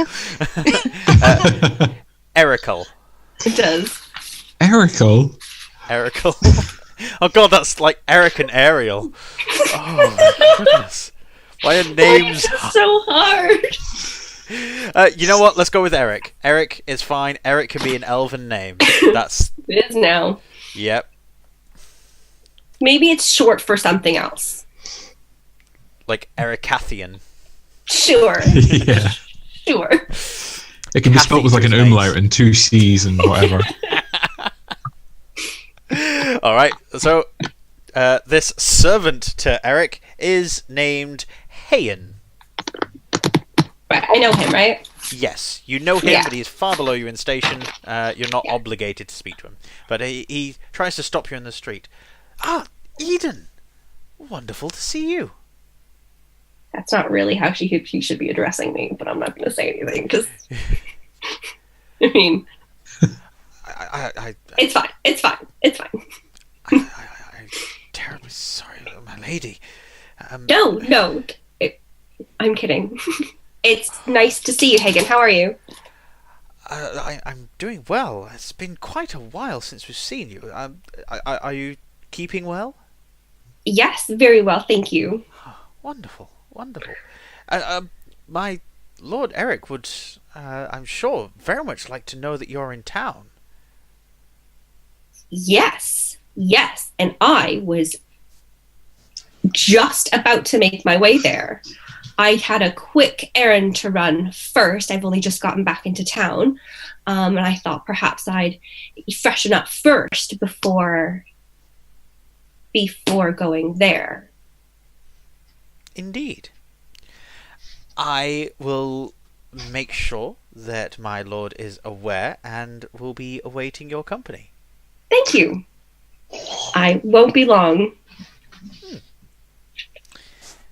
Erical. It does. Erical? Oh god, that's like Eric and Ariel. Oh my goodness. Why are names... It's so hard. You know what? Let's go with Eric. Eric is fine. Eric can be an elven name. That's... It is now. Yep. Maybe it's short for something else. Like Ericathian. Sure. Yeah. Sure. It can be spelled with like an umlaut and 2 C's and whatever. Alright, so this servant to Eric is named Hayen. Right, I know him, right? Yes, you know him, Yeah. but he's far below you in station. You're not obligated to speak to him. But he tries to stop you in the street. Ah, Eden! Wonderful to see you. That's not really how she should be addressing me, but I'm not going to say anything because... I mean... It's fine. It's fine. It's fine. I'm terribly sorry, my lady. No. I'm kidding. It's nice to see you, Hagen. How are you? I'm doing well. It's been quite a while since we've seen you. Are you keeping well? Yes, very well, thank you. Wonderful. My Lord Eric would, I'm sure, very much like to know that you're in town. Yes, and I was just about to make my way there. I had a quick errand to run first. I've only just gotten back into town, and I thought perhaps I'd freshen up first before going there. Indeed. I will make sure that my lord is aware and will be awaiting your company. Thank you. I won't be long.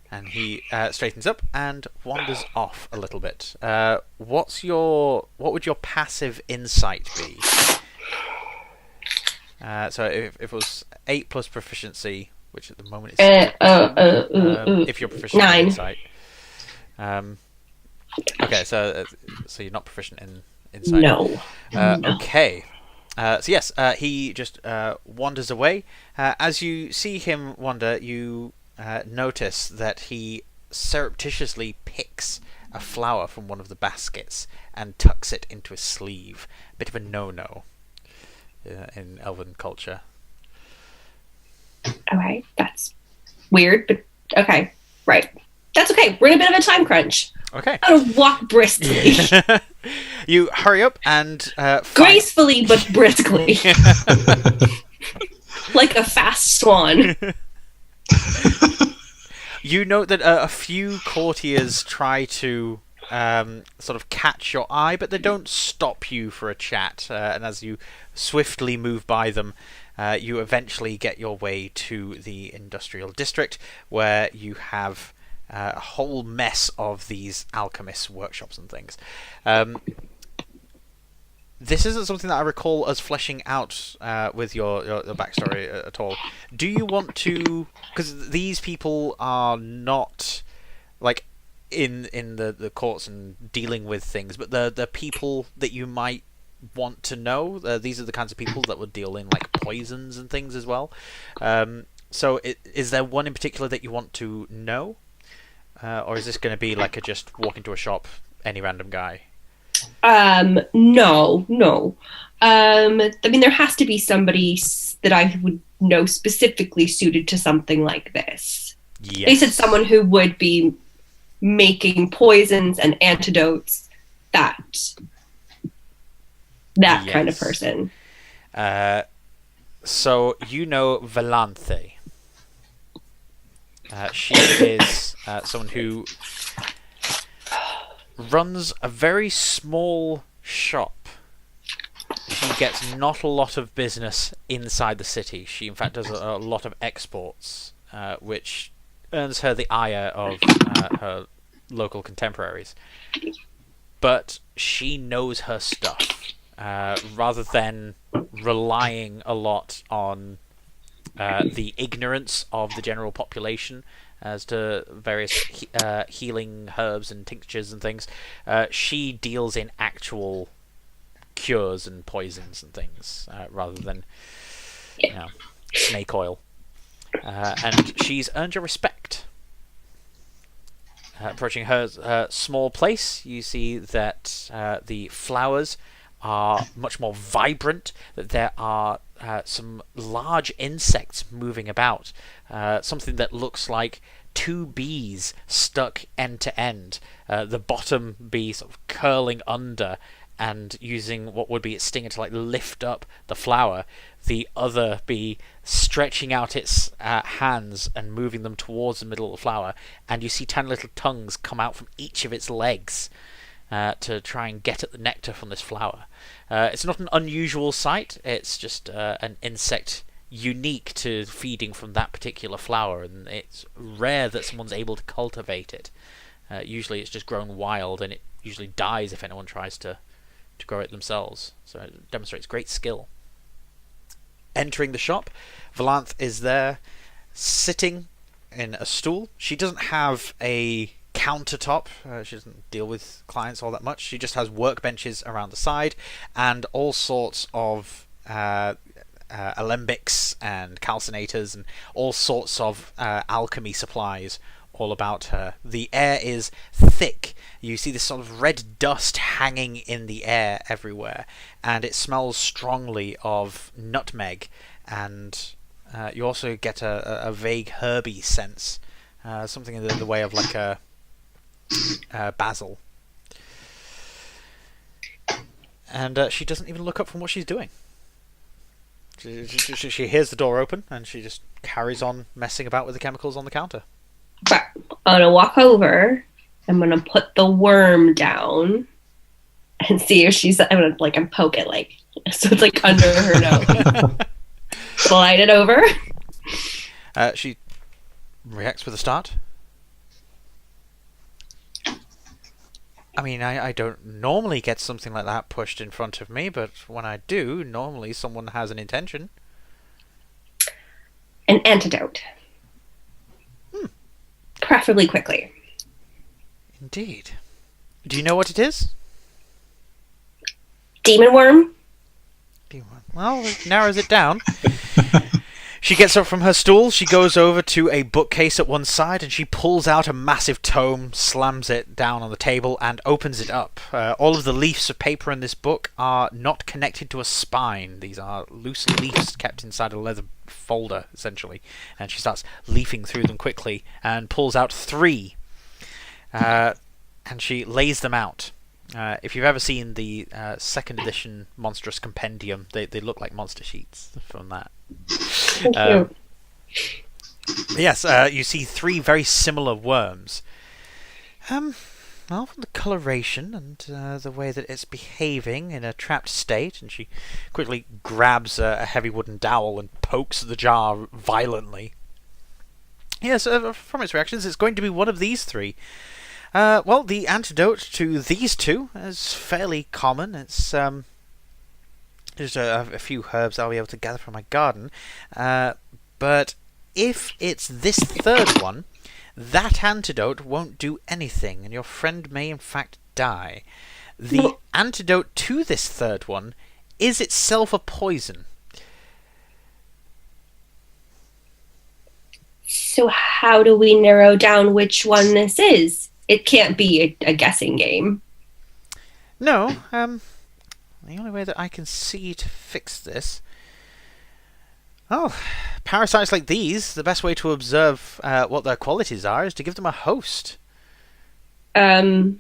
And he straightens up and wanders off a little bit. What would your passive insight be? So if it was 8 plus proficiency, which at the moment is if you're proficient 9. in insight. Okay, so you're not proficient in insight. No. Okay. So yes, he just wanders away. As you see him wander, you notice that he surreptitiously picks a flower from one of the baskets and tucks it into his sleeve. A bit of a no-no in elven culture. Okay, that's weird, but okay, right. That's okay. We're in a bit of a time crunch. Okay. I'm gonna walk briskly. You hurry up and Gracefully but briskly. Like a fast swan. You note that a few courtiers try to sort of catch your eye, but they don't stop you for a chat. And as you swiftly move by them, you eventually get your way to the industrial district, where you have a whole mess of these alchemist workshops and things. This isn't something that I recall us fleshing out with your backstory at all. Do you want to... Because these people are not like in the courts and dealing with things, but the people that you might want to know. These are the kinds of people that would deal in like poisons and things as well. So is there one in particular that you want to know? Or is this going to be like a just walk into a shop, any random guy? No. I mean, there has to be somebody that I would know specifically suited to something like this. Yes. They said someone who would be making poisons and antidotes, that Yes. kind of person. So you know Valanthe. She is someone who runs a very small shop. She gets not a lot of business inside the city. She, in fact, does a lot of exports, which earns her the ire of her local contemporaries. But she knows her stuff, rather than relying a lot on the ignorance of the general population as to various healing herbs and tinctures and things. She deals in actual cures and poisons and things, rather than snake oil. And she's earned your respect. Approaching her small place, you see that the flowers are much more vibrant, that there are some large insects moving about, something that looks like two bees stuck end to end, the bottom bee sort of curling under and using what would be its stinger to like lift up the flower, the other bee stretching out its hands and moving them towards the middle of the flower, and you see tiny little tongues come out from each of its legs to try and get at the nectar from this flower. It's not an unusual sight, it's just an insect unique to feeding from that particular flower, and it's rare that someone's able to cultivate it. Usually it's just grown wild, and it usually dies if anyone tries to grow it themselves, so it demonstrates great skill. Entering the shop, Valanth is there, sitting in a stool. She doesn't have a countertop. She doesn't deal with clients all that much. She just has workbenches around the side and all sorts of alembics and calcinators and all sorts of alchemy supplies all about her. The air is thick. You see this sort of red dust hanging in the air everywhere, and it smells strongly of nutmeg, and you also get a vague herby sense, something in the way of like a basil. And she doesn't even look up from what she's doing. She hears the door open, and she just carries on messing about with the chemicals on the counter. But I'm gonna walk over. I'm gonna put the worm down and see if she's. I'm poke it so it's like under her nose. Slide it over. She reacts with a start. I mean, I don't normally get something like that pushed in front of me, but when I do, normally someone has an intention. An antidote. Preferably quickly. Indeed. Do you know what it is? Demon worm? Well, it narrows it down. She gets up from her stool, she goes over to a bookcase at one side, and she pulls out a massive tome, slams it down on the table, and opens it up. All of the leaves of paper in this book are not connected to a spine. These are loose leaves kept inside a leather folder, essentially. And she starts leafing through them quickly, and pulls out 3. And she lays them out. If you've ever seen the 2nd edition Monstrous Compendium, they look like monster sheets from that. Thank you. Yes, you see 3 very similar worms. Well, from the coloration and the way that it's behaving in a trapped state, and she quickly grabs a heavy wooden dowel and pokes the jar violently. Yes, from its reactions, it's going to be one of these 3. Well, the antidote to these 2 is fairly common. It's just a few herbs I'll be able to gather from my garden. But if it's this 3rd one, that antidote won't do anything, and your friend may in fact die. The antidote to this 3rd one is itself a poison. So how do we narrow down which one this is? It can't be a guessing game. No, the only way that I can see to fix this... Oh, parasites like these, the best way to observe what their qualities are is to give them a host. I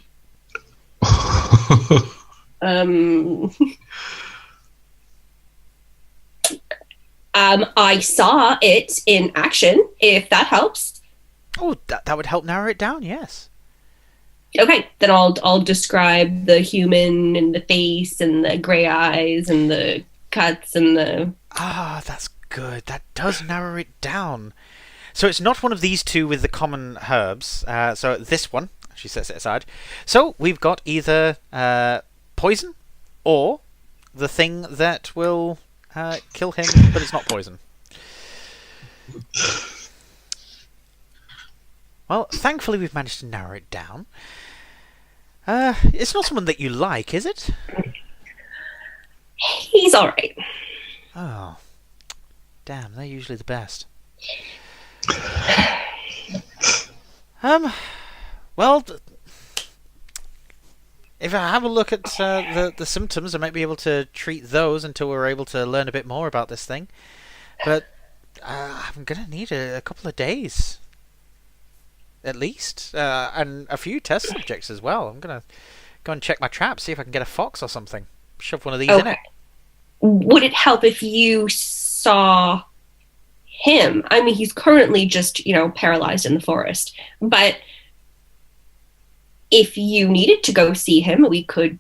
saw it in action, if that helps. Oh, that would help narrow it down, yes. Okay, then I'll describe the human and the face and the grey eyes and the cuts and the... Ah, that's good. That does narrow it down. So it's not one of these 2 with the common herbs. So this one, she sets it aside. So we've got either poison or the thing that will kill him, but it's not poison. Well, thankfully we've managed to narrow it down. It's not someone that you like, is it? He's alright. Oh. Damn, they're usually the best. Well, if I have a look at the symptoms, I might be able to treat those until we're able to learn a bit more about this thing. But I'm going to need a couple of days, at least, and a few test subjects as well. I'm going to go and check my trap, see if I can get a fox or something. Shove one of these in it. Would it help if you saw him? I mean, he's currently just, paralyzed in the forest. But if you needed to go see him, we could...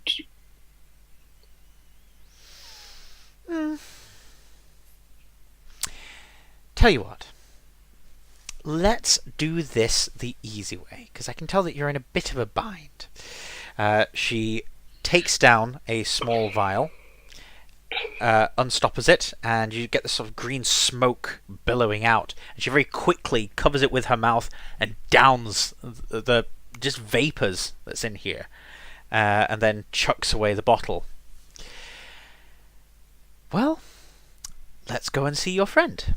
Tell you what. Let's do this the easy way, because I can tell that you're in a bit of a bind. She takes down a small vial, unstoppers it, and you get this sort of green smoke billowing out. And she very quickly covers it with her mouth and downs the just vapors that's in here, and then chucks away the bottle. Well, let's go and see your friend.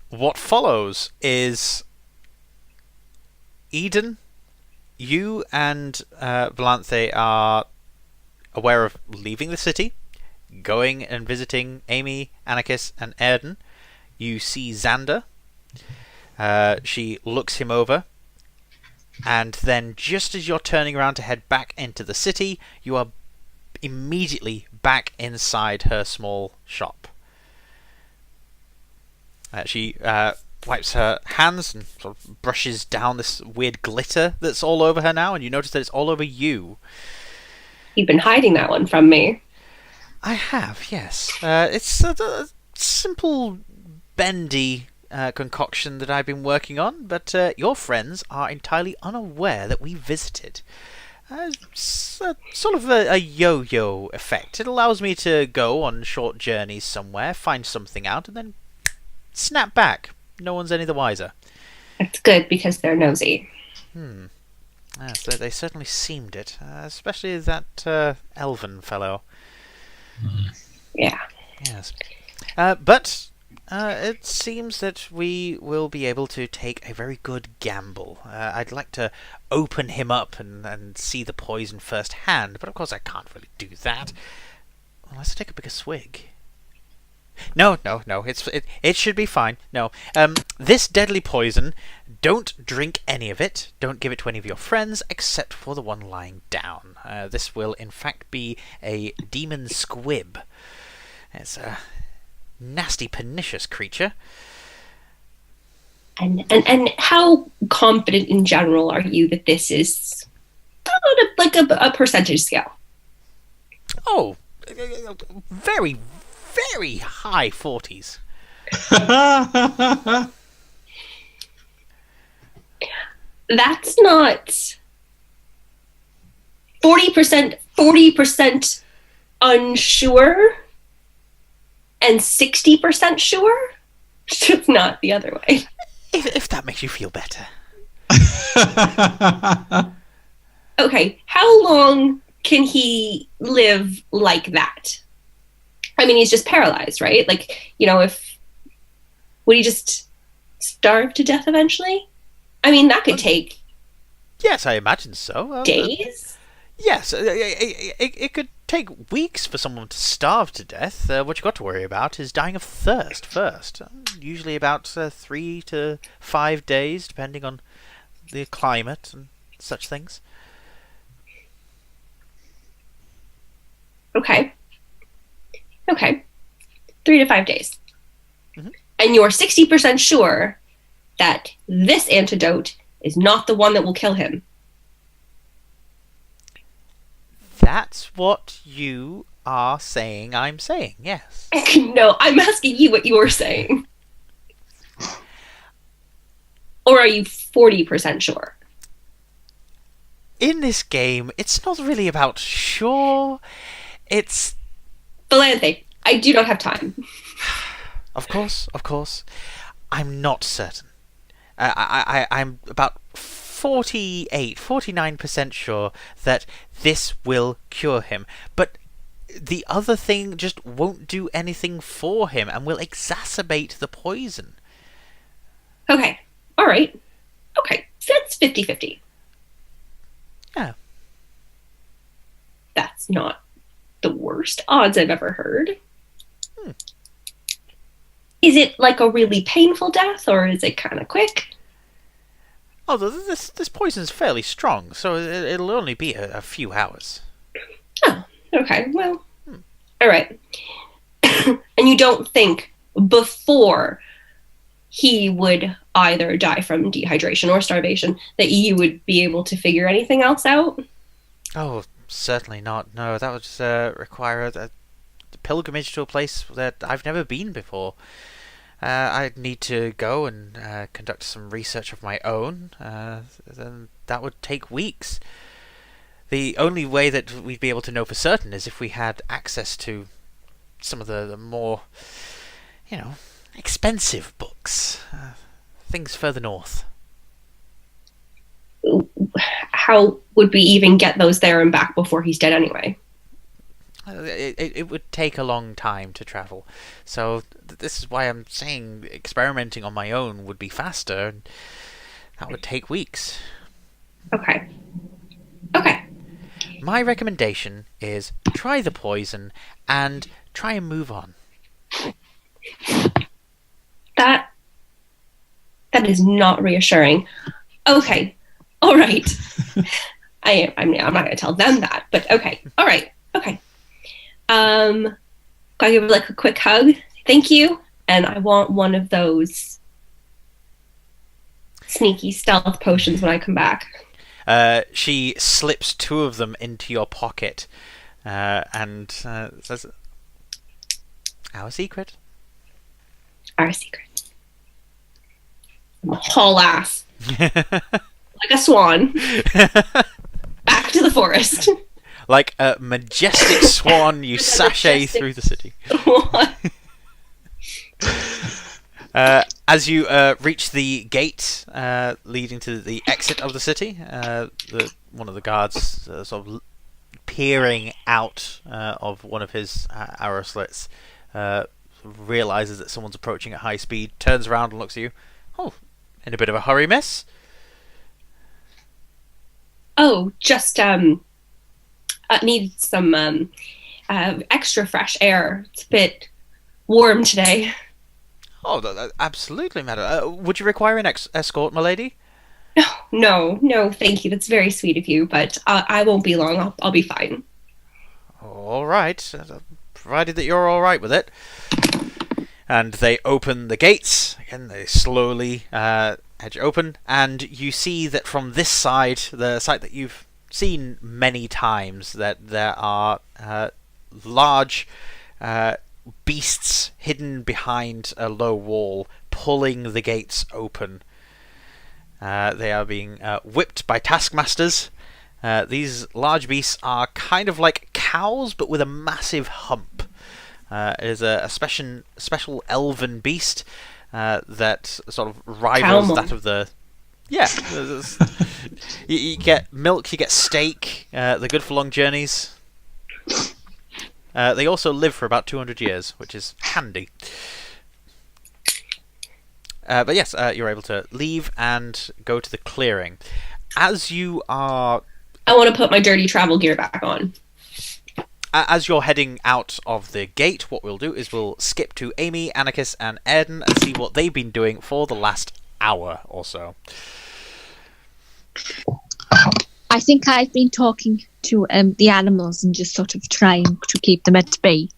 What follows is Eden, you and Valanthe are aware of leaving the city, going and visiting Amy, Anakis, and Airden. You see Xander. She looks him over, and then just as you're turning around to head back into the city, you are immediately back inside her small shop. She wipes her hands and sort of brushes down this weird glitter that's all over her now, and you notice that it's all over you. You've been hiding that one from me. I have, yes. It's a simple, bendy concoction that I've been working on, but your friends are entirely unaware that we visited. It's sort of a yo-yo effect. It allows me to go on short journeys somewhere, find something out, and then snap back. No one's any the wiser. It's good because they're nosy. Yes, they certainly seemed it. Especially that elven fellow. Yeah. Yes. But it seems that we will be able to take a very good gamble. I'd like to open him up and see the poison firsthand, but of course I can't really do that. Unless I take a bigger swig. No. It should be fine. No. This deadly poison, don't drink any of it. Don't give it to any of your friends, except for the one lying down. This will, in fact, be a demon squib. It's a nasty, pernicious creature. And how confident in general are you that this is like a percentage scale? Oh, very, very high 40s. That's not 40% unsure and 60% sure. It's not the other way. If that makes you feel better. Okay, how long can he live like that? I mean, he's just paralyzed, right? Like, would he just starve to death eventually? I mean, that could take Yes, I imagine so. days. Yes, it could take weeks for someone to starve to death. What you've got to worry about is dying of thirst first. Usually about 3 to 5 days, depending on the climate and such things. Okay. 3 to 5 days. Mhm. And you're 60% sure that this antidote is not the one that will kill him. That's what you are saying I'm saying, yes. No, I'm asking you what you're saying. Or are you 40% sure? In this game, it's not really about sure. It's... Valanthe, I do not have time. Of course. I'm not certain. I'm about 49% sure that this will cure him. But the other thing just won't do anything for him and will exacerbate the poison. Okay, all right. Okay, so that's 50-50. Yeah. That's not the worst odds I've ever heard. Is it like a really painful death, or is it kind of quick? Oh, this poison's fairly strong, so it'll only be a few hours. Oh, okay, well, all right. And you don't think before he would either die from dehydration or starvation that you would be able to figure anything else out? Oh, certainly not. No, that would just require a pilgrimage to a place that I've never been before. I'd need to go and conduct some research of my own. Then that would take weeks. The only way that we'd be able to know for certain is if we had access to some of the more, expensive books. Things further north. How would we even get those there and back before he's dead anyway? It would take a long time to travel. So this is why I'm saying experimenting on my own would be faster. And that would take weeks. Okay. My recommendation is try the poison and try and move on. That is not reassuring. Okay. All right. I'm not going to tell them that, but okay. All right. Okay. Gotta give her like a quick hug. Thank you. And I want one of those sneaky stealth potions when I come back. She slips 2 of them into your pocket and says, "Our secret." Our secret. I'm a haul ass. Like a swan. Back to the forest. Like a majestic swan, you sashay through the city. As you reach the gate leading to the exit of the city, one of the guards sort of peering out of one of his arrow slits realizes that someone's approaching at high speed, turns around and looks at you. Oh, in a bit of a hurry, miss? Oh, just need some extra fresh air. It's a bit warm today. Oh, absolutely, madam. Would you require an escort, my lady? No, thank you. That's very sweet of you, but I won't be long. I'll be fine. All right, provided that you're all right with it. And they open the gates. Again, they slowly edge open, and you see that from this side, the side that you've seen many times, that there are large beasts hidden behind a low wall, pulling the gates open. They are being whipped by taskmasters. These large beasts are kind of like cows, but with a massive hump. It is a special elven beast that sort of rivals that of the... Yeah. You get milk, you get steak. They're good for long journeys. They also live for about 200 years, which is handy. But yes, you're able to leave and go to the clearing. As you are... I want to put my dirty travel gear back on. As you're heading out of the gate, what we'll do is we'll skip to Amy, Anakis, and Airden and see what they've been doing for the last hour or so. I think I've been talking to the animals and just sort of trying to keep them at bay.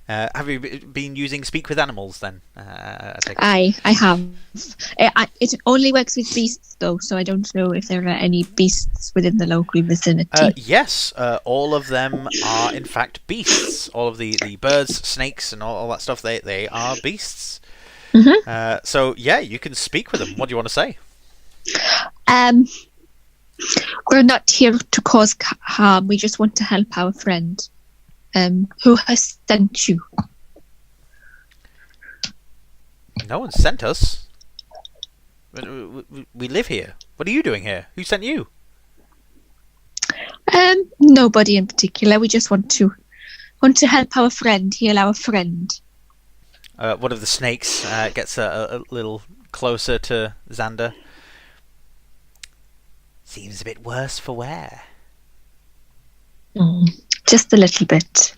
Have you been using Speak with Animals then? I have. It only works with beasts though, so I don't know if there are any beasts within the local vicinity. Yes, all of them are in fact beasts. All of the birds, snakes, and all that stuff, they are beasts. Mm-hmm. So yeah, you can speak with them. What do you want to say? We're not here to cause harm. We just want to help our friend. Who has sent you? No one sent us. We live here. What are you doing here? Who sent you? Nobody in particular. We just want to help our friend, heal our friend. One of the snakes gets a little closer to Xander. Seems a bit worse for wear. Just a little bit.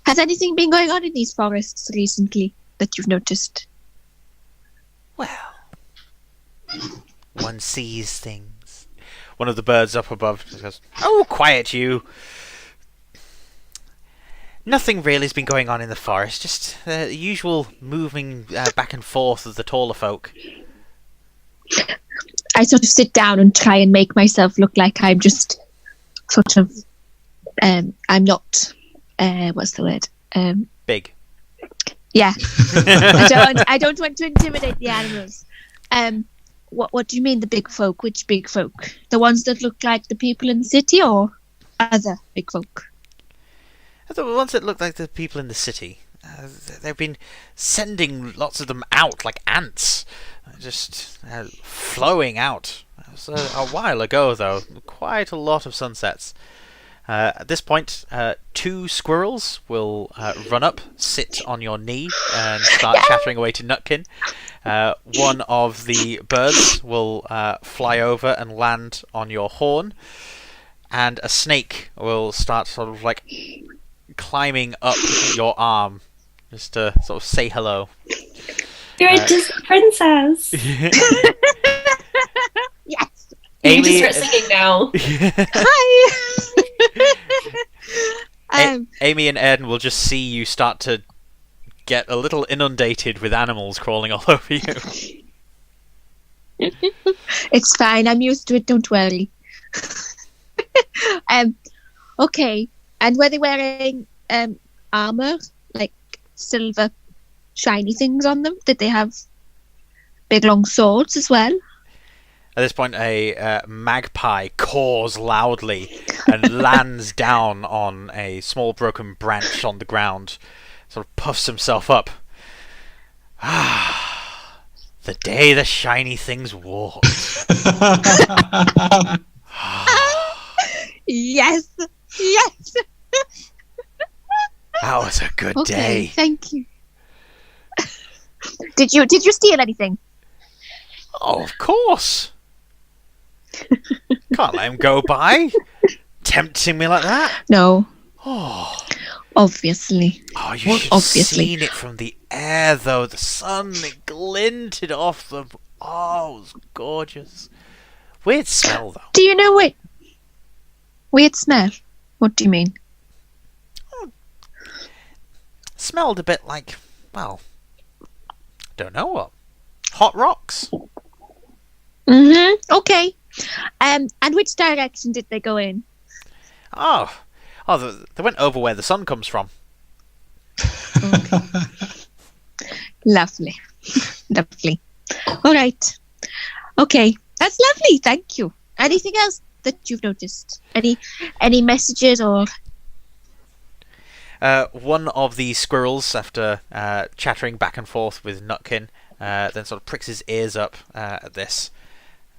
Has anything been going on in these forests recently that you've noticed? Well, one sees things. One of the birds up above just goes, "Oh, quiet you. Nothing really has been going on in the forest. Just the usual moving back and forth of the taller folk." I sort of sit down and try and make myself look like I'm just sort of... I'm not... what's the word? Big. Yeah. I don't want to intimidate the animals. What do you mean the big folk? Which big folk? The ones that look like the people in the city, or other big folk? The ones that look like the people in the city. They've been sending lots of them out like ants. Just flowing out. It was a while ago, though. Quite a lot of sunsets. At this point, 2 squirrels will run up, sit on your knee, and start chattering away to Nutkin. One of the birds will fly over and land on your horn. And a snake will start sort of like climbing up your arm, just to sort of say hello. You're a Disney princess. Yes. You can just start singing now. Hi. Amy and Airden will just see you start to get a little inundated with animals crawling all over you. It's fine. I'm used to it. Don't worry. Okay. And were they wearing armor, like silver, shiny things on them? Did they have big long swords as well? At this point, a magpie caws loudly and lands down on a small broken branch on the ground. Sort of puffs himself up. Ah, the day the shiny things walked. Yes. Yes. That was a good day. Thank you. Did you steal anything? Oh, of course. Can't let him go by. Tempting me like that. No. Oh. Obviously. Oh, you should have seen it from the air, though. The sun, it glinted off them. Oh, it was gorgeous. Weird smell, though. Do you know what? Weird smell? What do you mean? smelled a bit like, well, don't know what. Hot rocks. Okay. And which direction did they go in? Oh, they went over where the sun comes from. Okay. Lovely. Lovely. All right. Okay. That's lovely. Thank you. Anything else that you've noticed? Any messages or... One of the squirrels, after chattering back and forth with Nutkin, then sort of pricks his ears up at this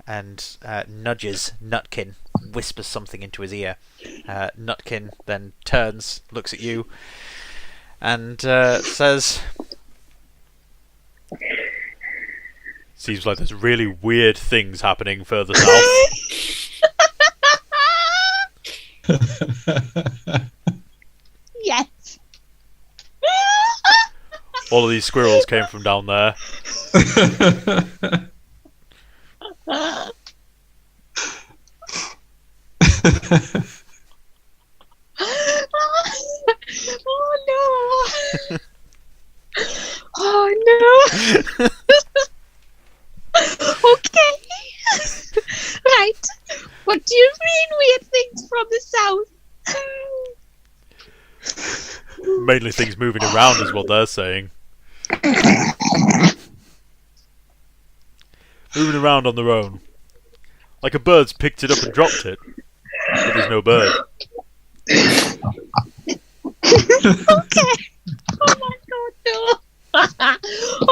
and nudges Nutkin, whispers something into his ear. Nutkin then turns, looks at you, and says, "Seems like there's really weird things happening further south." Yes. All of these squirrels came from down there. Oh no! Oh no! Okay. Right. What do you mean weird things from the south? Mainly things moving around is what they're saying. Moving around on their own. Like a bird's picked it up and dropped it. But there's no bird. Okay. Oh my god, no.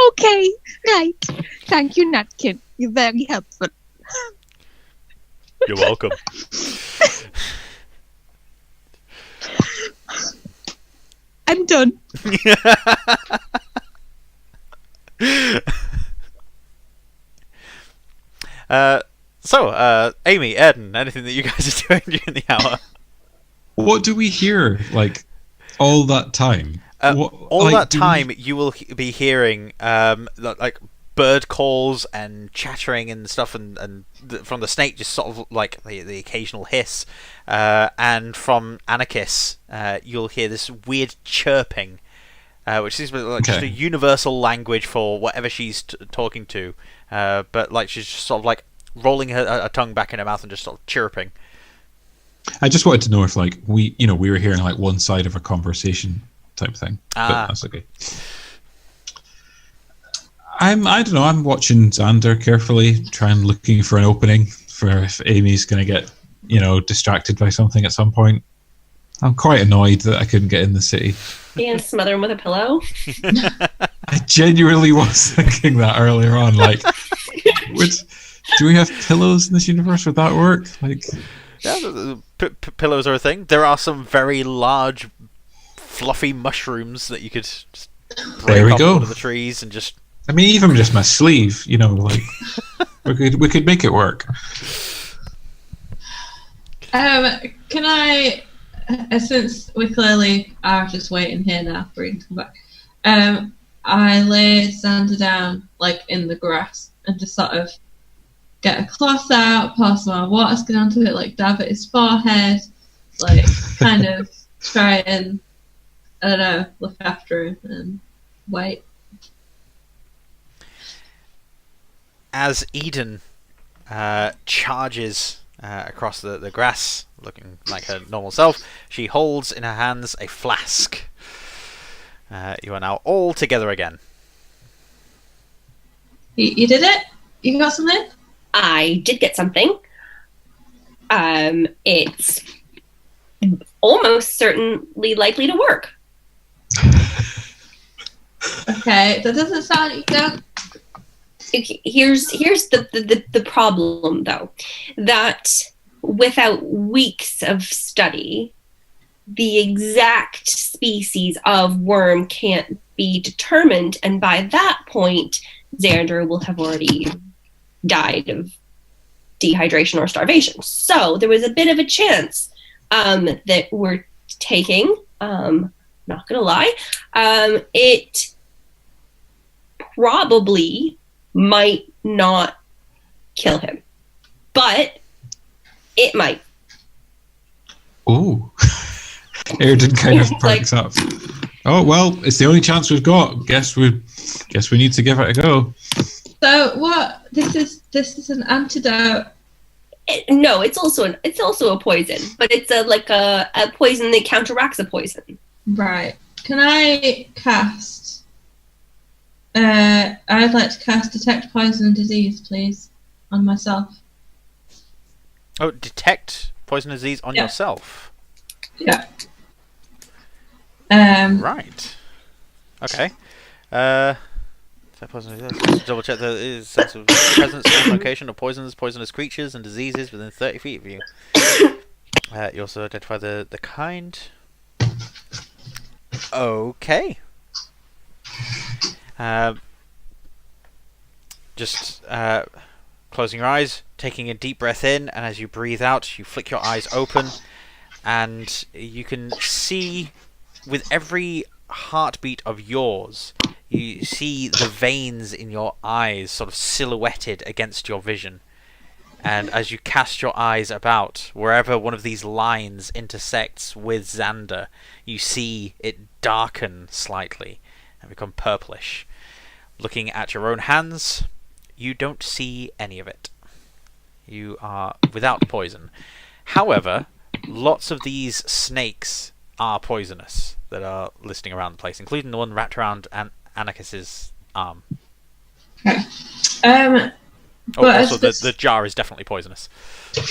Okay, right. Thank you, Nutkin. You're very helpful. You're welcome. I'm done. So, Amy, Airden, anything that you guys are doing during the hour? What do we hear, like, all that time? All that time, you will be hearing, like, bird calls and chattering and stuff, and from the snake, just sort of like the occasional hiss. And from Anakis, you'll hear this weird chirping, which seems like just a universal language for whatever she's talking to. But like she's just sort of like rolling her tongue back in her mouth and just sort of chirping. I just wanted to know if like we were hearing like one side of a conversation type thing. But that's okay. I don't know. I'm watching Xander carefully, looking for an opening for if Amy's going to get, distracted by something at some point. I'm quite annoyed that I couldn't get in the city. And smother him with a pillow. I genuinely was thinking that earlier on. Like, do we have pillows in this universe? Would that work? Like, yeah, pillows are a thing. There are some very large, fluffy mushrooms that you could just break off one of the trees and just. I mean, even just my sleeve, like we could make it work. Can I, since we clearly are just waiting here now for him to come back, I lay Xander down like in the grass and just sort of get a cloth out, pour some more water skin onto it, like dab at his forehead, like kind of try and, I don't know, look after him and wait. As Eden charges across the grass, looking like her normal self, she holds in her hands a flask. You are now all together again. You did it? You got something? I did get something. It's almost certainly likely to work. Okay, that doesn't sound like you don't. Here's the problem, though, that without weeks of study, the exact species of worm can't be determined, and by that point, Xander will have already died of dehydration or starvation. So there was a bit of a chance that we're taking. Not gonna lie, it probably might not kill him, but it might. Ooh. Airden kind of perks up. Oh well, it's the only chance we've got. Guess we need to give it a go. So what? This is an antidote. No, it's also a poison, but it's a poison that counteracts a poison. Right. Can I cast? I'd like to cast Detect Poison and Disease, please, on myself. Oh, detect poison and disease on yourself. Yeah. Right. Okay. Double check there is sense of presence and location of poisonous creatures and diseases within 30 feet of you. You also identify the kind. Okay. Just closing your eyes, taking a deep breath in, and as you breathe out, you flick your eyes open, and you can see with every heartbeat of yours, you see the veins in your eyes sort of silhouetted against your vision. And as you cast your eyes about, wherever one of these lines intersects with Xander, you see it darken slightly and become purplish. Looking at your own hands, you don't see any of it. You are without poison. However, lots of these snakes are poisonous that are listing around the place, including the one wrapped around Anakis's arm. Okay. Also, the jar is definitely poisonous.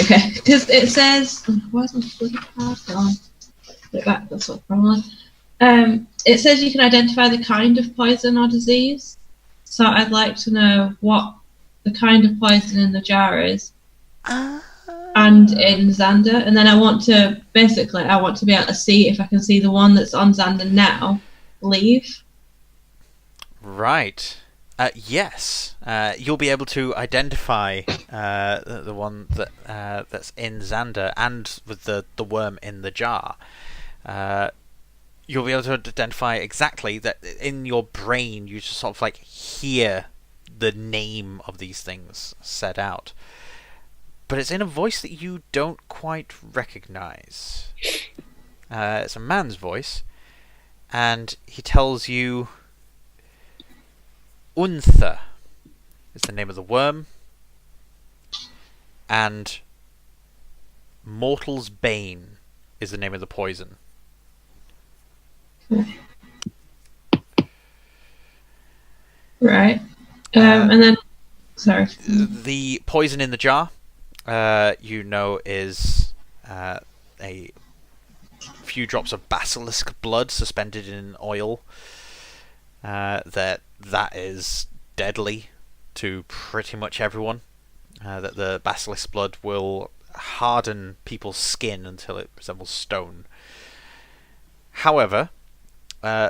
Okay, because it says, where's my bloody card gone? Put it back, that's what the problem was. It says you can identify the kind of poison or disease. So I'd like to know what the kind of poison in the jar is. And in Xander. And then I want to be able to see if I can see the one that's on Xander now leave. Right. Yes. You'll be able to identify the one that's in Xander and with the worm in the jar. You'll be able to identify exactly that in your brain. You just sort of like hear the name of these things said out, but it's in a voice that you don't quite recognize. It's a man's voice, and he tells you Unther is the name of the worm, and Mortal's Bane is the name of the poison. Right. And then, sorry. The poison in the jar, is a few drops of basilisk blood suspended in oil. That is deadly to pretty much everyone. That the basilisk blood will harden people's skin until it resembles stone. However,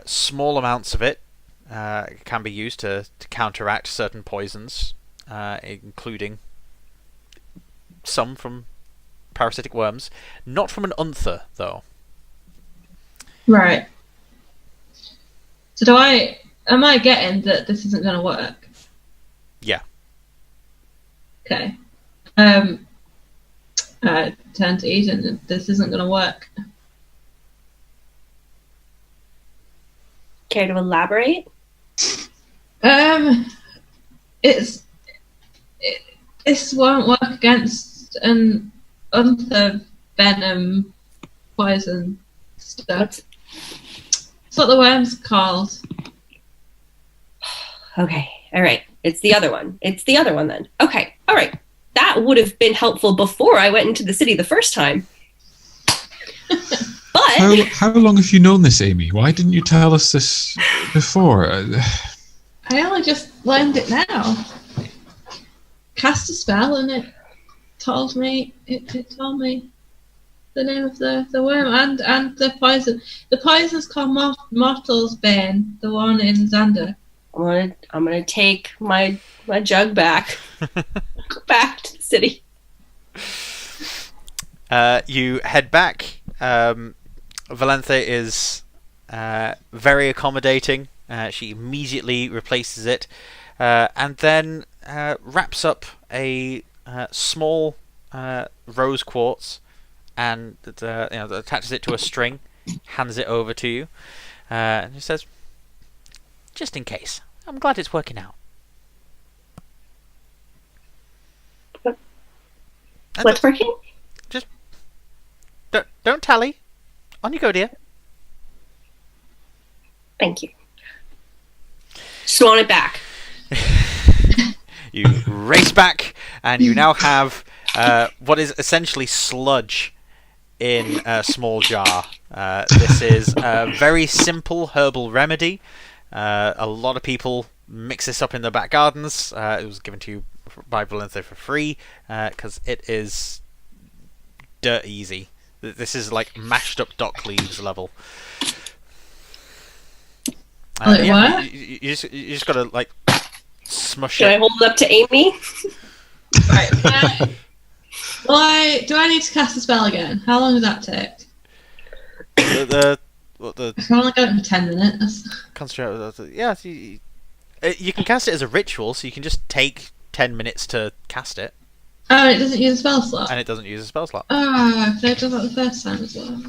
small amounts of it can be used to counteract certain poisons, including some from parasitic worms. Not from an Unther, though. Right. So am I getting that this isn't going to work? Yeah. Okay. I turn to Eden. This isn't going to work. Care to elaborate? This won't work against an Unther venom poison stuff. That's what the worm's called. Okay, all right. It's the other one. It's the other one then. Okay, all right. That would have been helpful before I went into the city the first time. But how long have you known this, Amy? Why didn't you tell us this before? I only just learned it now. Cast a spell and it told me the name of the worm and the poison. The poison's called Mortal's Bane, the one in Xander. I'm gonna take my jug back. Go back to the city. You head back. Valenthe is very accommodating. She immediately replaces it, and then wraps up a small rose quartz and attaches it to a string, hands it over to you. And he says, "Just in case. I'm glad it's working out." What's working? Just don't tally. On you go, dear. Thank you. Swan it back. You race back, and you now have what is essentially sludge in a small jar. This is a very simple herbal remedy. A lot of people mix this up in their back gardens. It was given to you by Bloodhunter for free because it is dirt easy. This is like mashed up dock leaves level. What? You just gotta like smush Should I it. hold it up to Amy? Right. Do I need to cast a spell again? How long does that take? The I've only got it for 10 minutes. concentrate. Yeah, you can cast it as a ritual, so you can just take 10 minutes to cast it, Oh, it doesn't use a spell slot? and it doesn't use a spell slot. Oh, could I have done that the first time as well?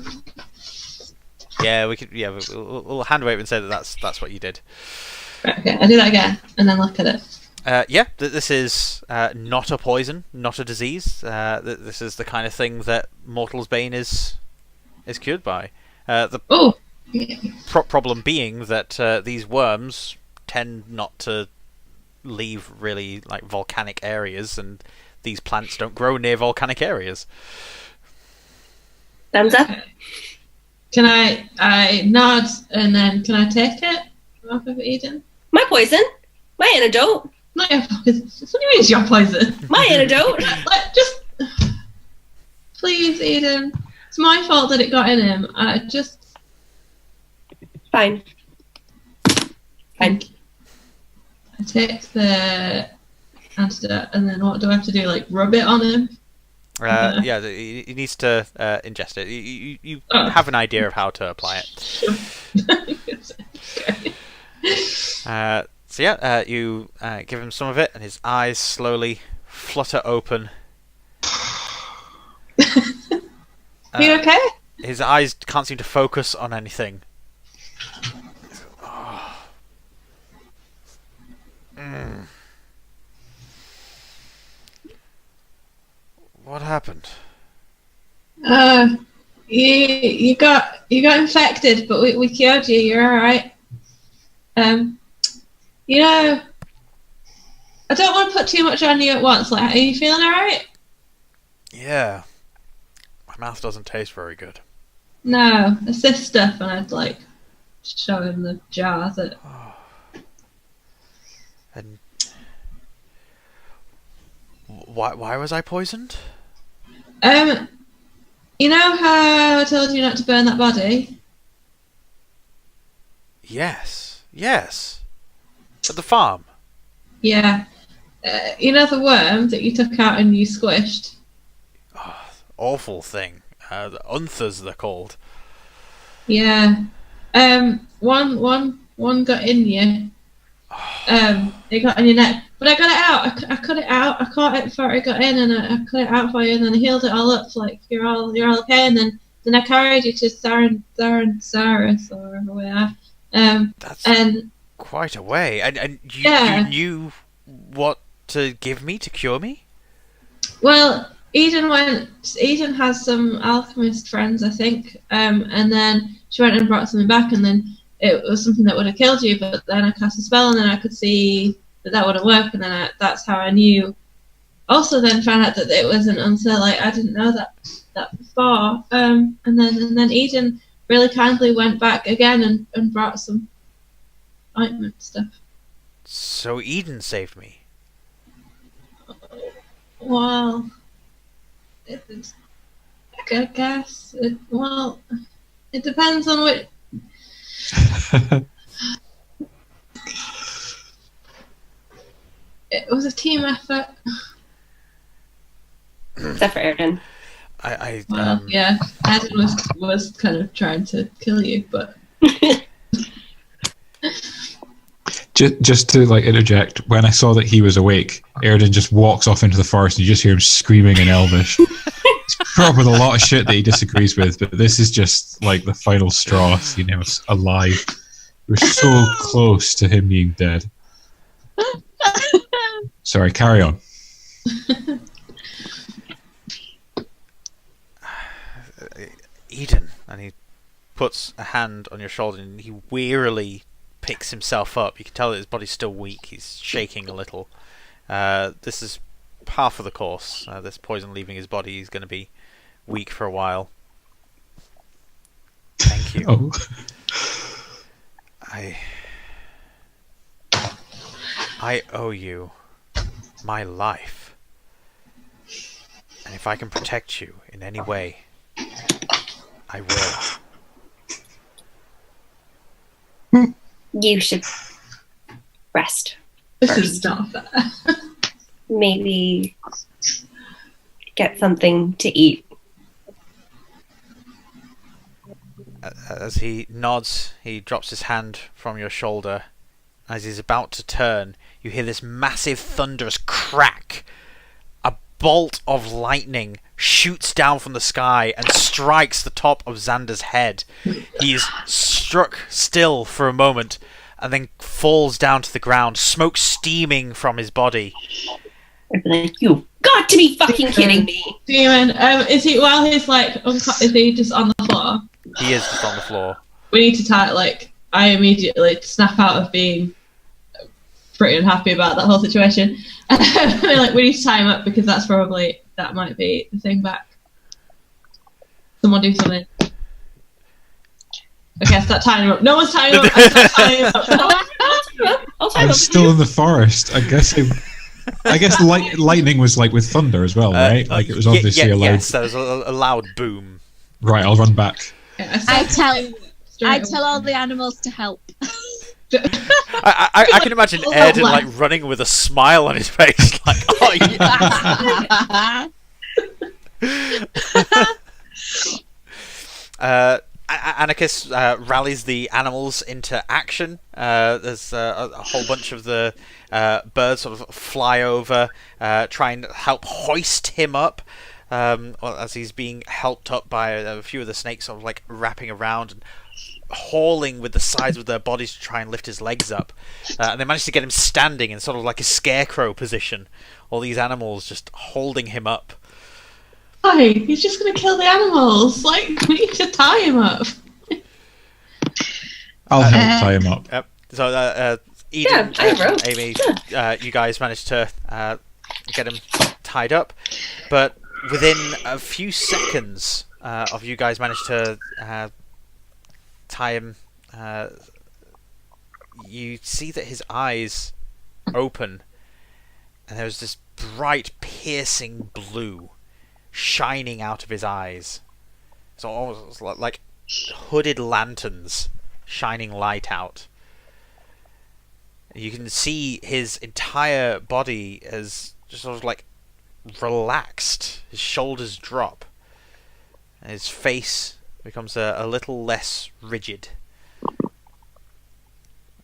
Yeah, we could. Yeah, we'll hand wave and say that that's what you did. Right, okay, I'll do that again, and then look at it. Yeah, this is not a poison, not a disease. This is the kind of thing that Mortal's Bane is cured by. The Oh! problem being that these worms tend not to leave really like volcanic areas, and these plants don't grow near volcanic areas. Thumbs up. Can I nod, and then can I take it off of Eden? My poison. My antidote. Not your poison. What do you mean it's your poison? My antidote. Just... Please, Eden. It's my fault that it got in him. Fine. Fine. I take the antidote, and then what do I have to do? Like, rub it on him? Yeah, he needs to ingest it. You have an idea of how to apply it. Okay. So yeah, you give him some of it, and his eyes slowly flutter open. Are you okay? His eyes can't seem to focus on anything. What happened? You got infected, but we cured you. You're all right. You know, I don't want to put too much on you at once. Like, are you feeling all right? Yeah, my mouth doesn't taste very good. No, assist stuff, and I'd like show him the jar that. And why was I poisoned? You know how I told you not to burn that body? Yes. At the farm. Yeah. You know the worm that you took out and you squished? Oh, awful thing. The unthas, they're called. Yeah. One got in you. It got in your neck. But I got it out. I cut it out. I caught it before it got in, and I cut it out for you, and then I healed it all up. Like you're all okay, and then I carried you to Saris or wherever we are. That's and quite a way. And you knew what to give me to cure me? Well, Eden has some alchemist friends, I think, and then she went and brought something back, and then it was something that would have killed you, but then I cast a spell, and then I could see that wouldn't work, and then that's how I knew. Also, then found out that it wasn't until I didn't know that before, and then Eden really kindly went back again and brought some ointment stuff. So Eden saved me. Well, I guess. It depends on what. It was a team effort. Except for Airden. Yeah, Airden was kind of trying to kill you, but. Just to interject, when I saw that he was awake, Airden just walks off into the forest and you just hear him screaming in Elvish. Probably a lot of shit that he disagrees with, but this is just like the final straw, seeing him alive. We're so close to him being dead. Sorry, carry on. Eden, and he puts a hand on your shoulder and he wearily picks himself up. You can tell that his body's still weak. He's shaking a little. This is half of the course. This poison leaving his body, he's going to be weak for a while. Thank you. Oh. I owe you my life. And if I can protect you in any way, I will. You should rest. This is not fair. Maybe get something to eat. As he nods, he drops his hand from your shoulder. As he's about to turn, you hear this massive thunderous crack. A bolt of lightning shoots down from the sky and strikes the top of Xander's head. He is struck still for a moment and then falls down to the ground, smoke steaming from his body. I'd be like, you've got to be fucking kidding me. Demon, is he while he's like is he just on the floor? He is just on the floor. We need to tie I immediately snap out of being pretty unhappy about that whole situation. We need to tie him up because that might be the thing back. Someone do something. Okay, start tying him up. No one's tying him up. I start tying him up. I'll tie him I'm up. still in the forest. I guess lightning was like with thunder as well, right? Like it was obviously a loud. Yes, there was a loud boom. Right, I'll run back. Yeah, I tell all the animals to help. I can imagine Airden running with a smile on his face, like, oh yeah. Anakis rallies the animals into action. There's a whole bunch of the birds sort of fly over, try and help hoist him up. As he's being helped up by a few of the snakes, sort of wrapping around and hauling with the sides of their bodies to try and lift his legs up. And they manage to get him standing in sort of like a scarecrow position. All these animals just holding him up. Why? He's just going to kill the animals. We need to tie him up. I'll help tie him up. Yep. So, Eden, I Amy, you guys managed to get him tied up. But within a few seconds of you guys managed to tie him, you see that his eyes open, and there's this bright, piercing blue shining out of his eyes. It's almost like hooded lanterns shining light out. You can see his entire body as just sort of relaxed. His shoulders drop, and his face becomes a little less rigid.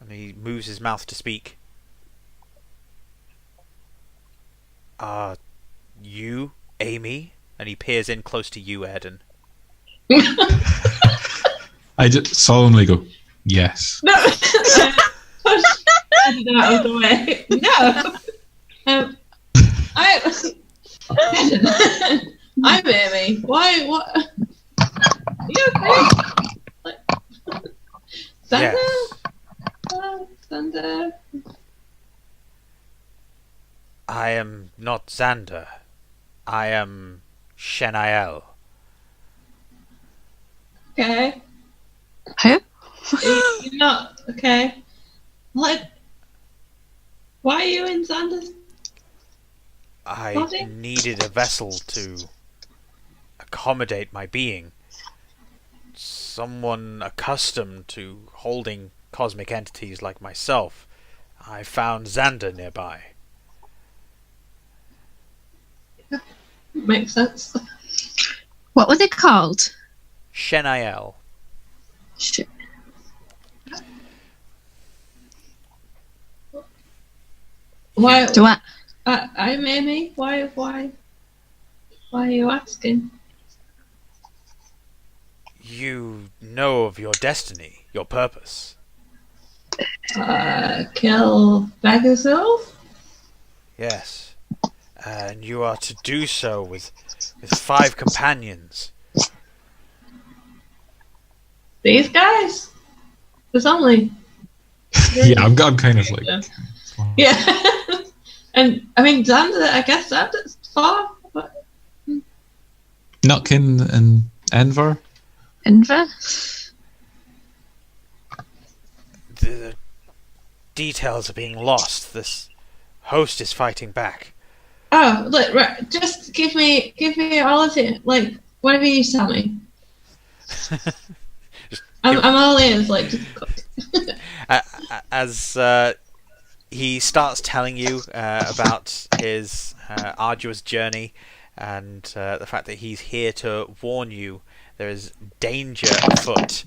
And he moves his mouth to speak. You, Amy? And he peers in close to you, Airden. I just solemnly go, yes. No! Push Airden out of the way. No! I'm Amy. Why? What? Are you okay? Xander? Yes. Xander? I am not Xander. I am Shenael. Okay. Who? You're not okay. Why are you in Xander's I body? needed a vessel to accommodate my being. Someone accustomed to holding cosmic entities like myself. I found Xander nearby. Makes sense. What were they called? Shenael. Shit. Why? Do I? I'm Amy. Why? Why are you asking? You know of your destiny, your purpose. Kill Begazil? Yes. And you are to do so with 5 companions. These guys? There's only... Yeah, I'm kind of like... Yeah. And, I mean, Xander, I guess Xander's far, but... Nutkin and Enver? Enver? The details are being lost. This host is fighting back. Oh, look, right, just give me all of it. Like, whatever you tell me. I'm all ears, like, just... As he starts telling you about his arduous journey and the fact that he's here to warn you there is danger afoot,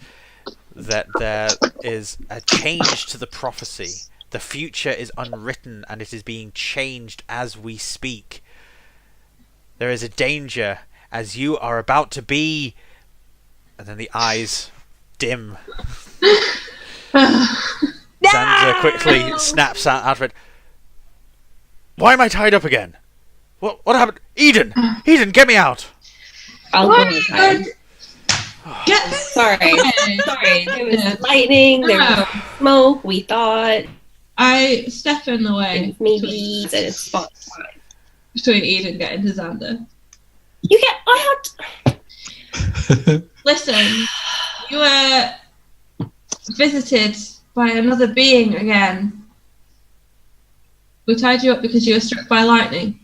that there is a change to the prophecy. The future is unwritten and it is being changed as we speak. There is a danger as you are about to be... And then the eyes dim. Xander quickly snaps out of it. Why am I tied up again? What happened? Eden, get me out! I'll go with time. Sorry. There was lightning, there was smoke, we thought. I step in the way. Maybe it's spot time. Between Eden getting to Xander. Listen, you were visited by another being again. We tied you up because you were struck by lightning,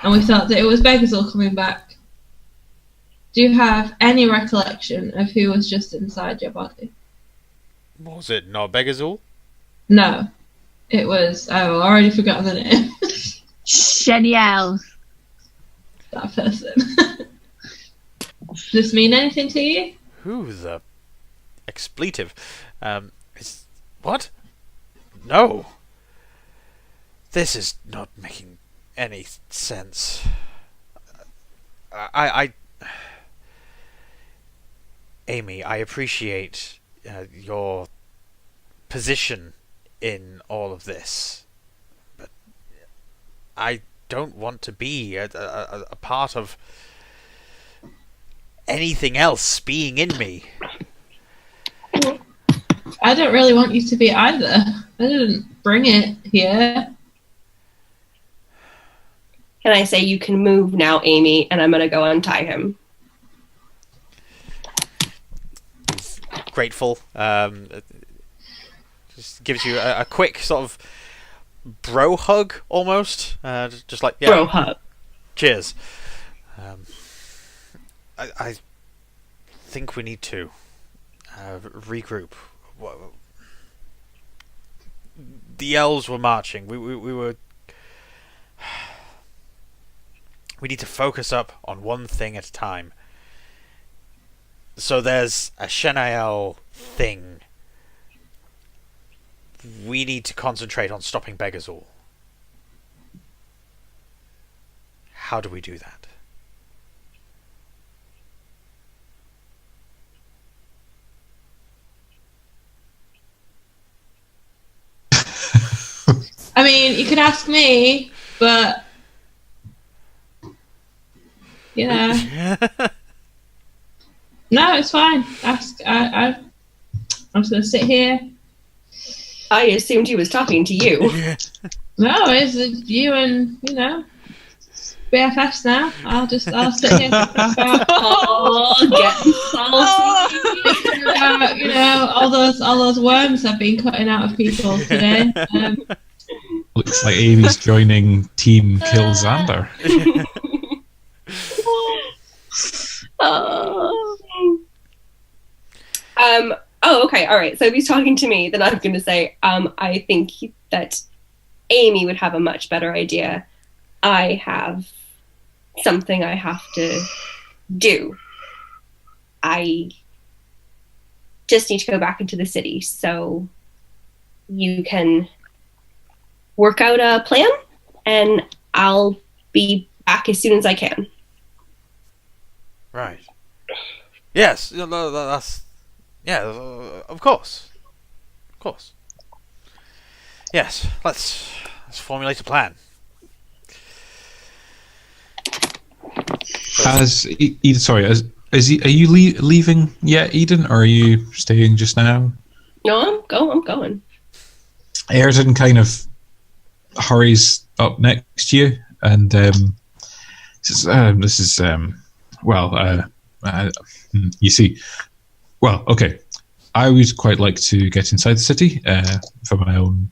and we thought that it was Begazil coming back. Do you have any recollection of who was just inside your body? Was it not Begazul? No. It was... Oh, I already forgotten the name. Genial. That person. Does this mean anything to you? Who the... expletive. What? No. This is not making any sense. Amy, I appreciate your position in all of this, but I don't want to be a part of anything else being in me. I don't really want you to be either. I didn't bring it here. Can I say you can move now, Amy, and I'm going to go untie him? He's grateful. Just gives you a quick sort of bro hug, almost. Just like, yeah. Bro hug. Cheers. I think we need to regroup. The elves were marching. We were... We need to focus up on one thing at a time. So there's a Shenael thing. We need to concentrate on stopping Begazul. How do we do that? I mean, you could ask me, but... You know. No, it's fine. Ask. I'm just going to sit here. I assumed he was talking to you. No, it's you and, you know, BFFs now. I'll sit here and think about, Getting salty. you know, all those worms I've been cutting out of people today. Looks like Amy's joining Team Kill Xander. Okay, all right. So if he's talking to me, then I'm going to say, I think that Amy would have a much better idea. I have something I have to do. I just need to go back into the city, so you can work out a plan, and I'll be back as soon as I can. Right. Yes, that's... Yeah, of course. Of course. Yes, let's formulate a plan. Are you leaving yet, Eden, or are you staying just now? No, I'm going. Airden kind of hurries up next to you and says, you see, well, okay, I would quite like to get inside the city for my own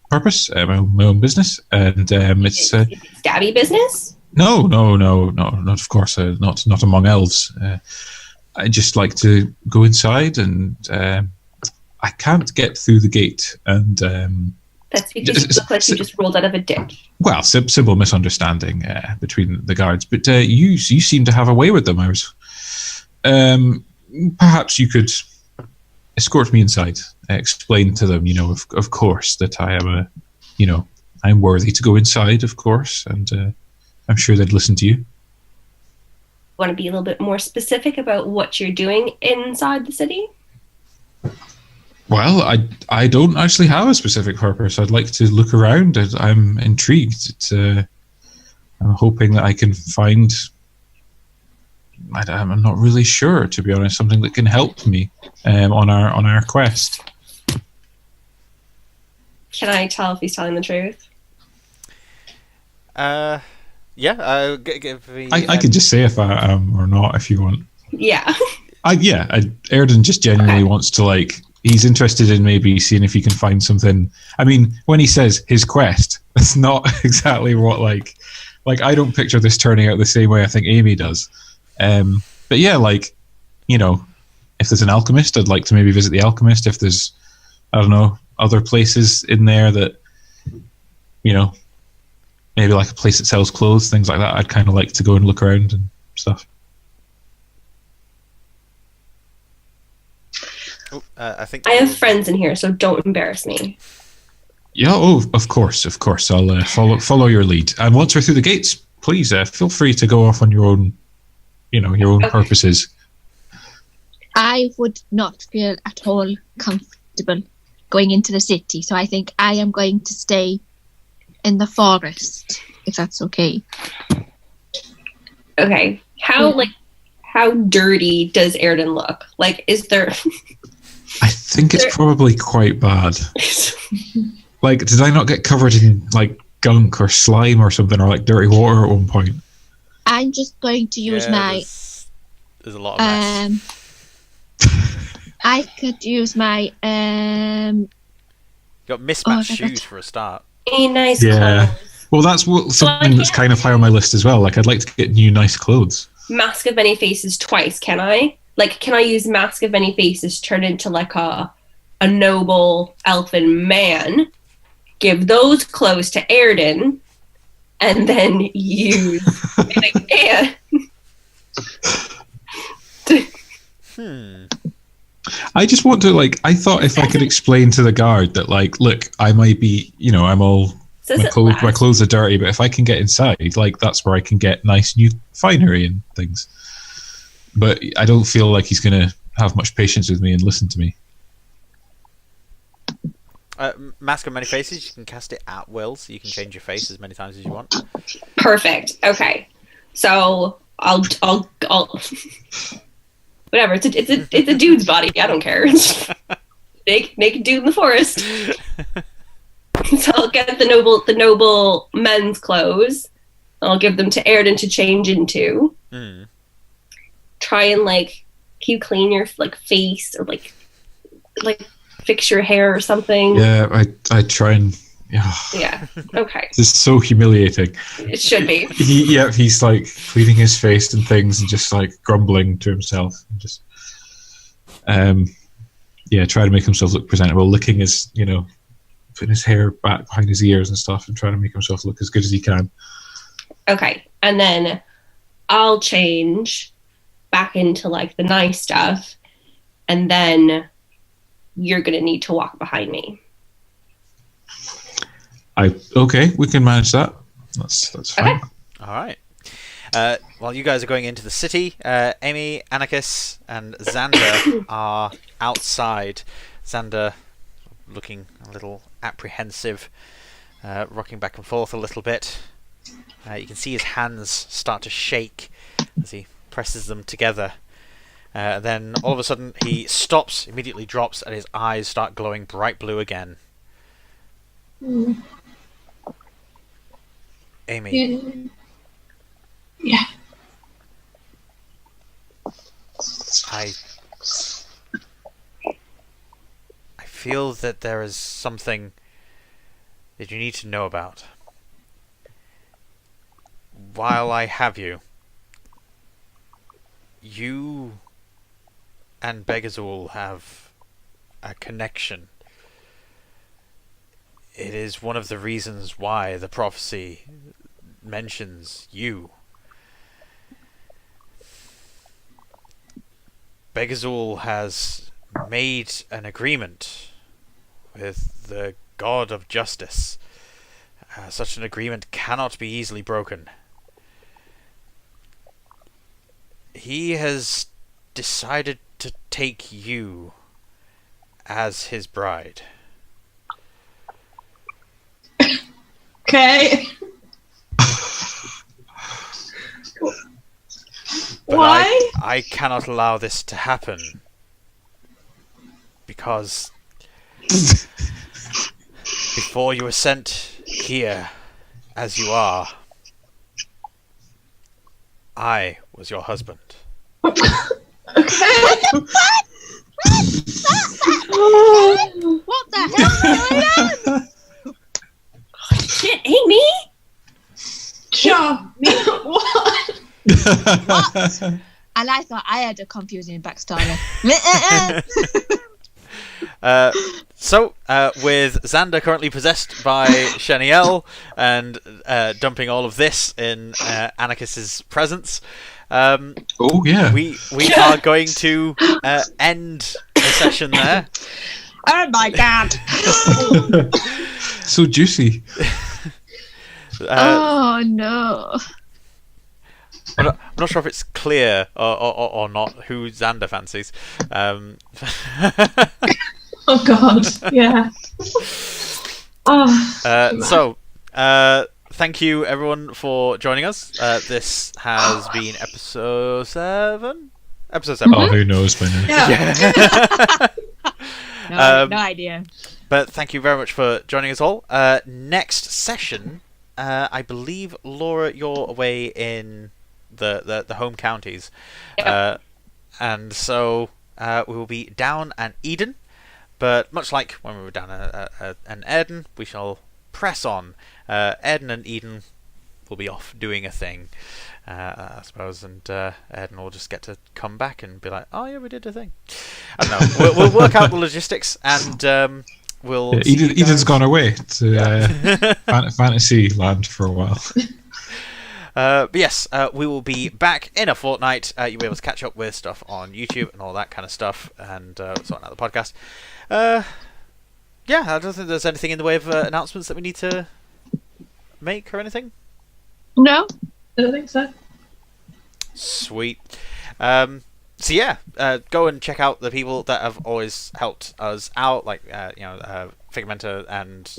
purpose, my own business, and it's stabby business. No, not of course, not among elves. I just like to go inside, and I can't get through the gate, and that's because you look like you just rolled out of a ditch. Well, simple misunderstanding between the guards, but you seem to have a way with them. Perhaps you could escort me inside, explain to them, of course, that I am I'm worthy to go inside, of course, and I'm sure they'd listen to you. Want to be a little bit more specific about what you're doing inside the city? Well, I don't actually have a specific purpose. I'd like to look around. I'm intrigued. I'm hoping that I can find... I'm not really sure, to be honest, something that can help me on our quest. Can I tell if he's telling the truth? Yeah. Give me, I could just say if I am or not, if you want. Yeah. Airden just genuinely wants to, he's interested in maybe seeing if he can find something. I mean, when he says his quest, that's not exactly what, I don't picture this turning out the same way I think Amy does. But yeah, if there's an alchemist, I'd like to maybe visit the alchemist. If there's, I don't know, other places in there that, maybe like a place that sells clothes, things like that, I'd kind of like to go and look around and stuff. I think I have friends in here, so don't embarrass me. Yeah, of course. I'll follow your lead. And once we're through the gates, please feel free to go off on your own, purposes. I would not feel at all comfortable going into the city, so I think I am going to stay in the forest, if that's okay. Okay. How dirty does Airden look? Is there... I think it's probably quite bad. Did I not get covered in, gunk or slime or something, or, dirty water at one point? I'm just going to use my... There's a lot of mess. I could use my... You got mismatched shoes for a start. A nice clothes. Well, that's something that's kind of high on my list as well. I'd like to get new, nice clothes. Mask of Many Faces twice, can I? Can I use Mask of Many Faces, turn into, a noble elfin man, give those clothes to Airden, and then use it again? I just want to, I thought if I could explain to the guard that, look, I might be, I'm all, my clothes are dirty, but if I can get inside, that's where I can get nice new finery and things. But I don't feel like he's going to have much patience with me and listen to me. Mask of Many Faces, you can cast it at will, so you can change your face as many times as you want. Perfect. Okay. So, I'll whatever. It's a dude's body. I don't care. Naked dude in the forest. So I'll get the noble men's clothes. I'll give them to Airden to change into. Try and can you clean your face or fix your hair or something? Yeah, I try and. Yeah. Okay. This is so humiliating. It should be. He's cleaning his face and things and just grumbling to himself and just try to make himself look presentable, licking his putting his hair back behind his ears and stuff and trying to make himself look as good as he can. Okay. And then I'll change back into the nice stuff, and then you're gonna need to walk behind me. Okay, we can manage that. That's fine. Okay. All right. while you guys are going into the city, Amy, Anakis, and Xander are outside. Xander looking a little apprehensive, rocking back and forth a little bit. You can see his hands start to shake as he presses them together. Then all of a sudden he stops, immediately drops, and his eyes start glowing bright blue again. Amy. Yeah. I feel that there is something that you need to know about. While I have you, you and Begazul have a connection. It is one of the reasons why the prophecy mentions you. Begazul has made an agreement with the God of Justice. Such an agreement cannot be easily broken. He has decided to take you as his bride. Okay. But Why? I cannot allow this to happen. Because before you were sent here as you are, I was your husband. Okay. What the hell is going on? Shit, Amy? Sure. What? What? And I thought I had a confusing backstory. So, with Xander currently possessed by Shaniel and dumping all of this in Anakis's presence, Oh yeah. we are going to end the session there. Oh my god! So juicy. Oh no! I'm not sure if it's clear or not who Xander fancies. Oh God. Yeah. Oh. Thank you everyone for joining us. This has been episode 7. Episode 7. Oh, who knows by now? Yeah. No idea. But thank you very much for joining us all. Next session, I believe, Laura, you're away in the home counties. Yep. And so we will be down at Eden. But much like when we were down at Airden, we shall press on. Airden and Eden will be off doing a thing, I suppose, and Airden will just get to come back and be like, "Oh yeah, we did a thing." I don't know. We'll work out the logistics, and we'll. Yeah, Eden's gone away to fantasy land for a while. But yes, we will be back in a fortnight. You'll be able to catch up with stuff on YouTube and all that kind of stuff, and sorting out the podcast. Yeah, I don't think there's anything in the way of announcements that we need to make or anything. No, I don't think so. Sweet. So yeah, go and check out the people that have always helped us out, like Figmenta, and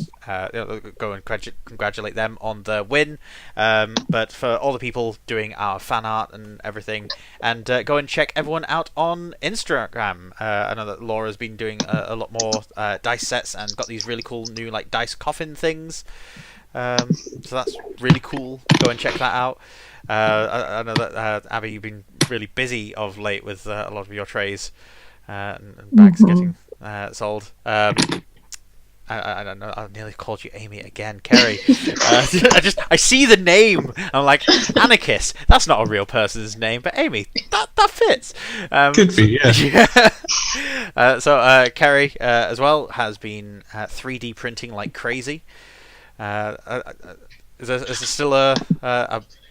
go and congratulate them on the win. But for all the people doing our fan art and everything, and go and check everyone out on Instagram. I know that Laura's been doing a lot more dice sets and got these really cool new like dice coffin things. So that's really cool. Go and check that out. I know that Abby, you've been really busy of late with a lot of your trays and bags getting sold. I don't know. I nearly called you Amy again, Kerry. I see the name. I'm like, Anakis. That's not a real person's name, but Amy, that fits. Could be, yeah. So Kerry as well has been 3D printing like crazy. Is there still a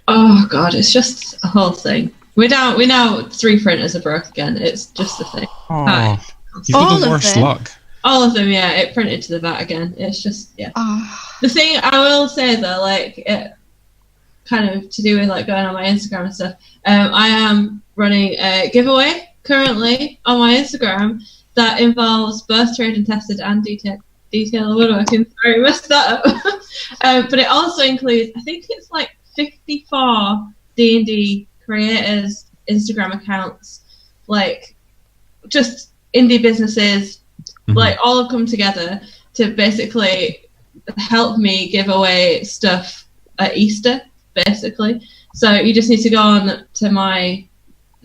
Oh God, it's just a whole thing. We now 3 printers are broke again. It's just a thing. Oh, you've All got of the worst them? luck. All of them, yeah. It printed to the VAT again. It's just, yeah. Oh. The thing I will say though, like kind of to do with like going on my Instagram and stuff. I am running a giveaway currently on my Instagram that involves both trade and tested and D.Taylor woodworking. Sorry, I messed that up. But it also includes, I think it's like 54 D&D creators' Instagram accounts, like just indie businesses, like all have come together to basically help me give away stuff at Easter, basically. So you just need to go on to my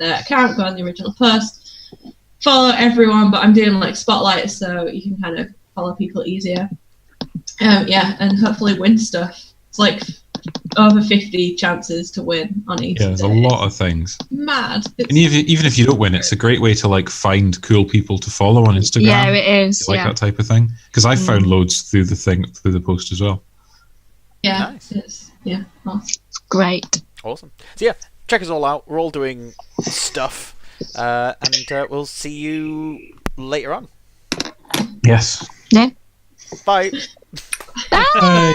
account, go on the original post, follow everyone, but I'm doing like spotlights so you can kind of follow people easier. And hopefully win stuff. It's like over 50 chances to win on each. Yeah, there's a lot of things. Mad. And even if you don't win, it's a great way to like find cool people to follow on Instagram. Yeah, it is. Like that type of thing. Because I found loads through the post as well. Yeah, Nice. it's awesome. Great. Awesome. So yeah, check us all out. We're all doing stuff, and we'll see you later on. Yes. Yeah. Bye. Bye.